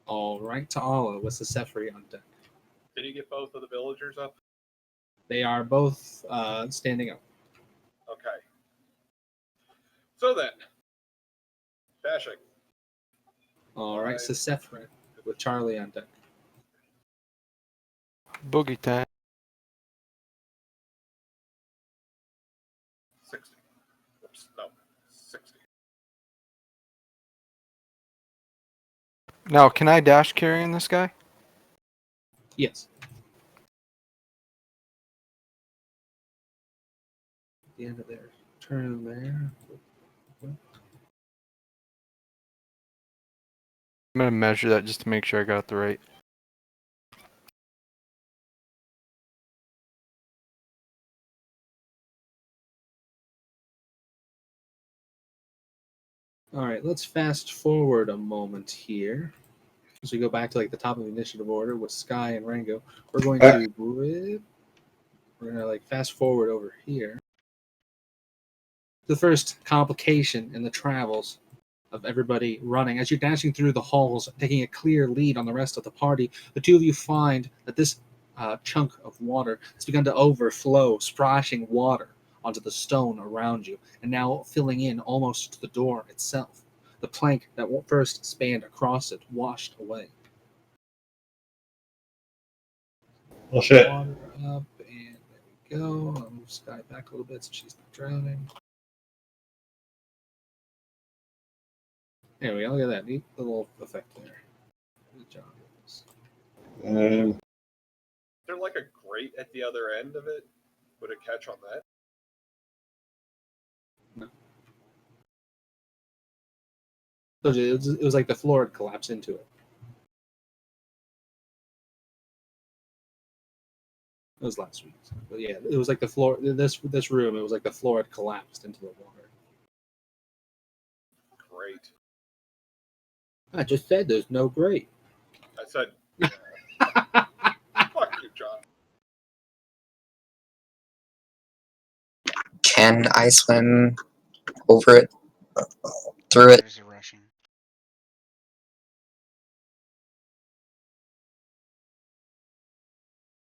All right, Ta'ala with Sefri on deck. Did you get both of the villagers up? They are both standing up. Okay. So then, dashing. All right, Sefri with Charlie on deck. Boogie time. 60. Oops, no. 60. Now, can I dash carrying this guy? Yes. The end of their turn there. I'm gonna measure that just to make sure I got the right. All right, let's fast forward a moment here. As we go back to like the top of the initiative order with Sky and Rango, we're going to like fast forward over here. The first complication in the travels of everybody running. As you're dashing through the halls, taking a clear lead on the rest of the party, the two of you find that this chunk of water has begun to overflow, splashing water onto the stone around you, and now filling in almost to the door itself. The plank that first spanned across it washed away. Well, shit. Water up, and there we go. I'll move Sky back a little bit so she's not drowning. There we go. Look at that neat little effect there. Good job. Is there like a grate at the other end of it? Would it catch on that? No. So it was like the floor had collapsed into it. It was last week, but yeah, it was like the floor. This room, it was like the floor had collapsed into the water. Great. I just said there's no grate. I said, fuck you, John. Can I swim over it? Through it? There's a rushing.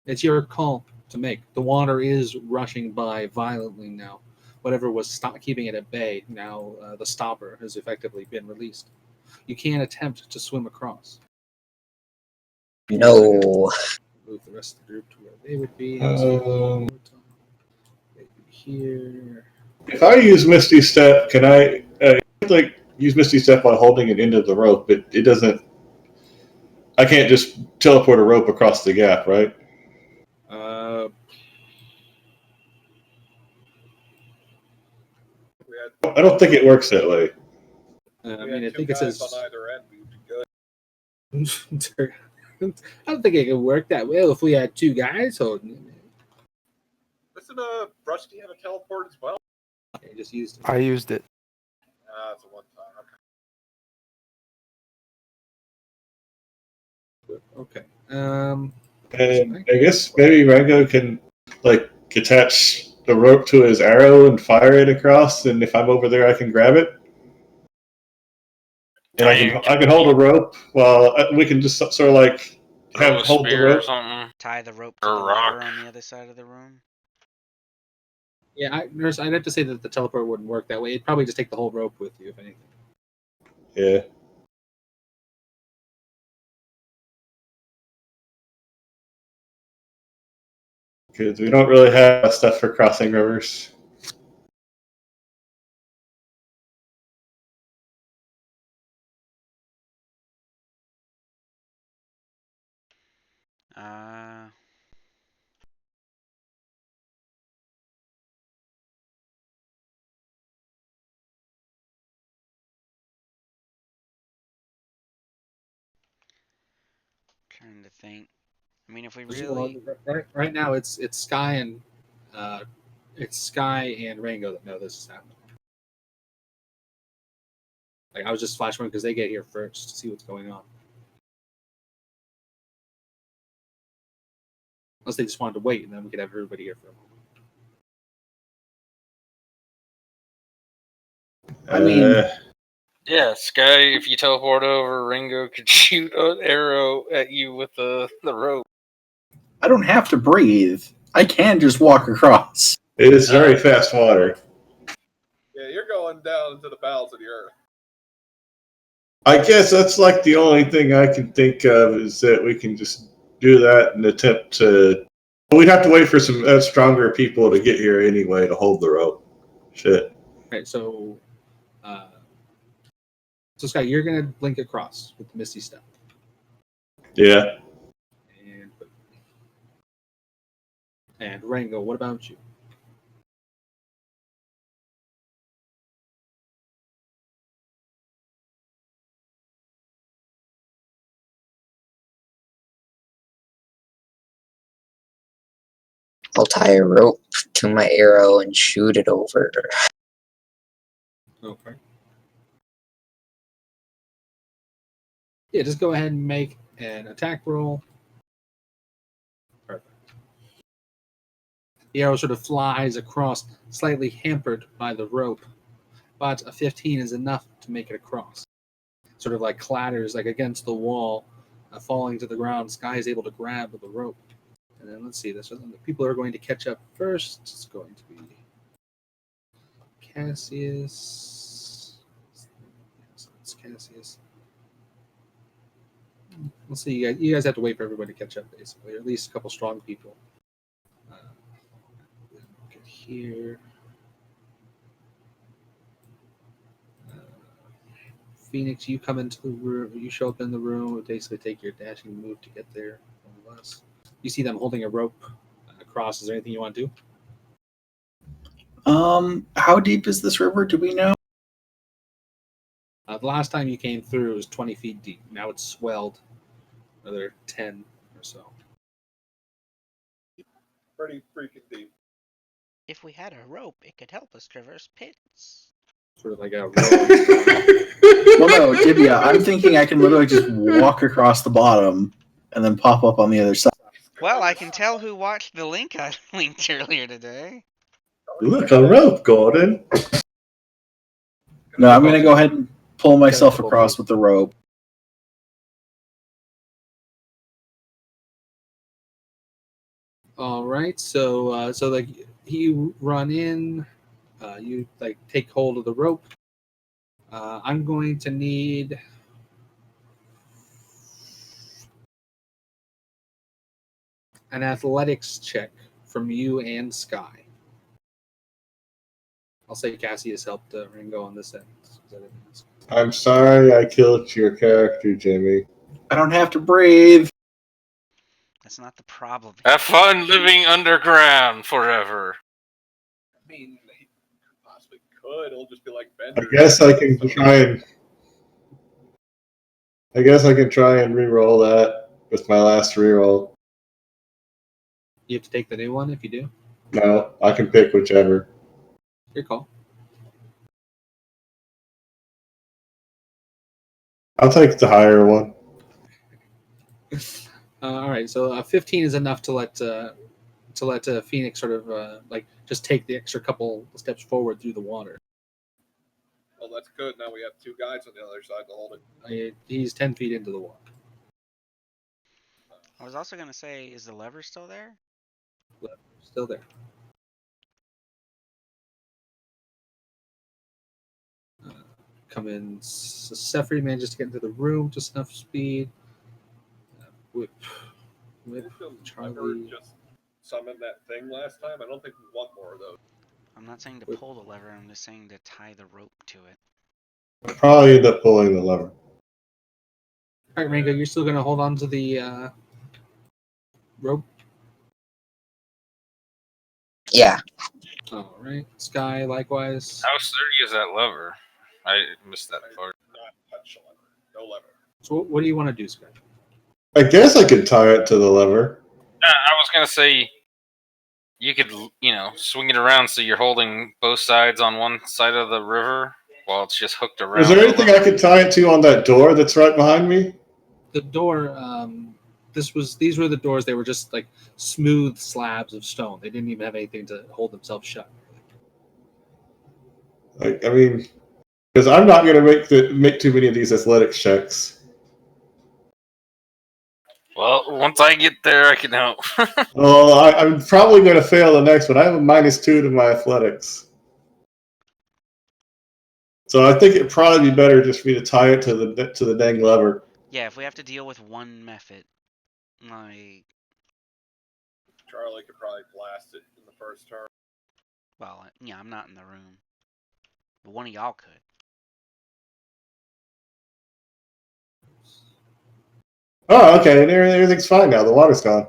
It's your call to make. The water is rushing by violently now. Whatever was keeping it at bay, now the stopper has effectively been released. You can attempt to swim across. No. Move the rest of the group to where they would be. They'd be here. If I use Misty Step, can I use Misty Step while holding it into the rope? But it doesn't. I can't just teleport a rope across the gap, right? I don't think it works that way. I mean, I think it guys says on either end. We'd be good. I don't think it could work that well if we had two guys holding it. Doesn't Rusty have a teleport as well? Okay, just used it. I used it. It's a one time. Okay. And I guess maybe Rango can attach the rope to his arrow and fire it across, and if I'm over there, I can grab it. And I can hold a rope while we can just sort of hold the rope. Or something. Tie the rope to the ladder on the other side of the room. Yeah, I'd have to say that the teleport wouldn't work that way. It'd probably just take the whole rope with you, if anything. Yeah. Because we don't really have stuff for crossing rivers. Trying to think. I mean, if we Well, really, right now it's Sky and Rango that know this is happening. Like I was just flashing because they get here first to see what's going on. Unless they just wanted to wait, and then we could have everybody here for a moment. I mean, Yeah, Sky, if you teleport over, Ringo could shoot an arrow at you with the rope. I don't have to breathe. I can just walk across. It is very fast water. Yeah, you're going down into the bowels of the earth. I guess that's like the only thing I can think of is that we can just do that and attempt to. We'd have to wait for some stronger people to get here anyway to hold the rope. Shit. Right, so Sky, you're gonna blink across with the Misty Step. Yeah. And Rango, what about you? I'll tie a rope to my arrow and shoot it over. Okay. Yeah, just go ahead and make an attack roll. Perfect. The arrow sort of flies across, slightly hampered by the rope, but a 15 is enough to make it across. Sort of like clatters like against the wall, falling to the ground. Sky is able to grab the rope. And then let's see, this the people who are going to catch up first. It's going to be Cassius. It's Cassius. Let's see, you guys have to wait for everybody to catch up, basically, or at least a couple strong people. Get here. Phoenix, you come into the room. You show up in the room. Basically, take your dashing move to get there. More or less. You see them holding a rope across. Is there anything you want to do? How deep is this river? Do we know? The last time you came through, it was 20 feet deep. Now it's swelled another 10 or so. Pretty freaking deep. if we had a rope, it could help us traverse pits. Sort of like a Well, no, Dibia, I'm thinking I can literally just walk across the bottom and then pop up on the other side. Well, I can tell who watched the link I linked earlier today. Look, a rope, Gordon. No, I'm going to go ahead and pull myself across with the rope. All right, so like you run in, you like take hold of the rope. I'm going to need an athletics check from you and Sky. I'll say Cassius helped Ringo on this end. I'm sorry I killed your character, Jimmy. I don't have to breathe. That's not the problem. Have fun living underground forever. I mean, he possibly could. It'll just be like I Bender. guess I can try and re-roll that with my last re-roll. You have to take the new one if you do. No, I can pick whichever. Your call. I'll take the higher one. All right, so 15 is enough to let Phoenix sort of like just take the extra couple steps forward through the water. Well, that's good. Now we have two guys on the other side to hold it. He's 10 feet into the water. I was also going to say, is the lever still there? Still there. Come in. Sefri manages to get into the room just enough speed. Whip Charlie. Just summoned that thing last time. I don't think we want more of those. I'm not saying to pull the lever, I'm just saying to tie the rope to it. I'll probably end up pulling the lever. All right, Ringo, you're still going to hold on to the rope? Yeah. All right. Sky, likewise. How sturdy is that lever? I missed that part. Not touch the lever. No lever. So what do you want to do, Sky? I guess I could tie it to the lever. I was gonna say you could, swing it around so you're holding both sides on one side of the river while it's just hooked around. Is there anything I could tie it to on that door that's right behind me? The door. These were the doors. They were just like smooth slabs of stone. They didn't even have anything to hold themselves shut. I mean, because I'm not going to make too many of these athletics checks. Well, once I get there, I can help. Well, I'm probably going to fail the next one. I have a -2 to my athletics. So I think it'd probably be better just for me to tie it to the dang lever. Yeah, if we have to deal with one method, like, Charlie could probably blast it in the first turn. well, yeah, I'm not in the room, but one of y'all could. Oh, okay. And everything's fine now. The water's gone.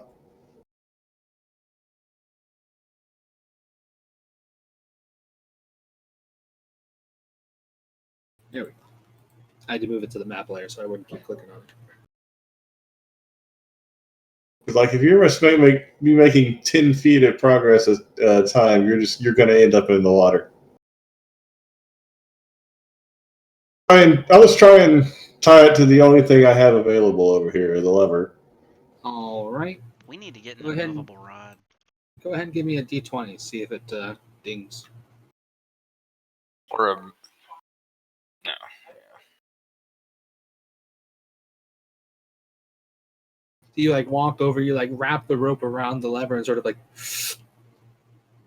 There we go. I had to move it to the map layer so I wouldn't keep clicking on it. Like if you're making 10 feet of progress at a time, you're going to end up in the water. I'll just try and tie it to the only thing I have available over here, the lever. All right. We need to get an Go ahead. immovable rod. Go ahead and give me a d20. See if it dings. Or a no. You like walk over. You like wrap the rope around the lever and sort of like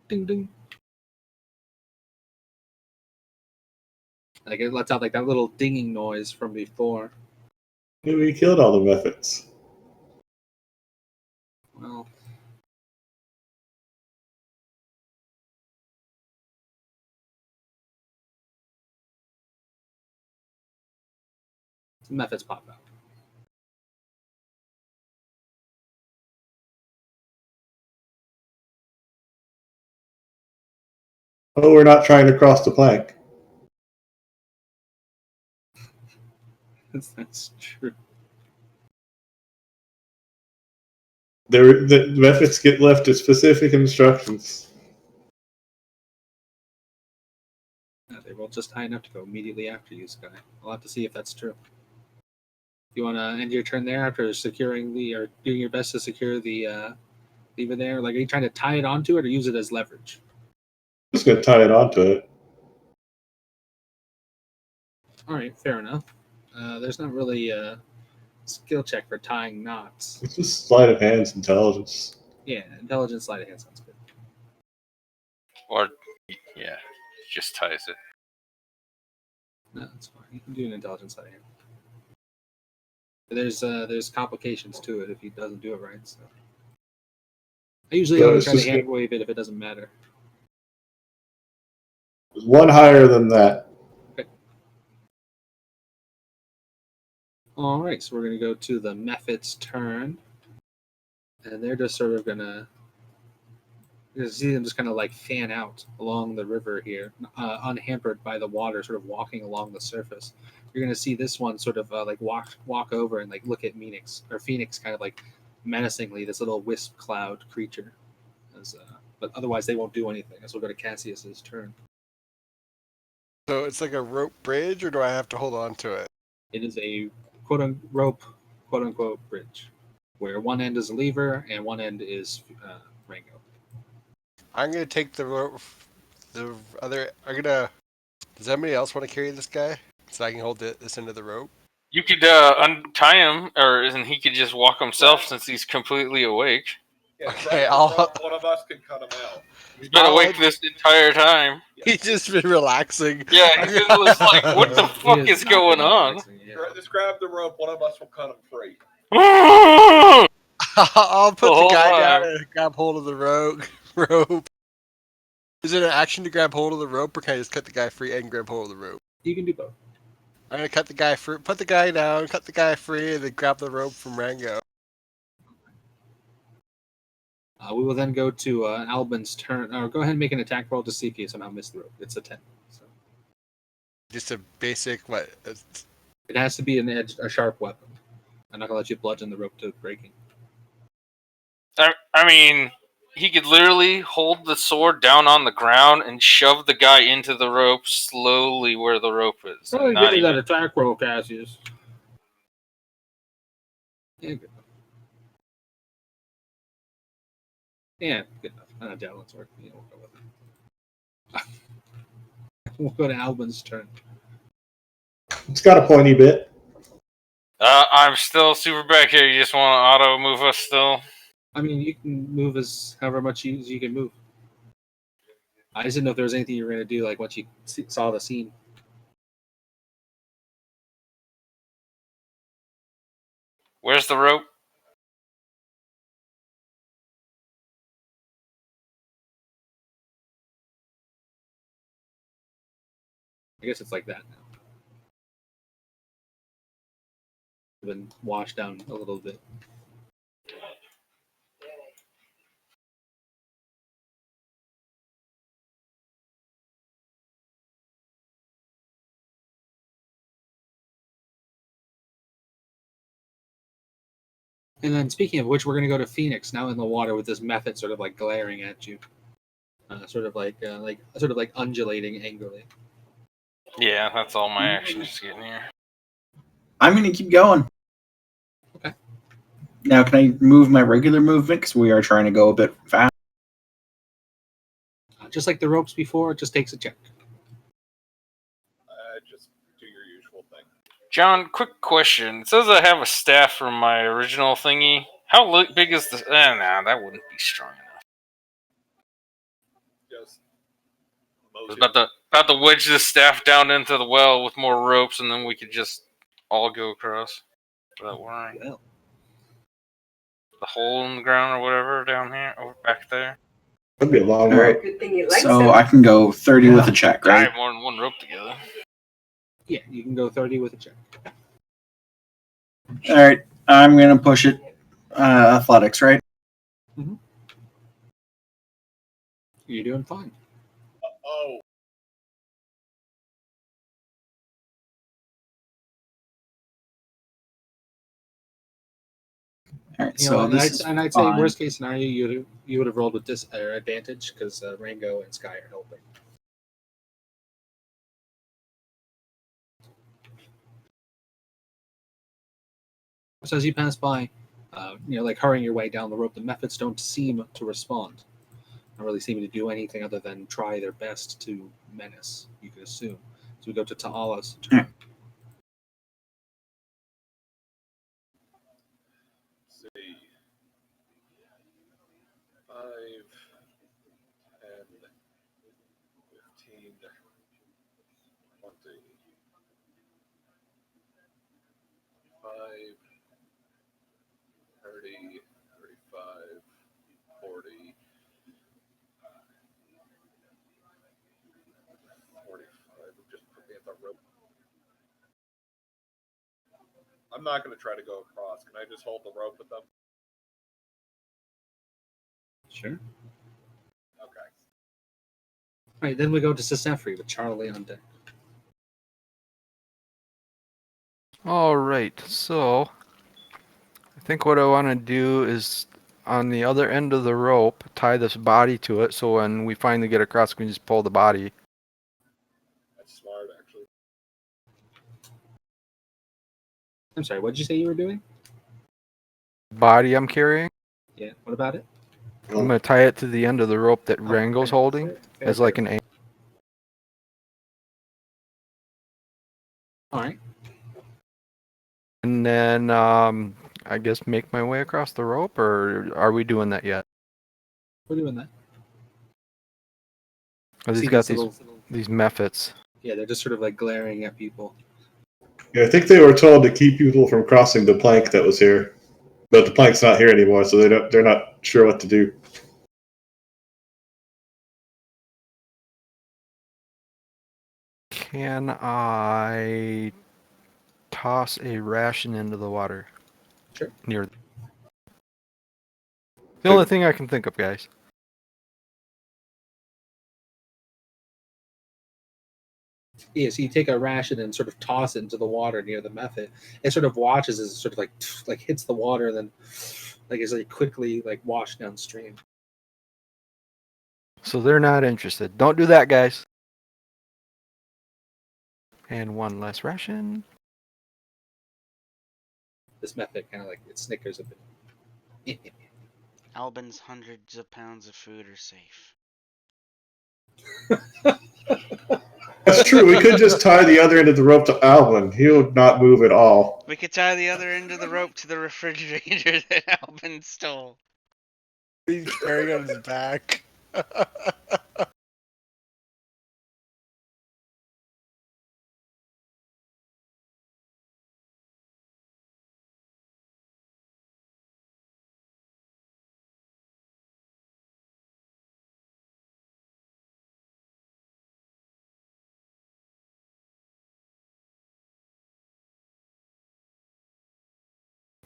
ding ding. Like it lets out like that little dinging noise from before. Maybe we killed all the methods. Well, some methods pop out. Oh, we're not trying to cross the plank. That's true. The methods get left to specific instructions. They roll just high enough to go immediately after you, Sky. I'll have to see if that's true. You want to end your turn there after securing or doing your best to secure the lever there? Like, are you trying to tie it onto it or use it as leverage? I'm just going to tie it onto it. All right, fair enough. There's not really a skill check for tying knots. It's just sleight of hand's intelligence. Yeah, intelligence sleight of hand sounds good. Or yeah, just ties it. No, that's fine. You can do an intelligence sleight of hand. But there's complications to it if he doesn't do it right. So I usually always try to hand wave it if it doesn't matter. There's one higher than that. Okay. All right, so we're going to go to the method's turn. And they're just sort of going to... You see them just kind of like fan out along the river here, unhampered by the water, sort of walking along the surface. You're going to see this one sort of like walk over and like look at Phoenix kind of like menacingly, this little wisp cloud creature. But otherwise, they won't do anything. So we'll go to Cassius's turn. So it's like a rope bridge, or do I have to hold on to it? It is a rope, quote unquote, bridge, where one end is a lever and one end is Rango. I'm gonna take the rope. The other. Does anybody else want to carry this guy so I can hold this end of the rope? You could untie him, and he could just walk himself since he's completely awake. Yeah, Okay, one of us can cut him out. He's been awake this entire time. He's just been relaxing. Yeah, he's just like, what the fuck is going on? Just grab the rope. One of us will cut him free. I'll put the guy time. down and grab hold of the rope. Is it an action to grab hold of the rope, or can I just cut the guy free and grab hold of the rope? You can do both. I'm gonna cut the guy free, put the guy down, cut the guy free, and then grab the rope from Rango. We will then go to Albin's turn. Or go ahead and make an attack roll to see if you somehow missed the rope. It's a 10. So. Just a basic what? It has to be a sharp weapon. I'm not gonna let you bludgeon the rope to breaking. I mean, he could literally hold the sword down on the ground and shove the guy into the rope slowly where the rope is. Oh, And give not me that even. attack roll, Cassius. Yeah, good enough. Yeah, good enough. Javelin sword. Yeah, we'll go with it. We'll go to Albin's turn. It's got a pointy bit. I'm still super back here. You just want to auto move us still? I mean, you can move as however much as you can move. I just didn't know if there was anything you were going to do, like once you saw the scene. Where's the rope? I guess it's like that now. Been washed down a little bit. And then, speaking of which, we're going to go to Phoenix now in the water with this method sort of like glaring at you, sort of like undulating angrily. Yeah, that's all my actions getting here. I'm going to keep going. Okay. Now, can I move my regular movement? Because we are trying to go a bit fast. Just like the ropes before, it just takes a check. Just do your usual thing. John, quick question. It says I have a staff from my original thingy. How big is the? Nah, that wouldn't be strong enough. Just I was about to wedge this staff down into the well with more ropes, and then we could just all go across without worrying. Well, The hole in the ground or whatever down here, over back there. That'd be a long All rope. right. So I can go 30 with a check, I right? have more than one rope together. yeah, you can go 30 with a check. All right. I'm going to push it. Athletics, right? You're doing fine. Oh, All right. You So know, this is I'd say fine. worst case scenario, you would have rolled with this advantage because Rango and Sky are helping. So as you pass by, like hurrying your way down the rope, the methods don't seem to respond. Not really seeming to do anything other than try their best to menace, you could assume. So we go to Ta'ala's turn. let's see. 5, 10, 15, 20. 5, 30, 35, 40, 45. Just put me at the rope. I'm not going to try to go across. Can I just hold the rope with them? Sure. Okay. All right, then we go to Sisefri with Charlie on deck. All right, so I think what I want to do is on the other end of the rope, tie this body to it, so when we finally get across, we can just pull the body. That's smart, actually. I'm sorry, what did you say you were doing? Body I'm carrying, Yeah, what about it? I'm going to tie it to the end of the rope that Rango's fair, holding fair, as like an anchor. All right. And then I guess make my way across the rope, or are we doing that yet? We're doing that. Oh, See he's got these these methods. Yeah, they're just sort of like glaring at people. Yeah, I think they were told to keep people from crossing the plank that was here, but the plank's not here anymore, so they're not sure what to do. Can I toss a ration into the water? Sure. Near. The only thing I can think of, guys. All right. Yeah, so you take a ration and sort of toss it into the water near the method. It sort of watches as it sort of like hits the water, and then like is like quickly like washed downstream. So they're not interested. Don't do that, guys. And one less ration. This method kind of like it snickers a bit. Albin's hundreds of pounds of food are safe. That's true. We could just tie the other end of the rope to Alvin. He would not move at all. We could tie the other end of the rope to the refrigerator that Albin stole. He's carrying on his back.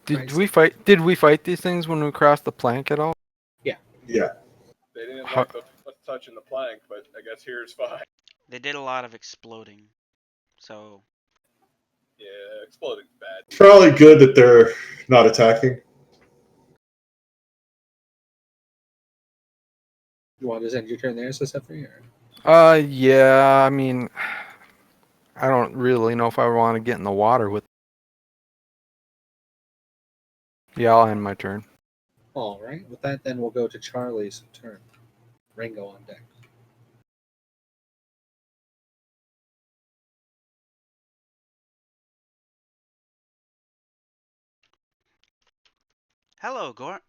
Did we fight? Did we fight these things when we crossed the plank at all? Yeah. They didn't like us touching the plank, but I guess here's fine. They did a lot of exploding. So. Yeah, exploding's bad. It's probably good that they're not attacking. You want to just end your turn there, Sethefrey? Or? Yeah. I mean, I don't really know if I want to get in the water with. Yeah, I'll end my turn. All right. With that, then we'll go to Charlie's turn. Ringo on deck. Hello, Gort.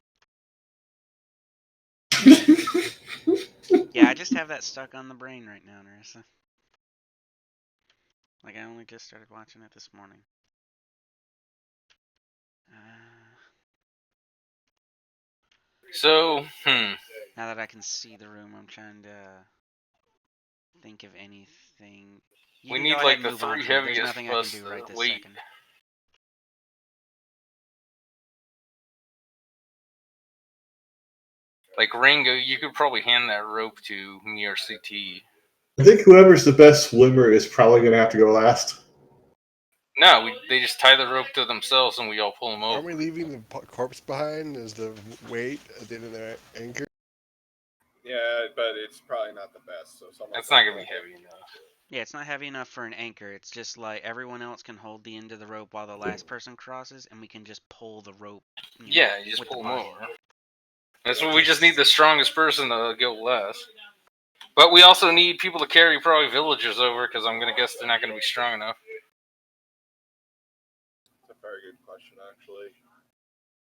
Yeah, I just have that stuck on the brain right now, Narissa. Like, I only just started watching it this morning. So, Now that I can see the room, I'm trying to think of anything. We need like the 3 heaviest There's nothing I plus can do right this weight. second. Like Ringo, you could probably hand that rope to me or CT. I think whoever's the best swimmer is probably going to have to go last. No, they just tie the rope to themselves and we all pull them over. Aren't we leaving the corpse behind as the weight at the end of their anchor? Yeah, but it's probably not the best. So it's not going to be heavy enough. Yeah, it's not heavy enough for an anchor. It's just like everyone else can hold the end of the rope while the last person crosses, and we can just pull the rope. You just pull them over. That's what we just need the strongest person to go last. But we also need people to carry probably villagers over because I'm going to guess they're not going to be strong enough. That's a very good question, actually.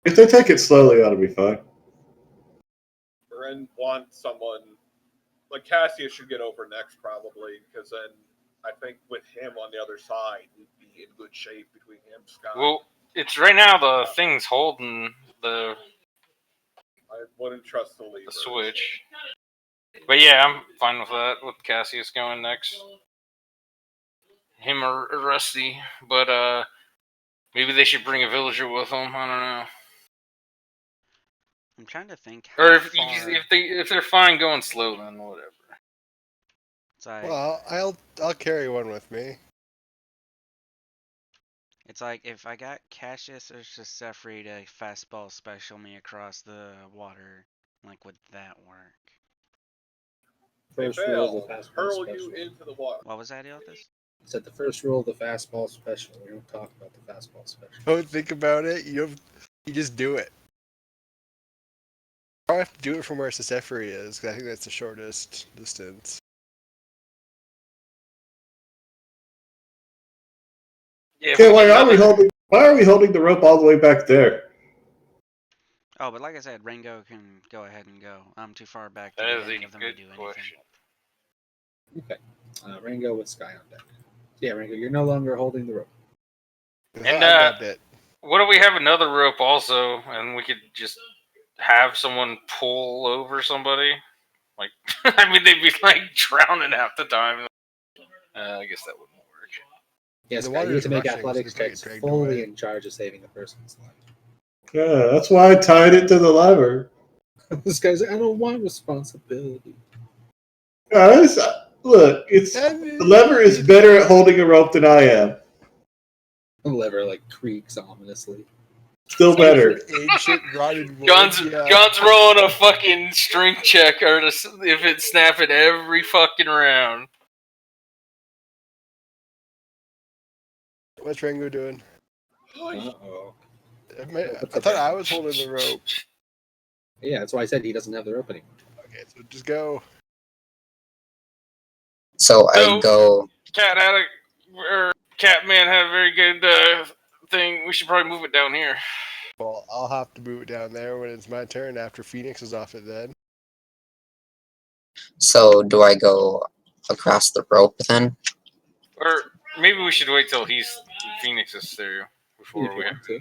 If they take it slowly, that'll be fine. Ren wants someone like Cassius should get over next, probably, because then I think with him on the other side, we'd be in good shape between him, Scott. Well, it's right now the thing's holding the. I wouldn't trust the lever. The switch. But yeah, I'm fine with that, with Cassius going next. Him or Rusty. But maybe they should bring a villager with them. I don't know. I'm trying to think. Or if they're fine going slow, then whatever. It's like, well, I'll carry one with me. It's like if I got Cassius or Sethefrey to fastball special me across the water, like would that work? First rule of the fastball hurl special. you into the water. What was that, Eltis? I said the first rule of the fastball special. We don't talk about the fastball special. Don't think about it. You just do it. I have to do it from where Sethefrey is, because I think that's the shortest distance. Yeah, Okay, why are we holding the rope all the way back there? Oh, but like I said, Ringo can go ahead and go. I'm too far back to That get is any a of them to good do question. Okay. Ringo with Sky on deck. Yeah, Ringo, you're no longer holding the rope. And what if we have another rope also, and we could just have someone pull over somebody? Like, I mean, they'd be like drowning half the time. I guess that wouldn't work. Yes, The Sky, you water's need to make rushing, so athletics they probably checks get dragged fully away. in charge of saving the person's life. Yeah, that's why I tied it to the lever. This guy's like, I don't want responsibility. Guys, Look, the lever is better at holding a rope than I am. The lever like creaks ominously. Still better. Ancient rotted wood. John's rolling a fucking strength check or if it's snapping every fucking round. What's Rango doing? Uh-oh. I thought I was holding the rope. Yeah, that's why I said he doesn't have the rope anymore. Okay, so just go. So I go. Catman had a very good thing. We should probably move it down here. Well, I'll have to move it down there when it's my turn after Phoenix is off it then. So do I go across the rope then? Or maybe we should wait till Phoenix is through before we. Want to.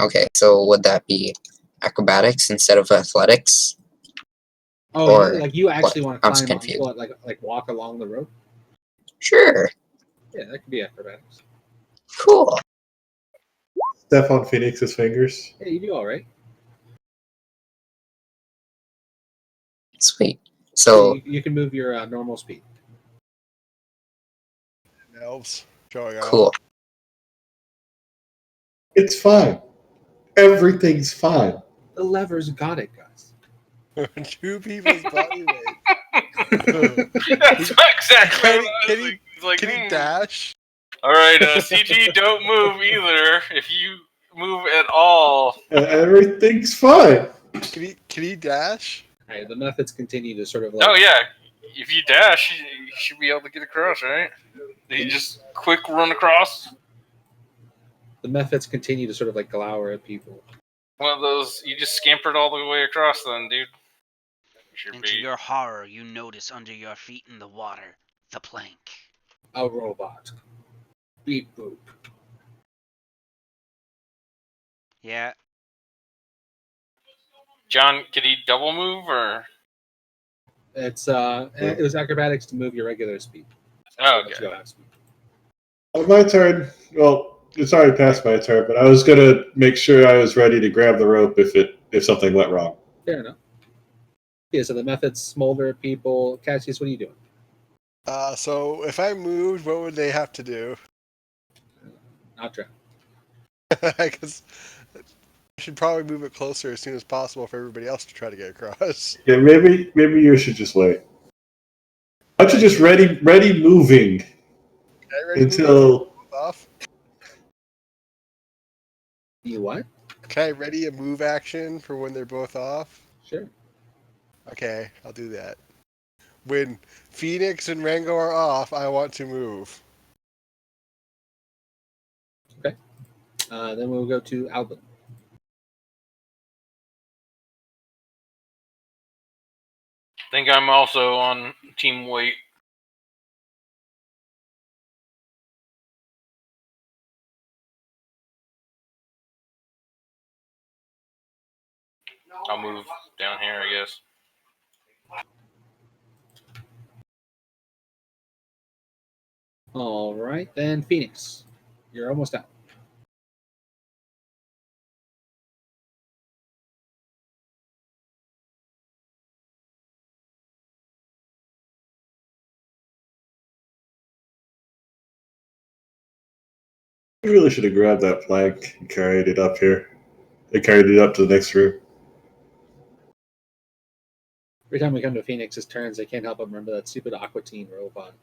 Okay, so would that be acrobatics instead of athletics? Oh, or like you actually want to I'm climb confused. on, like walk along the rope? Sure. Yeah, that could be acrobatics. Cool. Step on Phoenix's fingers. Yeah, you do all right. Sweet. So you can move your normal speed. Elves showing up. Cool. It's fine. Everything's fine. The lever's got it, guys. 2 people's body weight. That's exactly what I was like. Can he dash? All right, CG, don't move either. If you move at all, everything's fine. Can he dash? All right, the methods continue to sort of oh yeah, if you dash, you should be able to get across, right? You just quick run across. The methods continue to sort of like glower at people. One of those, you just scampered all the way across then, dude. And to your horror, you notice under your feet in the water, the plank. A robot. Beep boop. Yeah. John, could he double move or? It was acrobatics to move your regular speed. Oh, okay. My turn. Well, it's already past my turn, but I was gonna make sure I was ready to grab the rope if something went wrong. Fair enough. Yeah, so the methods smolder at people. Cassius, what are you doing? So if I moved, what would they have to do? Not drown. Because I should probably move it closer as soon as possible for everybody else to try to get across. Yeah, maybe you should just wait. Why don't you just ready moving until off? You what? Can I ready a move action for when they're both off? Sure. Okay, I'll do that. When Phoenix and Rango are off, I want to move. Okay. Then we'll go to Albin. I think I'm also on team weight. I'll move down here, I guess. All right, then Phoenix. You're almost out. You really should have grabbed that plank and carried it up here. They carried it up to the next room. Every time we come to Phoenix's turns, I can't help but remember that stupid Aqua Teen robot.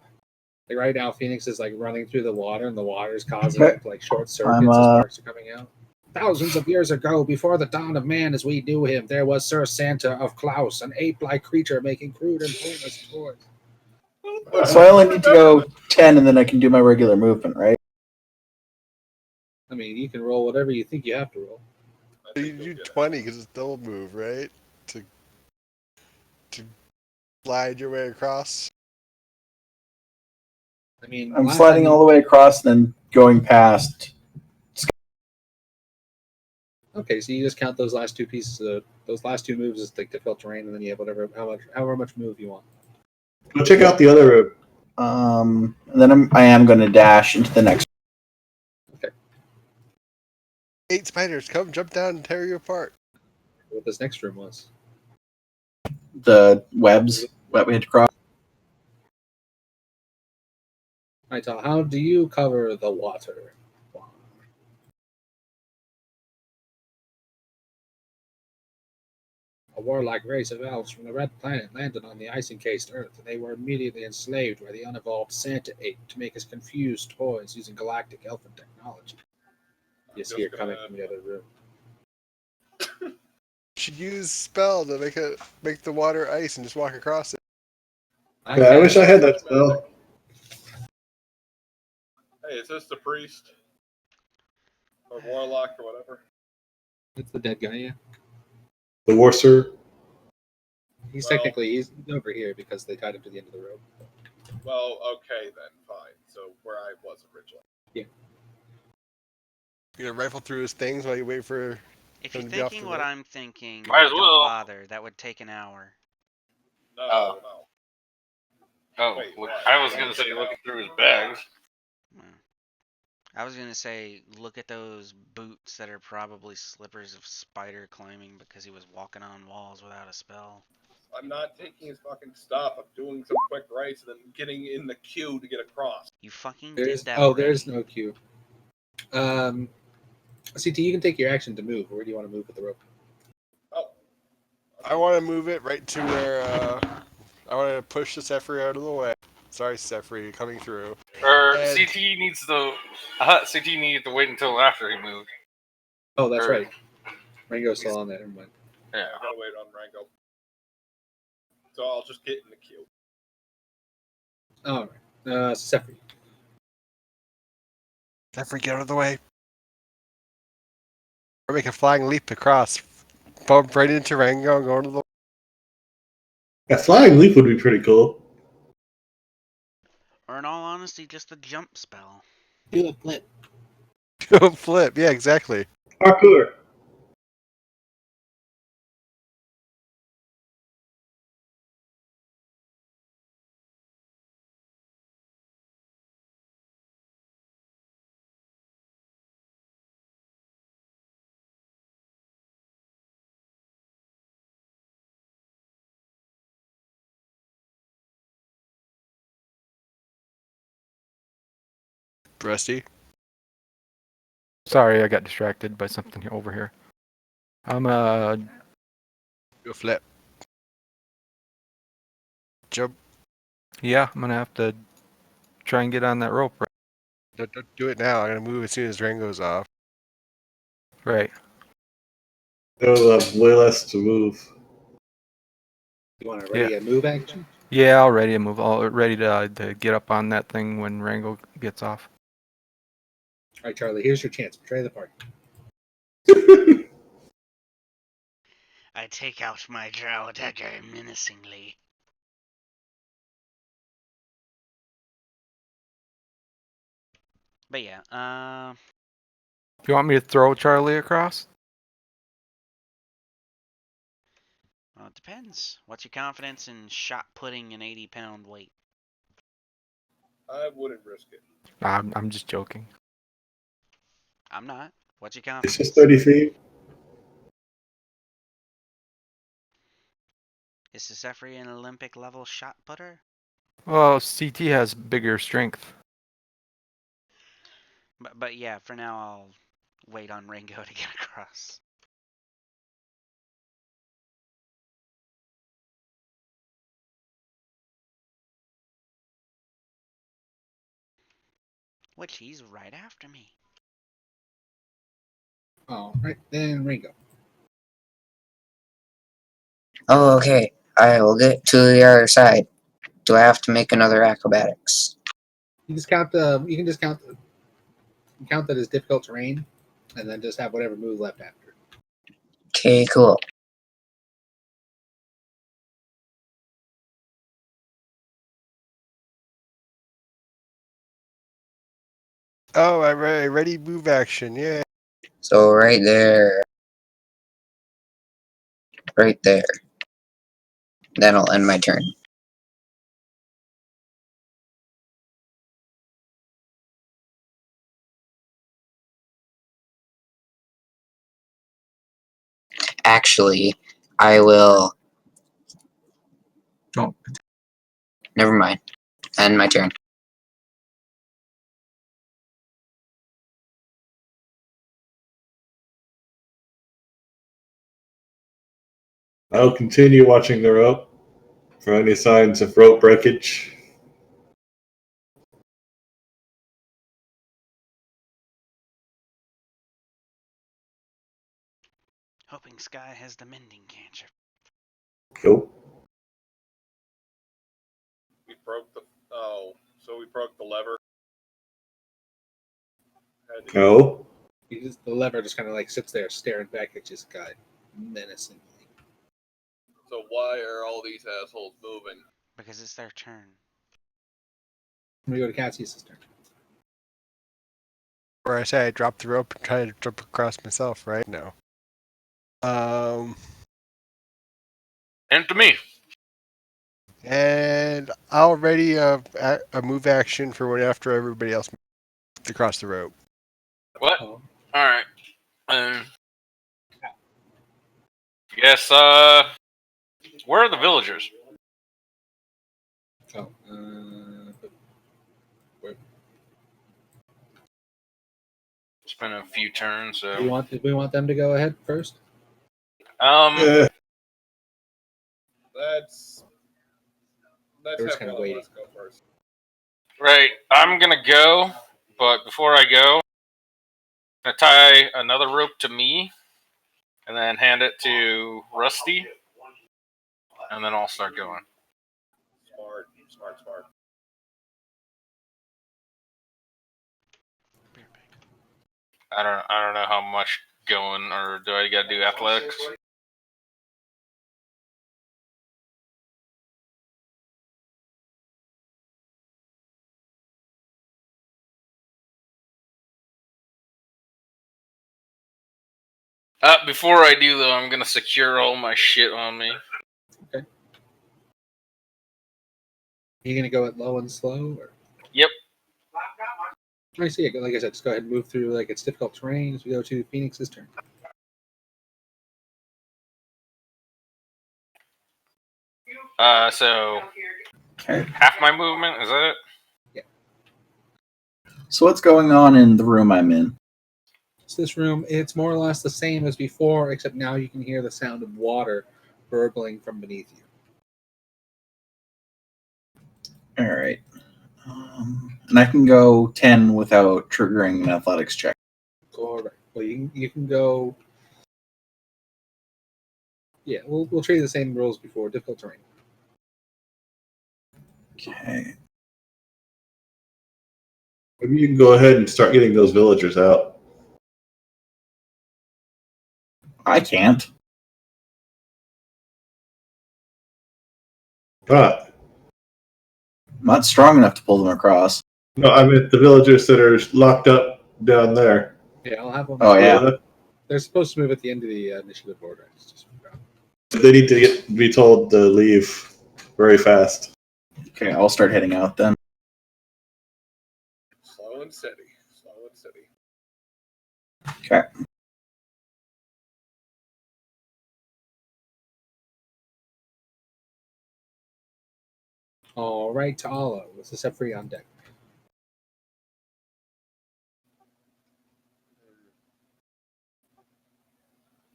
Like right now, Phoenix is like running through the water, and the water is causing like short circuits as sparks are coming out. Thousands of years ago, before the dawn of man as we knew him, there was Sir Santa of Klaus, an ape-like creature making crude and pointless toys. So I only need to go 10, and then I can do my regular movement, right? I mean, you can roll whatever you think you have to roll. You do 20 because it's double move, right? To slide your way across. I mean, I'm sliding all the way across, then going past. Okay, so you just count those last two pieces. Those last two moves as like difficult terrain, and then you have however much move you want. Go check out the other room. And then I am going to dash into the next. Okay. 8 spiders, come jump down and tear you apart. What this next room was? The webs that we had to cross. Right, so how do you cover the water? A warlike race of elves from the Red Planet landed on the ice-encased Earth, and they were immediately enslaved by the unevolved Santa Ape to make us confused toys using galactic elfin technology. You see her coming from the other room. Should use spell to make the water ice and just walk across it. I wish I had that spell. Hey, is this the priest? Or warlock or whatever? It's the dead guy, yeah. The Warser. He's Well- technically he's over here because they tied him to the end of the rope. Well, okay then, fine. So where I was originally. You're gonna rifle through his things while you wait for. If you're Gonna be off thinking the what rope. I'm thinking, Might as don't well. bother. That would take an hour. No, Oh. no. Oh, Wait, look, what? I was gonna say looking through his bags. Well, I was gonna say, look at those boots that are probably slippers of spider climbing because he was walking on walls without a spell. I'm not taking his fucking stuff. I'm doing some quick rights and then getting in the queue to get across. You fucking There's did that already. there's no queue. CT, you can take your action to move. Where do you want to move with the rope? Oh. I want to move it right to where. I want to push the Sephri out of the way. Sorry, Sephri, coming through. Or And- CT needs to. CT needed to wait until after he moved. Oh, that's Or- right. Rango's still on there. Never mind. Yeah. I gotta wait on Rango. So I'll just get in the queue. All right. Sephri. Sephri, get out of the way. Or make a flying leap across. Bump right into Rango and go to the. A flying leap would be pretty cool. Or in all honesty, just a jump spell. Do a flip. Go flip. Yeah, exactly. Parkour. Rusty. Sorry, I got distracted by something over here. I'm Go flip. Jump. yeah, I'm gonna have to try and get on that rope. Don't do it now. I'm gonna move as soon as Rango's off. Right. They'll have way less to move. You want to ready a move action? Yeah, all ready to move. All ready to get up on that thing when Rango gets off. All right, Charlie. Here's your chance. Betray the party. I take out my drow dagger menacingly. But yeah, You want me to throw Charlie across? well, it depends. What's your confidence in shot putting an 80-pound weight? I wouldn't risk it. I'm just joking. I'm not. What's your It's confidence? just 30 feet. Is Sephri an Olympic level shot putter? Well, CT has bigger strength. But yeah, for now I'll wait on Rango to get across. Which he's right after me. All right, then Ringo. Oh, okay. I will get to the other side. Do I have to make another acrobatics? You just count the. You can just count that as difficult terrain, and then just have whatever move left after. Okay, cool. Oh, I'm ready. Move action. Yeah. So right there. Right there. That'll end my turn. Actually, I will. Don't. Never mind. End my turn. I'll continue watching the rope for any signs of rope breakage. Hoping Sky has the mending cantrip. Cool. We broke the. Oh, so we broke the lever. No. The lever just kind of like sits there staring back at you, Sky, menacingly. So why are all these assholes moving? Because it's their turn. We go to Cassie's turn. Where I say I dropped the rope and tried to jump across myself, right? No. And to me. And I'll ready a move action for when after everybody else moves across the rope. What? Oh. Alright. Yes, where are the villagers? Oh, It's been a few turns, so. we want them to go ahead first? Yeah. Let's We're just have kinda one of waiting. us go first. Right, I'm gonna go, but before I go, I'm gonna tie another rope to me, and then hand it to Rusty, and then I'll start going. Smart. I don't know how much going, or do I gotta do athletics? Before I do though, I'm gonna secure all my shit on me. Okay. Are you gonna go it low and slow? Or? Yep. I see it. Like I said, just go ahead and move through like it's difficult terrain as we go to Phoenix's turn. So Okay. half my movement, is that it? Yeah. So what's going on in the room I'm in? So this room, it's more or less the same as before, except now you can hear the sound of water burbling from beneath you. All right. And I can go 10 without triggering an athletics check. Correct. Well, you can go. Yeah, we'll treat the same rules before. Difficult terrain. Okay. Maybe you can go ahead and start getting those villagers out. I can't. Ah. I'm not strong enough to pull them across. No, I meant the villagers that are locked up down there. Yeah, I'll have them. Oh, yeah. They're supposed to move at the end of the initiative order. They need to be told to leave very fast. Okay, I'll start heading out then. Slow and steady. Okay. All right, Ta'ala, what's the set free on deck?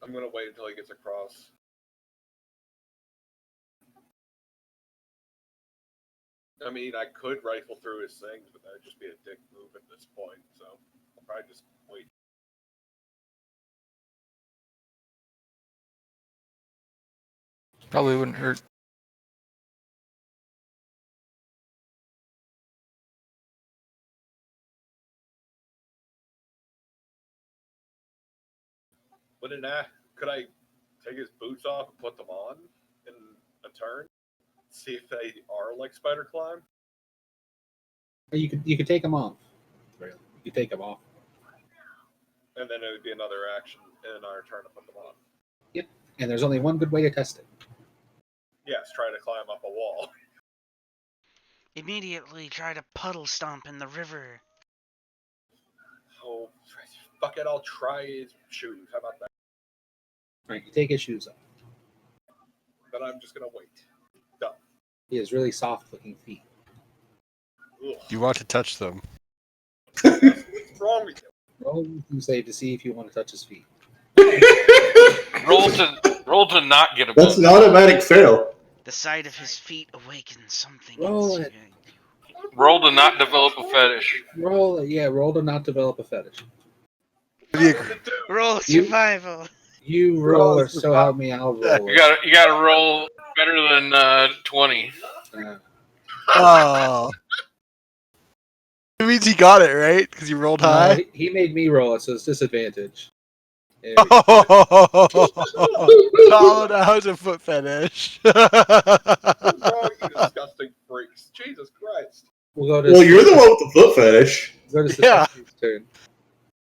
I'm gonna wait until he gets across. I mean, I could rifle through his things, but that'd just be a dick move at this point. So I'll probably just wait. Probably wouldn't hurt. Could I take his boots off and put them on in a turn? See if they are like spider climb? Or you could take them off. Really, you take them off. And then it would be another action in our turn to put them on. Yep. And there's only one good way to test it. Yes, try to climb up a wall. Immediately try to puddle stomp in the river. Oh, fuck it, I'll try his shoes. How about that? All right, you take his shoes off. Then I'm just gonna wait. Done. He has really soft-looking feet. Ugh. You want to touch them. What's wrong with you? Roll you save to see if you want to touch his feet. Roll to not get a That's bonus. an automatic fail. The sight of his feet awakens something Roll inside it. you. Roll to not develop a fetish. Roll it. Yeah, roll to not develop a fetish. Roll You- survival. You roll, or so help me, I'll roll You it. got to roll better than 20. Oh. It means he got it, right? Because you rolled No, high? he made me roll it, so it's disadvantage. There we go. Oh, that was a foot fetish. What's wrong, you disgusting freaks? Jesus Christ. We'll go to Well, you're the one with the foot fetish. Go to Yeah. Sasashi's turn.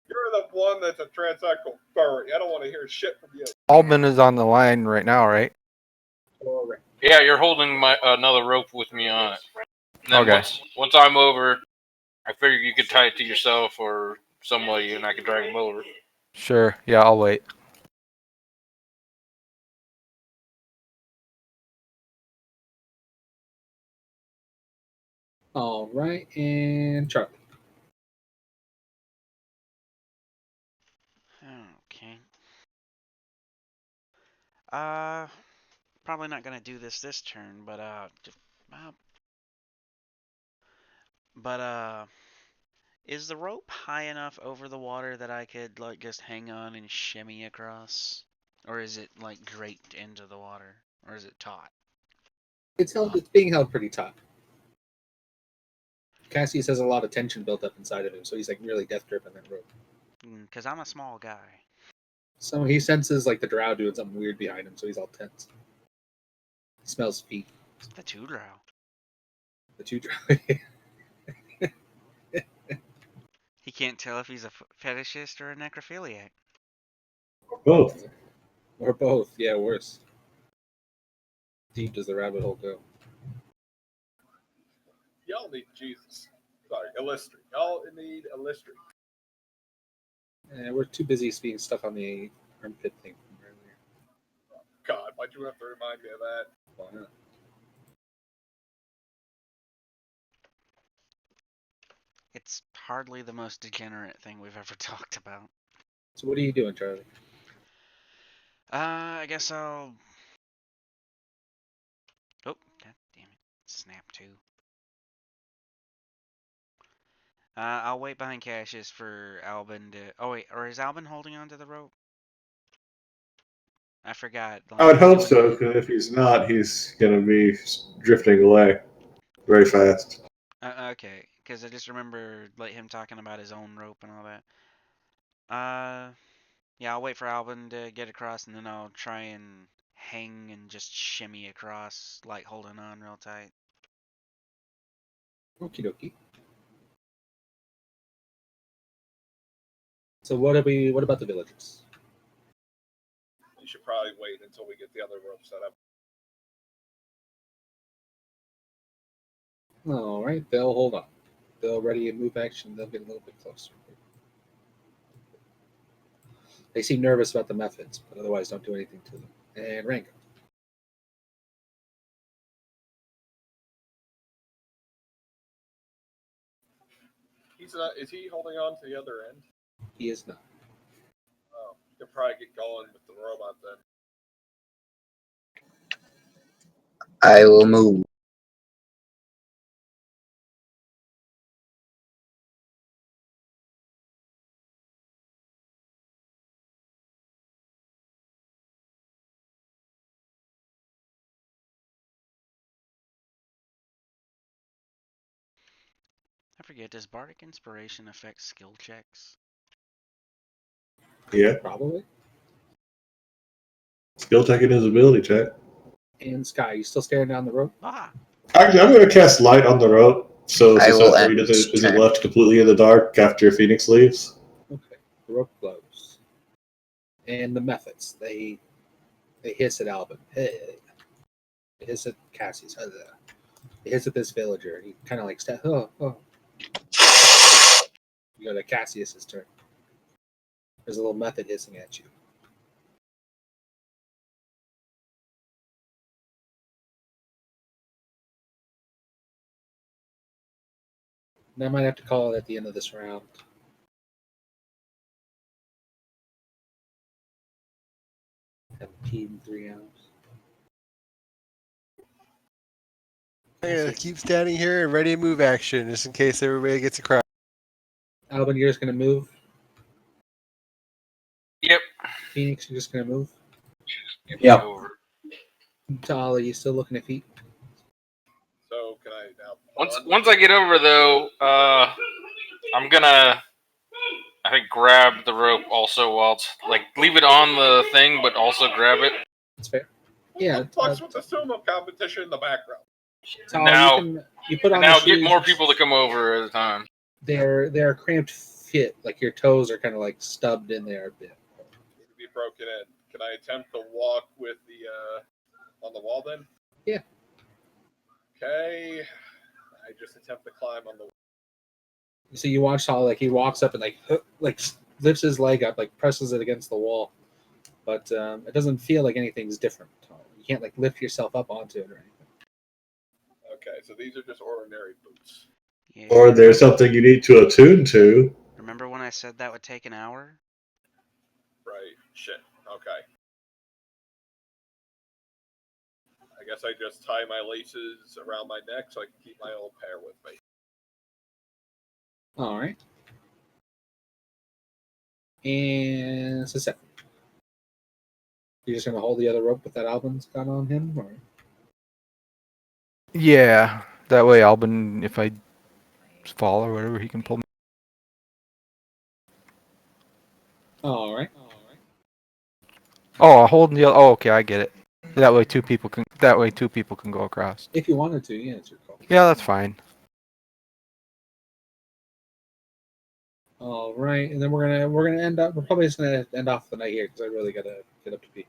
You're the one that's a transsexual furry. I don't want to hear shit from you. Albin is on the line right now, right? Correct. Yeah, you're holding my another rope with me on it. And then Okay. once I'm over, I figure you could tie it to yourself or somebody, and I could drag him over. Sure. Yeah, I'll wait. All right, and Charlie. Okay. Probably not gonna do this turn, but is the rope high enough over the water that I could like just hang on and shimmy across, or is it like draped into the water, or is it taut? It's being held pretty taut. Cassius has a lot of tension built up inside of him, so he's like really death gripping that rope. Because I'm a small guy. So he senses like the drow doing something weird behind him, so he's all tense. He smells feet. The two drow. The two drow. He can't tell if he's a fetishist or a necrophiliac. Both. Or both. Yeah, worse. Deep does the rabbit hole go? Y'all need Jesus. Sorry, Illustri. Y'all need Illustri. And we're too busy being stuck on the armpit thing from earlier. God, why'd you have to remind me of that? Why not? It's hardly the most degenerate thing we've ever talked about. So what are you doing, Charlie? I guess I'll... Oh, god damn it. Snap too. I'll wait behind Cassius for Albin to... Oh wait, or is Albin holding onto the rope? I forgot. I would hope so, because if he's not, he's going to be drifting away very fast. Okay, because I just remember like him talking about his own rope and all that. Yeah, I'll wait for Albin to get across, and then I'll try and hang and just shimmy across, like holding on real tight. Okie dokie. So what about the villagers? You should probably wait until we get the other rope set up. All right, they'll hold on. They'll ready a move action. They'll get a little bit closer. They seem nervous about the methods, but otherwise don't do anything to them. And Rango. He's not. Is he holding on to the other end? He is not. Oh, he'll probably get going with the robot then. I will move. I forget, does Bardic Inspiration affect skill checks? Yeah. Probably. Skill check and his ability check. And Sky, you still staring down the rope? Ah! Actually, I'm going to cast light on the rope, so I will he end isn't turn. left completely in the dark after Phoenix leaves. Okay. The rope glows. And the methods. They hiss at Albin. Hey. They hiss at Cassius. They hiss at this villager. He kind of like oh. You go to Cassius's turn. There's a little method hissing at you. And I might have to call it at the end of this round. Haven't peed in 3 hours. I'm gonna keep standing here and ready to move action, just in case everybody gets across. Alvin, you're just gonna move. Yep. Phoenix, you're just gonna move. Yep. Over. Tal, are you still looking at feet? So can I now? Once I get over though, I'm gonna I think grab the rope also while it's like leave it on the thing, but also grab it. That's fair. Yeah. Plus with the sumo competition in the background. Tal, Now, you put on now the get shoes. more people to come over at a time. They're cramped fit. Like your toes are kind of like stubbed in there a bit. Be broken in. Can I attempt to walk with the on the wall then? Yeah. Okay. I just attempt to climb on the wall. So you watch how like he walks up and like lifts his leg up, like presses it against the wall, but it doesn't feel like anything's different. You can't like lift yourself up onto it or anything. Okay, so these are just ordinary boots. Yeah, Or there's something you need to attune to. Remember when I said that would take an hour? Right. Shit. Okay. I guess I just tie my laces around my neck so I can keep my old pair with me. All right. And it's a set. You're just gonna hold the other rope with that Albin's got on him, or Yeah, that way Albin, if I fall or whatever, he can pull me. all right. Oh, holding the other. Oh, okay, I get it. That way two people can. That way two people can go across. If you wanted to, yeah, it's your call. Yeah, that's fine. All right, and then we're gonna end up. We're probably just gonna end off the night here because I really gotta get up to pee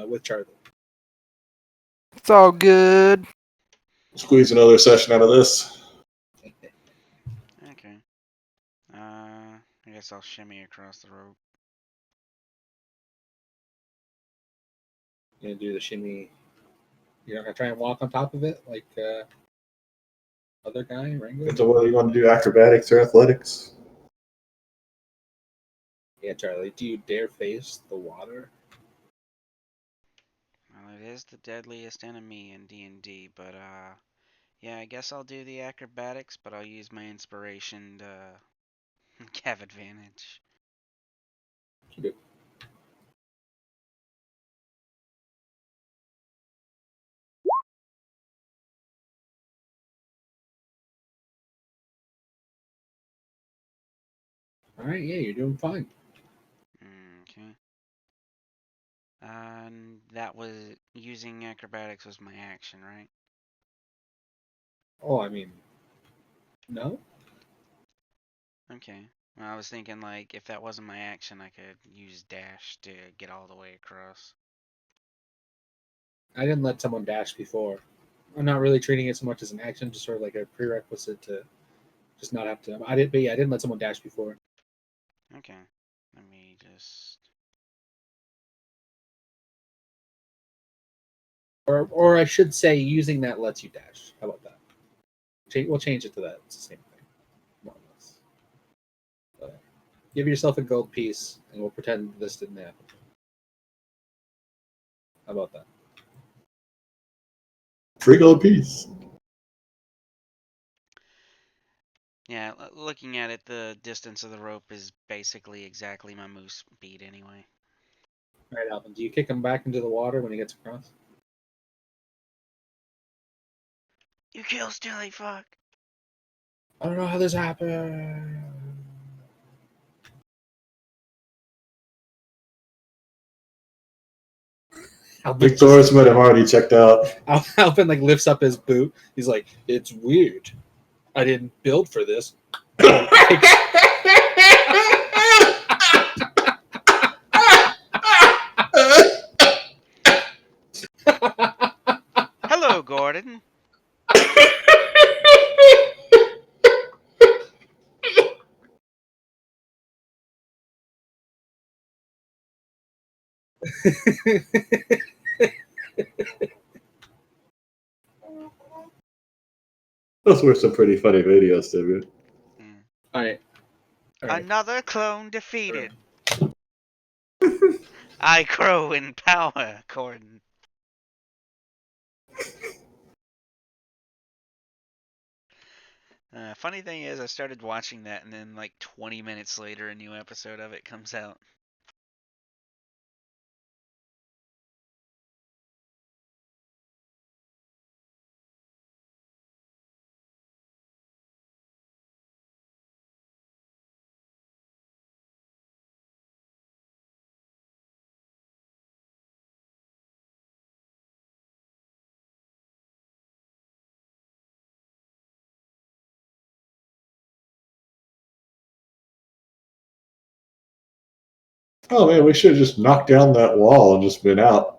with Charlie. It's all good. Squeeze another session out of this. Okay. I guess I'll shimmy across the rope. You're gonna do the shimmy. You're not gonna try and walk on top of it like other guy, Rango? So whether you want to do acrobatics or athletics. Yeah, Charlie. Do you dare face the water? Well, it is the deadliest enemy in D&D, but yeah, I guess I'll do the acrobatics, but I'll use my inspiration to have advantage. You do. All right, yeah, you're doing fine. Okay. And that was using acrobatics was my action, right? Oh, I mean, no. Okay. Well, I was thinking like if that wasn't my action, I could use dash to get all the way across. I didn't let someone dash before. I'm not really treating it so much as an action, just sort of like a prerequisite to just not have to. I didn't let someone dash before. Okay. Let me just. Or I should say, using that lets you dash. How about that? We'll change it to that. It's the same thing, more or less. But give yourself a gold piece, and we'll pretend this didn't happen. How about that? Free gold piece. Yeah, looking at it, the distance of the rope is basically exactly my move speed anyway. All right, Alvin. Do you kick him back into the water when he gets across? You kill Stilly, fuck. I don't know how this happened. Victor's might have already checked out. Alvin like lifts up his boot. He's like, "It's weird. I didn't build for this." Hello, Gordon. Those were some pretty funny videos, David. All right. Another clone defeated. I crow in power, Corden. Funny thing is, I started watching that, and then like 20 minutes later, a new episode of it comes out. Oh man, we should have just knocked down that wall and just been out.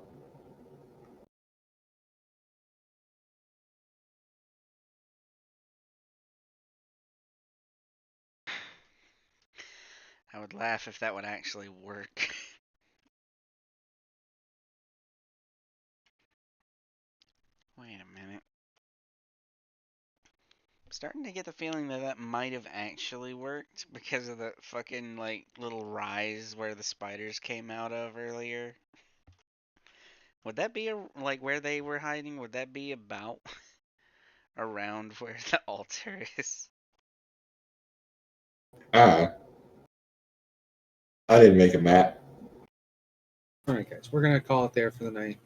I would laugh if that would actually work. Wait a minute. I'm starting to get the feeling that that might have actually worked because of the fucking like little rise where the spiders came out of earlier. Would that be like where they were hiding? Would that be about around where the altar is? I didn't make a map. All right, guys, we're gonna call it there for the night.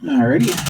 Alrighty.